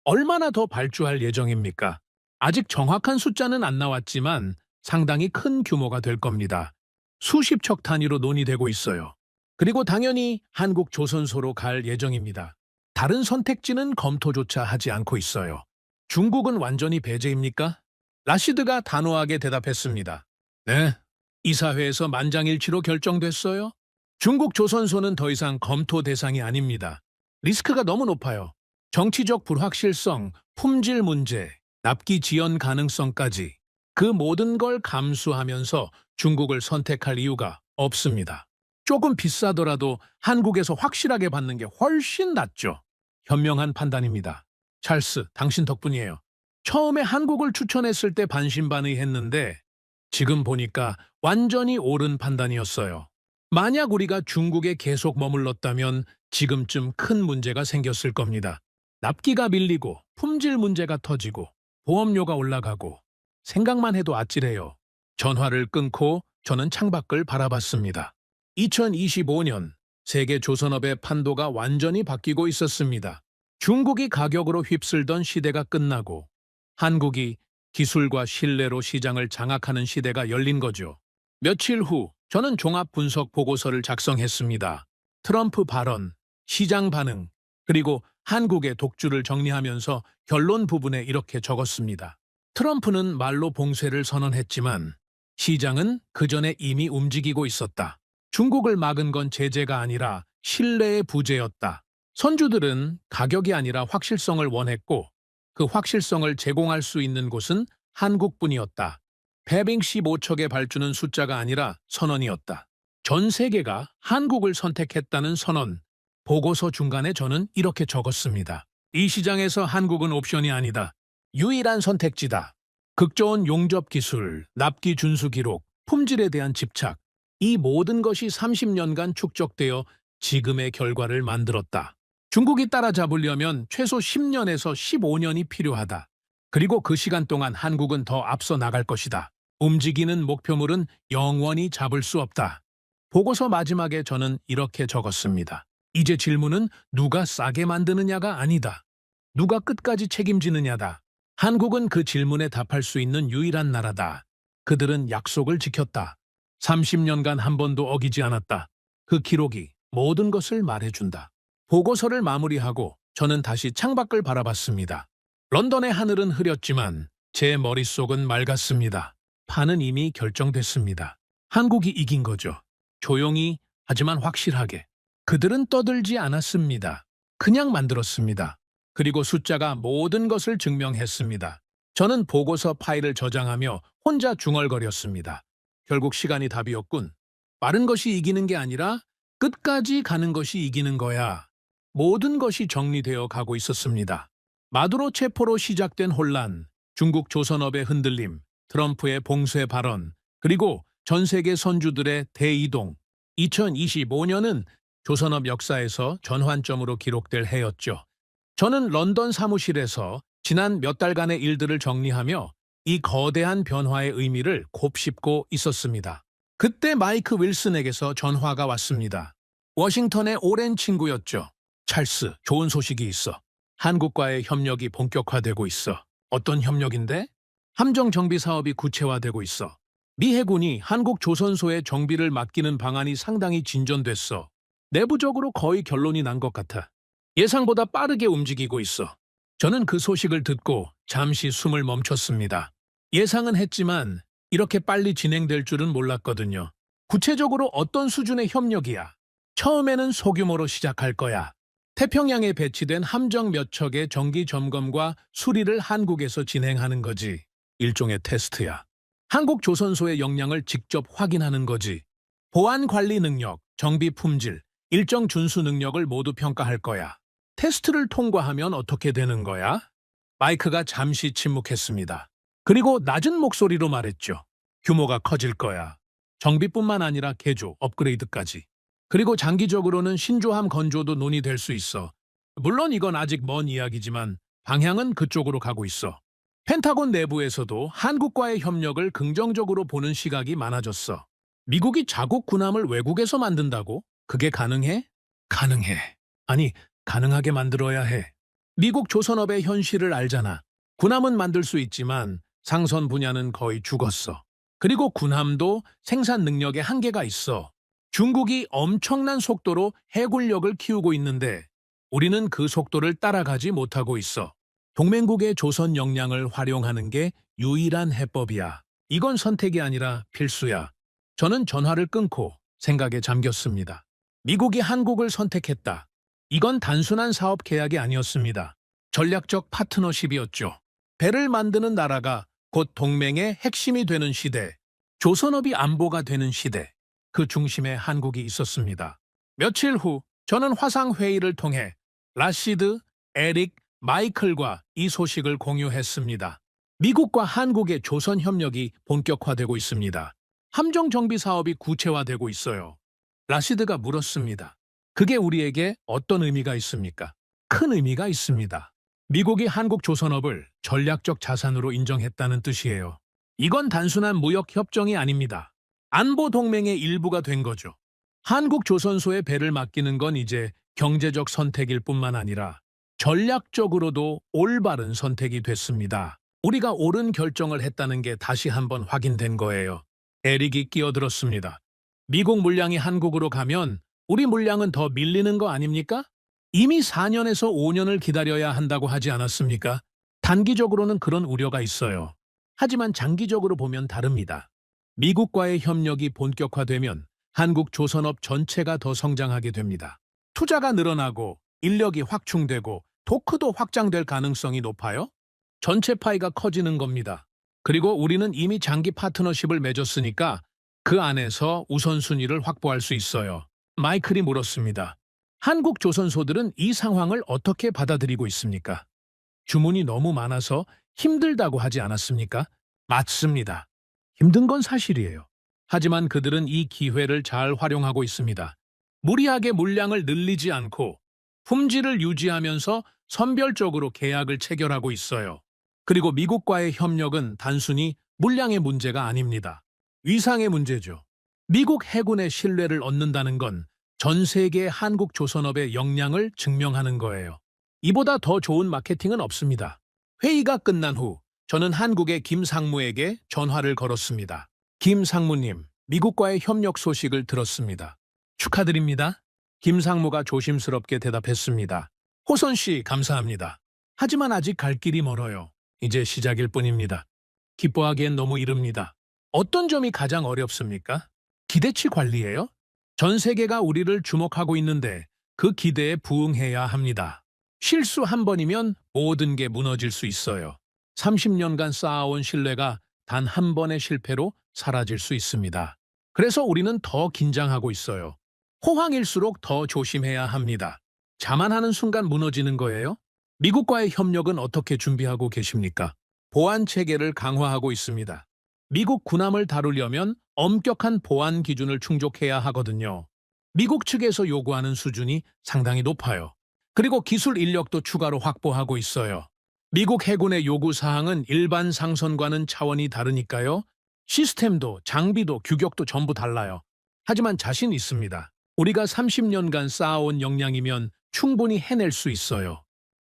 얼마나 더 발주할 예정입니까? 아직 정확한 숫자는 안 나왔지만 상당히 큰 규모가 될 겁니다. 수십 척 단위로 논의되고 있어요. 그리고 당연히 한국 조선소로 갈 예정입니다. 다른 선택지는 검토조차 하지 않고 있어요. 중국은 완전히 배제입니까? 라시드가 단호하게 대답했습니다. 네, 이사회에서 만장일치로 결정됐어요. 중국 조선소는 더 이상 검토 대상이 아닙니다. 리스크가 너무 높아요. 정치적 불확실성, 품질 문제, 납기 지연 가능성까지 그 모든 걸 감수하면서 중국을 선택할 이유가 없습니다. 조금 비싸더라도 한국에서 확실하게 받는 게 훨씬 낫죠. 현명한 판단입니다. 찰스, 당신 덕분이에요. 처음에 한국을 추천했을 때 반신반의했는데 지금 보니까 완전히 옳은 판단이었어요. 만약 우리가 중국에 계속 머물렀다면 지금쯤 큰 문제가 생겼을 겁니다. 납기가 밀리고 품질 문제가 터지고 보험료가 올라가고 생각만 해도 아찔해요. 전화를 끊고 저는 창밖을 바라봤습니다. 2025년 세계 조선업의 판도가 완전히 바뀌고 있었습니다. 중국이 가격으로 휩쓸던 시대가 끝나고 한국이 기술과 신뢰로 시장을 장악하는 시대가 열린 거죠. 며칠 후 저는 종합 분석 보고서를 작성했습니다. 트럼프 발언, 시장 반응, 그리고 한국의 독주를 정리하면서 결론 부분에 이렇게 적었습니다. 트럼프는 말로 봉쇄를 선언했지만 시장은 그전에 이미 움직이고 있었다. 중국을 막은 건 제재가 아니라 신뢰의 부재였다. 선주들은 가격이 아니라 확실성을 원했고 그 확실성을 제공할 수 있는 곳은 한국뿐이었다. 배빙 15척의 발주는 숫자가 아니라 선언이었다. 전 세계가 한국을 선택했다는 선언. 보고서 중간에 저는 이렇게 적었습니다. 이 시장에서 한국은 옵션이 아니다. 유일한 선택지다. 극좋은 용접 기술, 납기 준수 기록, 품질에 대한 집착. 이 모든 것이 30년간 축적되어 지금의 결과를 만들었다. 중국이 따라잡으려면 최소 10년에서 15년이 필요하다. 그리고 그 시간 동안 한국은 더 앞서 나갈 것이다. 움직이는 목표물은 영원히 잡을 수 없다. 보고서 마지막에 저는 이렇게 적었습니다. 이제 질문은 누가 싸게 만드느냐가 아니다. 누가 끝까지 책임지느냐다. 한국은 그 질문에 답할 수 있는 유일한 나라다. 그들은 약속을 지켰다. 30년간 한 번도 어기지 않았다. 그 기록이 모든 것을 말해준다. 보고서를 마무리하고 저는 다시 창밖을 바라봤습니다. 런던의 하늘은 흐렸지만 제 머릿속은 맑았습니다. 판은 이미 결정됐습니다. 한국이 이긴 거죠. 조용히 하지만 확실하게. 그들은 떠들지 않았습니다. 그냥 만들었습니다. 그리고 숫자가 모든 것을 증명했습니다. 저는 보고서 파일을 저장하며 혼자 중얼거렸습니다. 결국 시간이 답이었군. 빠른 것이 이기는 게 아니라 끝까지 가는 것이 이기는 거야. 모든 것이 정리되어 가고 있었습니다. 마두로 체포로 시작된 혼란, 중국 조선업의 흔들림, 트럼프의 봉쇄 발언, 그리고 전 세계 선주들의 대이동. 2025년은 조선업 역사에서 전환점으로 기록될 해였죠. 저는 런던 사무실에서 지난 몇 달간의 일들을 정리하며 이 거대한 변화의 의미를 곱씹고 있었습니다. 그때 마이크 윌슨에게서 전화가 왔습니다. 워싱턴의 오랜 친구였죠. 찰스, 좋은 소식이 있어. 한국과의 협력이 본격화되고 있어. 어떤 협력인데? 함정 정비 사업이 구체화되고 있어. 미 해군이 한국 조선소에 정비를 맡기는 방안이 상당히 진전됐어. 내부적으로 거의 결론이 난 것 같아. 예상보다 빠르게 움직이고 있어. 저는 그 소식을 듣고 잠시 숨을 멈췄습니다. 예상은 했지만 이렇게 빨리 진행될 줄은 몰랐거든요. 구체적으로 어떤 수준의 협력이야? 처음에는 소규모로 시작할 거야. 태평양에 배치된 함정 몇 척의 정기 점검과 수리를 한국에서 진행하는 거지. 일종의 테스트야. 한국 조선소의 역량을 직접 확인하는 거지. 보안 관리 능력, 정비 품질, 일정 준수 능력을 모두 평가할 거야. 테스트를 통과하면 어떻게 되는 거야? 마이크가 잠시 침묵했습니다. 그리고 낮은 목소리로 말했죠. 규모가 커질 거야. 정비뿐만 아니라 개조, 업그레이드까지. 그리고 장기적으로는 신조함 건조도 논의될 수 있어. 물론 이건 아직 먼 이야기지만 방향은 그쪽으로 가고 있어. 펜타곤 내부에서도 한국과의 협력을 긍정적으로 보는 시각이 많아졌어. 미국이 자국 군함을 외국에서 만든다고? 그게 가능해? 가능해. 아니, 가능하게 만들어야 해. 미국 조선업의 현실을 알잖아. 군함은 만들 수 있지만 상선 분야는 거의 죽었어. 그리고 군함도 생산 능력에 한계가 있어. 중국이 엄청난 속도로 해군력을 키우고 있는데 우리는 그 속도를 따라가지 못하고 있어. 동맹국의 조선 역량을 활용하는 게 유일한 해법이야. 이건 선택이 아니라 필수야. 저는 전화를 끊고 생각에 잠겼습니다. 미국이 한국을 선택했다. 이건 단순한 사업 계약이 아니었습니다. 전략적 파트너십이었죠. 배를 만드는 나라가 곧 동맹의 핵심이 되는 시대, 조선업이 안보가 되는 시대, 그 중심에 한국이 있었습니다. 며칠 후 저는 화상회의를 통해 라시드, 에릭, 마이클과 이 소식을 공유했습니다. 미국과 한국의 조선 협력이 본격화되고 있습니다. 함정 정비 사업이 구체화되고 있어요. 라시드가 물었습니다. 그게 우리에게 어떤 의미가 있습니까? 큰 의미가 있습니다. 미국이 한국 조선업을 전략적 자산으로 인정했다는 뜻이에요. 이건 단순한 무역 협정이 아닙니다. 안보 동맹의 일부가 된 거죠. 한국 조선소에 배를 맡기는 건 이제 경제적 선택일 뿐만 아니라 전략적으로도 올바른 선택이 됐습니다. 우리가 옳은 결정을 했다는 게 다시 한번 확인된 거예요. 에릭이 끼어들었습니다. 미국 물량이 한국으로 가면 우리 물량은 더 밀리는 거 아닙니까? 이미 4년에서 5년을 기다려야 한다고 하지 않았습니까? 단기적으로는 그런 우려가 있어요. 하지만 장기적으로 보면 다릅니다. 미국과의 협력이 본격화되면 한국 조선업 전체가 더 성장하게 됩니다. 투자가 늘어나고 인력이 확충되고 토크도 확장될 가능성이 높아요. 전체 파이가 커지는 겁니다. 그리고 우리는 이미 장기 파트너십을 맺었으니까 그 안에서 우선순위를 확보할 수 있어요. 마이클이 물었습니다. 한국 조선소들은 이 상황을 어떻게 받아들이고 있습니까? 주문이 너무 많아서 힘들다고 하지 않았습니까? 맞습니다. 힘든 건 사실이에요. 하지만 그들은 이 기회를 잘 활용하고 있습니다. 무리하게 물량을 늘리지 않고 품질을 유지하면서 선별적으로 계약을 체결하고 있어요. 그리고 미국과의 협력은 단순히 물량의 문제가 아닙니다. 위상의 문제죠. 미국 해군의 신뢰를 얻는다는 건 전 세계 한국 조선업의 역량을 증명하는 거예요. 이보다 더 좋은 마케팅은 없습니다. 회의가 끝난 후 저는 한국의 김 상무에게 전화를 걸었습니다. 김 상무님, 미국과의 협력 소식을 들었습니다. 축하드립니다. 김 상무가 조심스럽게 대답했습니다. 호선 씨, 감사합니다. 하지만 아직 갈 길이 멀어요. 이제 시작일 뿐입니다. 기뻐하기엔 너무 이릅니다. 어떤 점이 가장 어렵습니까? 기대치 관리예요? 전 세계가 우리를 주목하고 있는데 그 기대에 부응해야 합니다. 실수 한 번이면 모든 게 무너질 수 있어요. 30년간 쌓아온 신뢰가 단 한 번의 실패로 사라질 수 있습니다. 그래서 우리는 더 긴장하고 있어요. 호황일수록 더 조심해야 합니다. 자만하는 순간 무너지는 거예요? 미국과의 협력은 어떻게 준비하고 계십니까? 보안 체계를 강화하고 있습니다. 미국 군함을 다루려면 엄격한 보안 기준을 충족해야 하거든요. 미국 측에서 요구하는 수준이 상당히 높아요. 그리고 기술 인력도 추가로 확보하고 있어요. 미국 해군의 요구 사항은 일반 상선과는 차원이 다르니까요. 시스템도 장비도 규격도 전부 달라요. 하지만 자신 있습니다. 우리가 30년간 쌓아온 역량이면 충분히 해낼 수 있어요.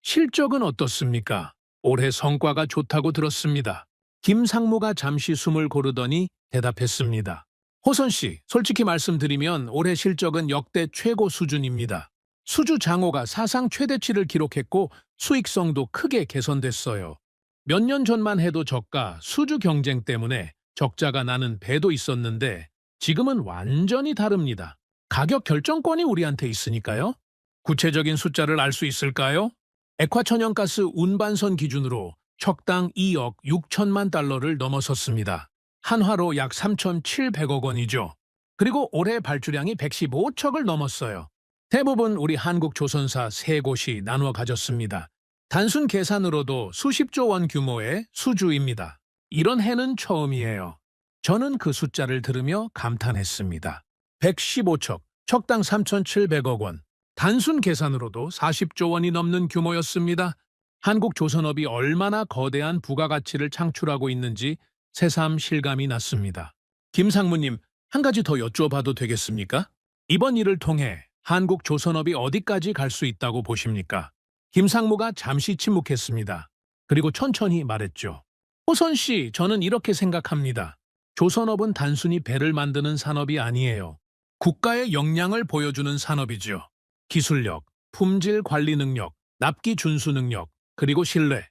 실적은 어떻습니까? 올해 성과가 좋다고 들었습니다. 김상무가 잠시 숨을 고르더니 대답했습니다. 호선 씨, 솔직히 말씀드리면 올해 실적은 역대 최고 수준입니다. 수주 장호가 사상 최대치를 기록했고 수익성도 크게 개선됐어요. 몇 년 전만 해도 저가 수주 경쟁 때문에 적자가 나는 배도 있었는데 지금은 완전히 다릅니다. 가격 결정권이 우리한테 있으니까요. 구체적인 숫자를 알 수 있을까요? 액화천연가스 운반선 기준으로 척당 2억 6천만 달러를 넘어섰습니다. 한화로 약 3,700억 원이죠. 그리고 올해 발주량이 115척을 넘었어요. 대부분 우리 한국 조선사 3곳이 나누어 가졌습니다. 단순 계산으로도 수십조 원 규모의 수주입니다. 이런 해는 처음이에요. 저는 그 숫자를 들으며 감탄했습니다. 115척, 척당 3,700억 원. 단순 계산으로도 40조 원이 넘는 규모였습니다. 한국 조선업이 얼마나 거대한 부가가치를 창출하고 있는지 새삼 실감이 났습니다. 김상무님, 한 가지 더 여쭤봐도 되겠습니까? 이번 일을 통해 한국 조선업이 어디까지 갈 수 있다고 보십니까? 김상무가 잠시 침묵했습니다. 그리고 천천히 말했죠. 호선 씨, 저는 이렇게 생각합니다. 조선업은 단순히 배를 만드는 산업이 아니에요. 국가의 역량을 보여주는 산업이죠. 기술력, 품질 관리 능력, 납기 준수 능력, 그리고 신뢰.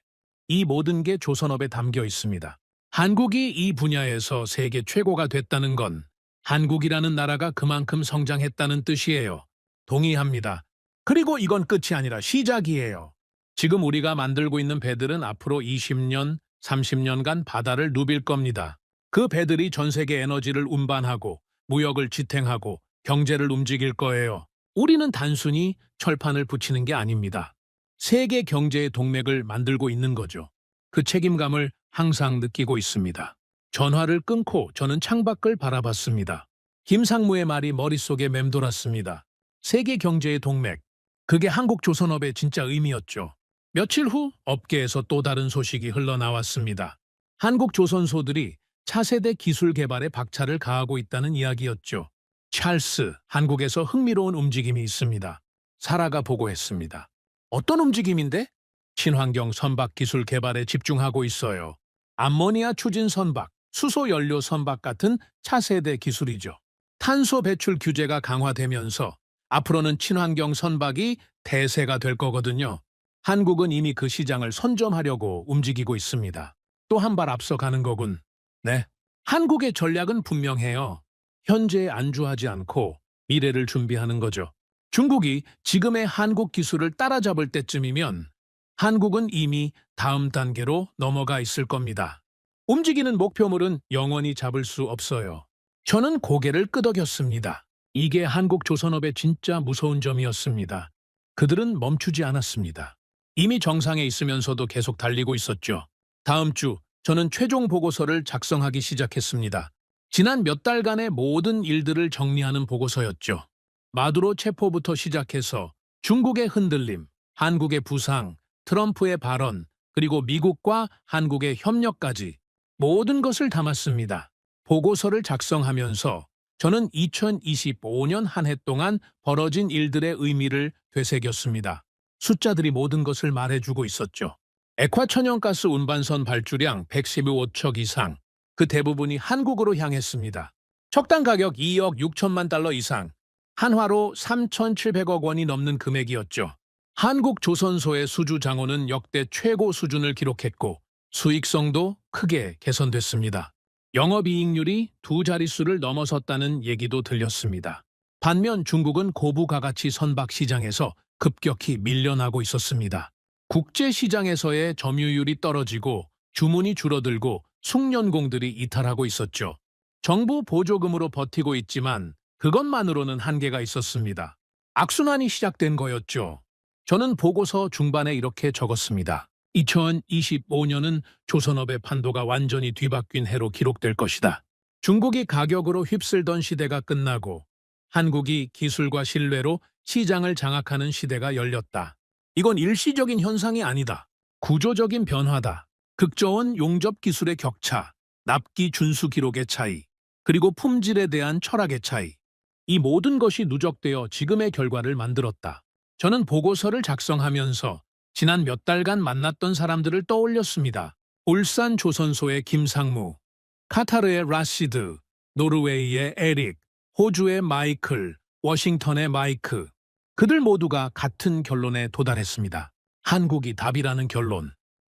이 모든 게 조선업에 담겨 있습니다. 한국이 이 분야에서 세계 최고가 됐다는 건 한국이라는 나라가 그만큼 성장했다는 뜻이에요. 동의합니다. 그리고 이건 끝이 아니라 시작이에요. 지금 우리가 만들고 있는 배들은 앞으로 20년, 30년간 바다를 누빌 겁니다. 그 배들이 전 세계 에너지를 운반하고 무역을 지탱하고 경제를 움직일 거예요. 우리는 단순히 철판을 붙이는 게 아닙니다. 세계 경제의 동맥을 만들고 있는 거죠. 그 책임감을 항상 느끼고 있습니다. 전화를 끊고 저는 창밖을 바라봤습니다. 김상무의 말이 머릿속에 맴돌았습니다. 세계 경제의 동맥, 그게 한국 조선업의 진짜 의미였죠. 며칠 후 업계에서 또 다른 소식이 흘러나왔습니다. 한국 조선소들이 차세대 기술 개발에 박차를 가하고 있다는 이야기였죠. 찰스, 한국에서 흥미로운 움직임이 있습니다. 사라가 보고했습니다. 어떤 움직임인데? 친환경 선박 기술 개발에 집중하고 있어요. 암모니아 추진 선박, 수소 연료 선박 같은 차세대 기술이죠. 탄소 배출 규제가 강화되면서 앞으로는 친환경 선박이 대세가 될 거거든요. 한국은 이미 그 시장을 선점하려고 움직이고 있습니다. 또 한 발 앞서가는 거군. 네, 한국의 전략은 분명해요. 현재에 안주하지 않고 미래를 준비하는 거죠. 중국이 지금의 한국 기술을 따라잡을 때쯤이면 한국은 이미 다음 단계로 넘어가 있을 겁니다. 움직이는 목표물은 영원히 잡을 수 없어요. 저는 고개를 끄덕였습니다. 이게 한국 조선업의 진짜 무서운 점이었습니다. 그들은 멈추지 않았습니다. 이미 정상에 있으면서도 계속 달리고 있었죠. 다음 주 저는 최종 보고서를 작성하기 시작했습니다. 지난 몇 달간의 모든 일들을 정리하는 보고서였죠. 마두로 체포부터 시작해서 중국의 흔들림, 한국의 부상, 트럼프의 발언, 그리고 미국과 한국의 협력까지 모든 것을 담았습니다. 보고서를 작성하면서 저는 2025년 한 해 동안 벌어진 일들의 의미를 되새겼습니다. 숫자들이 모든 것을 말해주고 있었죠. 액화천연가스 운반선 발주량 115척 이상, 그 대부분이 한국으로 향했습니다. 척당 가격 2억 6천만 달러 이상, 한화로 3,700억 원이 넘는 금액이었죠. 한국 조선소의 수주 장호는 역대 최고 수준을 기록했고 수익성도 크게 개선됐습니다. 영업이익률이 두 자릿수를 넘어섰다는 얘기도 들렸습니다. 반면 중국은 고부가가치 선박 시장에서 급격히 밀려나고 있었습니다. 국제시장에서의 점유율이 떨어지고 주문이 줄어들고 숙련공들이 이탈하고 있었죠. 정부 보조금으로 버티고 있지만 그것만으로는 한계가 있었습니다. 악순환이 시작된 거였죠. 저는 보고서 중반에 이렇게 적었습니다. 2025년은 조선업의 판도가 완전히 뒤바뀐 해로 기록될 것이다. 중국이 가격으로 휩쓸던 시대가 끝나고 한국이 기술과 신뢰로 시장을 장악하는 시대가 열렸다. 이건 일시적인 현상이 아니다. 구조적인 변화다. 극저온 용접 기술의 격차, 납기 준수 기록의 차이, 그리고 품질에 대한 철학의 차이. 이 모든 것이 누적되어 지금의 결과를 만들었다. 저는 보고서를 작성하면서 지난 몇 달간 만났던 사람들을 떠올렸습니다. 울산 조선소의 김상무, 카타르의 라시드, 노르웨이의 에릭, 호주의 마이클, 워싱턴의 마이크. 그들 모두가 같은 결론에 도달했습니다. 한국이 답이라는 결론.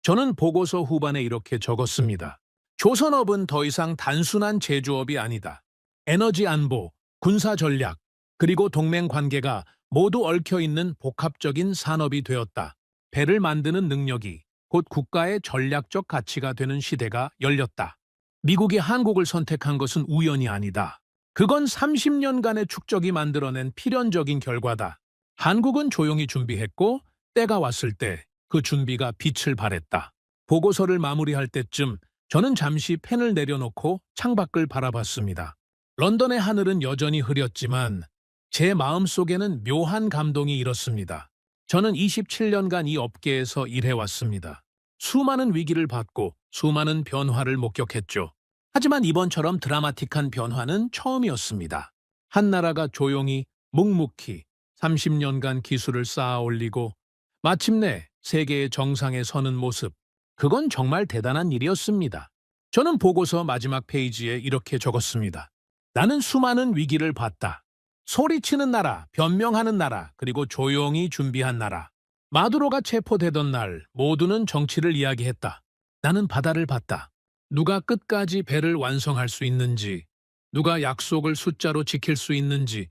저는 보고서 후반에 이렇게 적었습니다. 조선업은 더 이상 단순한 제조업이 아니다. 에너지 안보, 군사 전략, 그리고 동맹 관계가 모두 얽혀있는 복합적인 산업이 되었다. 배를 만드는 능력이 곧 국가의 전략적 가치가 되는 시대가 열렸다. 미국이 한국을 선택한 것은 우연이 아니다. 그건 30년간의 축적이 만들어낸 필연적인 결과다. 한국은 조용히 준비했고 때가 왔을 때 그 준비가 빛을 발했다. 보고서를 마무리할 때쯤 저는 잠시 펜을 내려놓고 창밖을 바라봤습니다. 런던의 하늘은 여전히 흐렸지만 제 마음속에는 묘한 감동이 일었습니다. 저는 27년간 이 업계에서 일해왔습니다. 수많은 위기를 받고 수많은 변화를 목격했죠. 하지만 이번처럼 드라마틱한 변화는 처음이었습니다. 한 나라가 조용히 묵묵히 30년간 기술을 쌓아 올리고 마침내 세계의 정상에 서는 모습, 그건 정말 대단한 일이었습니다. 저는 보고서 마지막 페이지에 이렇게 적었습니다. 나는 수많은 위기를 봤다. 소리치는 나라, 변명하는 나라, 그리고 조용히 준비한 나라. 마두로가 체포되던 날 모두는 정치를 이야기했다. 나는 바다를 봤다. 누가 끝까지 배를 완성할 수 있는지, 누가 약속을 숫자로 지킬 수 있는지,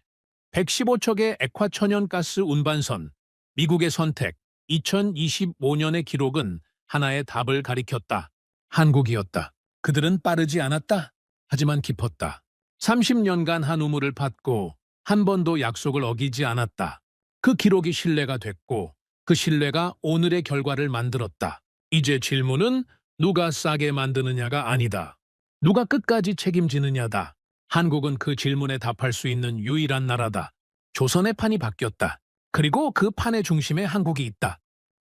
115척의 액화천연가스 운반선, 미국의 선택, 2025년의 기록은 하나의 답을 가리켰다. 한국이었다. 그들은 빠르지 않았다. 하지만 깊었다. 30년간 한 우물을 팠고 한 번도 약속을 어기지 않았다. 그 기록이 신뢰가 됐고 그 신뢰가 오늘의 결과를 만들었다. 이제 질문은 누가 싸게 만드느냐가 아니다. 누가 끝까지 책임지느냐다. 한국은 그 질문에 답할 수 있는 유일한 나라다. 조선의 판이 바뀌었다. 그리고 그 판의 중심에 한국이 있다.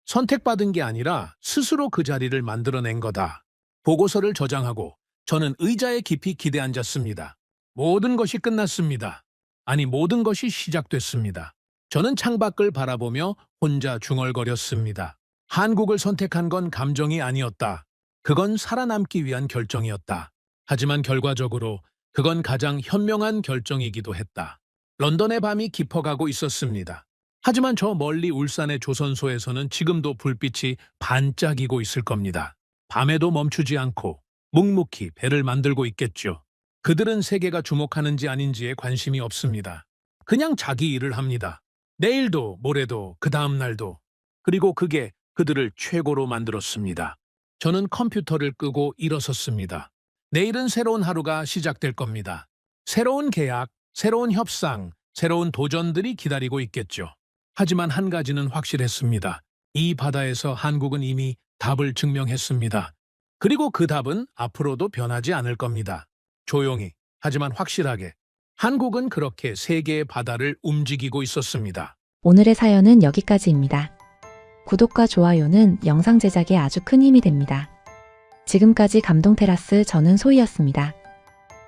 선택받은 게 아니라 스스로 그 자리를 만들어낸 거다. 보고서를 저장하고 저는 의자에 깊이 기대앉았습니다. 모든 것이 끝났습니다. 아니, 모든 것이 시작됐습니다. 저는 창밖을 바라보며 혼자 중얼거렸습니다. 한국을 선택한 건 감정이 아니었다. 그건 살아남기 위한 결정이었다. 하지만 결과적으로 그건 가장 현명한 결정이기도 했다. 런던의 밤이 깊어가고 있었습니다. 하지만 저 멀리 울산의 조선소에서는 지금도 불빛이 반짝이고 있을 겁니다. 밤에도 멈추지 않고 묵묵히 배를 만들고 있겠죠. 그들은 세계가 주목하는지 아닌지에 관심이 없습니다. 그냥 자기 일을 합니다. 내일도 모레도 그 다음 날도. 그리고 그게 그들을 최고로 만들었습니다. 저는 컴퓨터를 끄고 일어섰습니다. 내일은 새로운 하루가 시작될 겁니다. 새로운 계약, 새로운 협상, 새로운 도전들이 기다리고 있겠죠. 하지만 한 가지는 확실했습니다. 이 바다에서 한국은 이미 답을 증명했습니다. 그리고 그 답은 앞으로도 변하지 않을 겁니다. 조용히, 하지만 확실하게. 한국은 그렇게 세계의 바다를 움직이고 있었습니다. 오늘의 사연은 여기까지입니다. 구독과 좋아요는 영상 제작에 아주 큰 힘이 됩니다. 지금까지 감동테라스 저는 소희였습니다.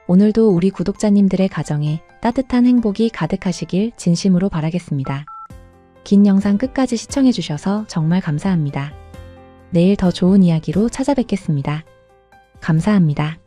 오늘도 우리 구독자님들의 가정에 따뜻한 행복이 가득하시길 진심으로 바라겠습니다. 긴 영상 끝까지 시청해주셔서 정말 감사합니다. 내일 더 좋은 이야기로 찾아뵙겠습니다. 감사합니다.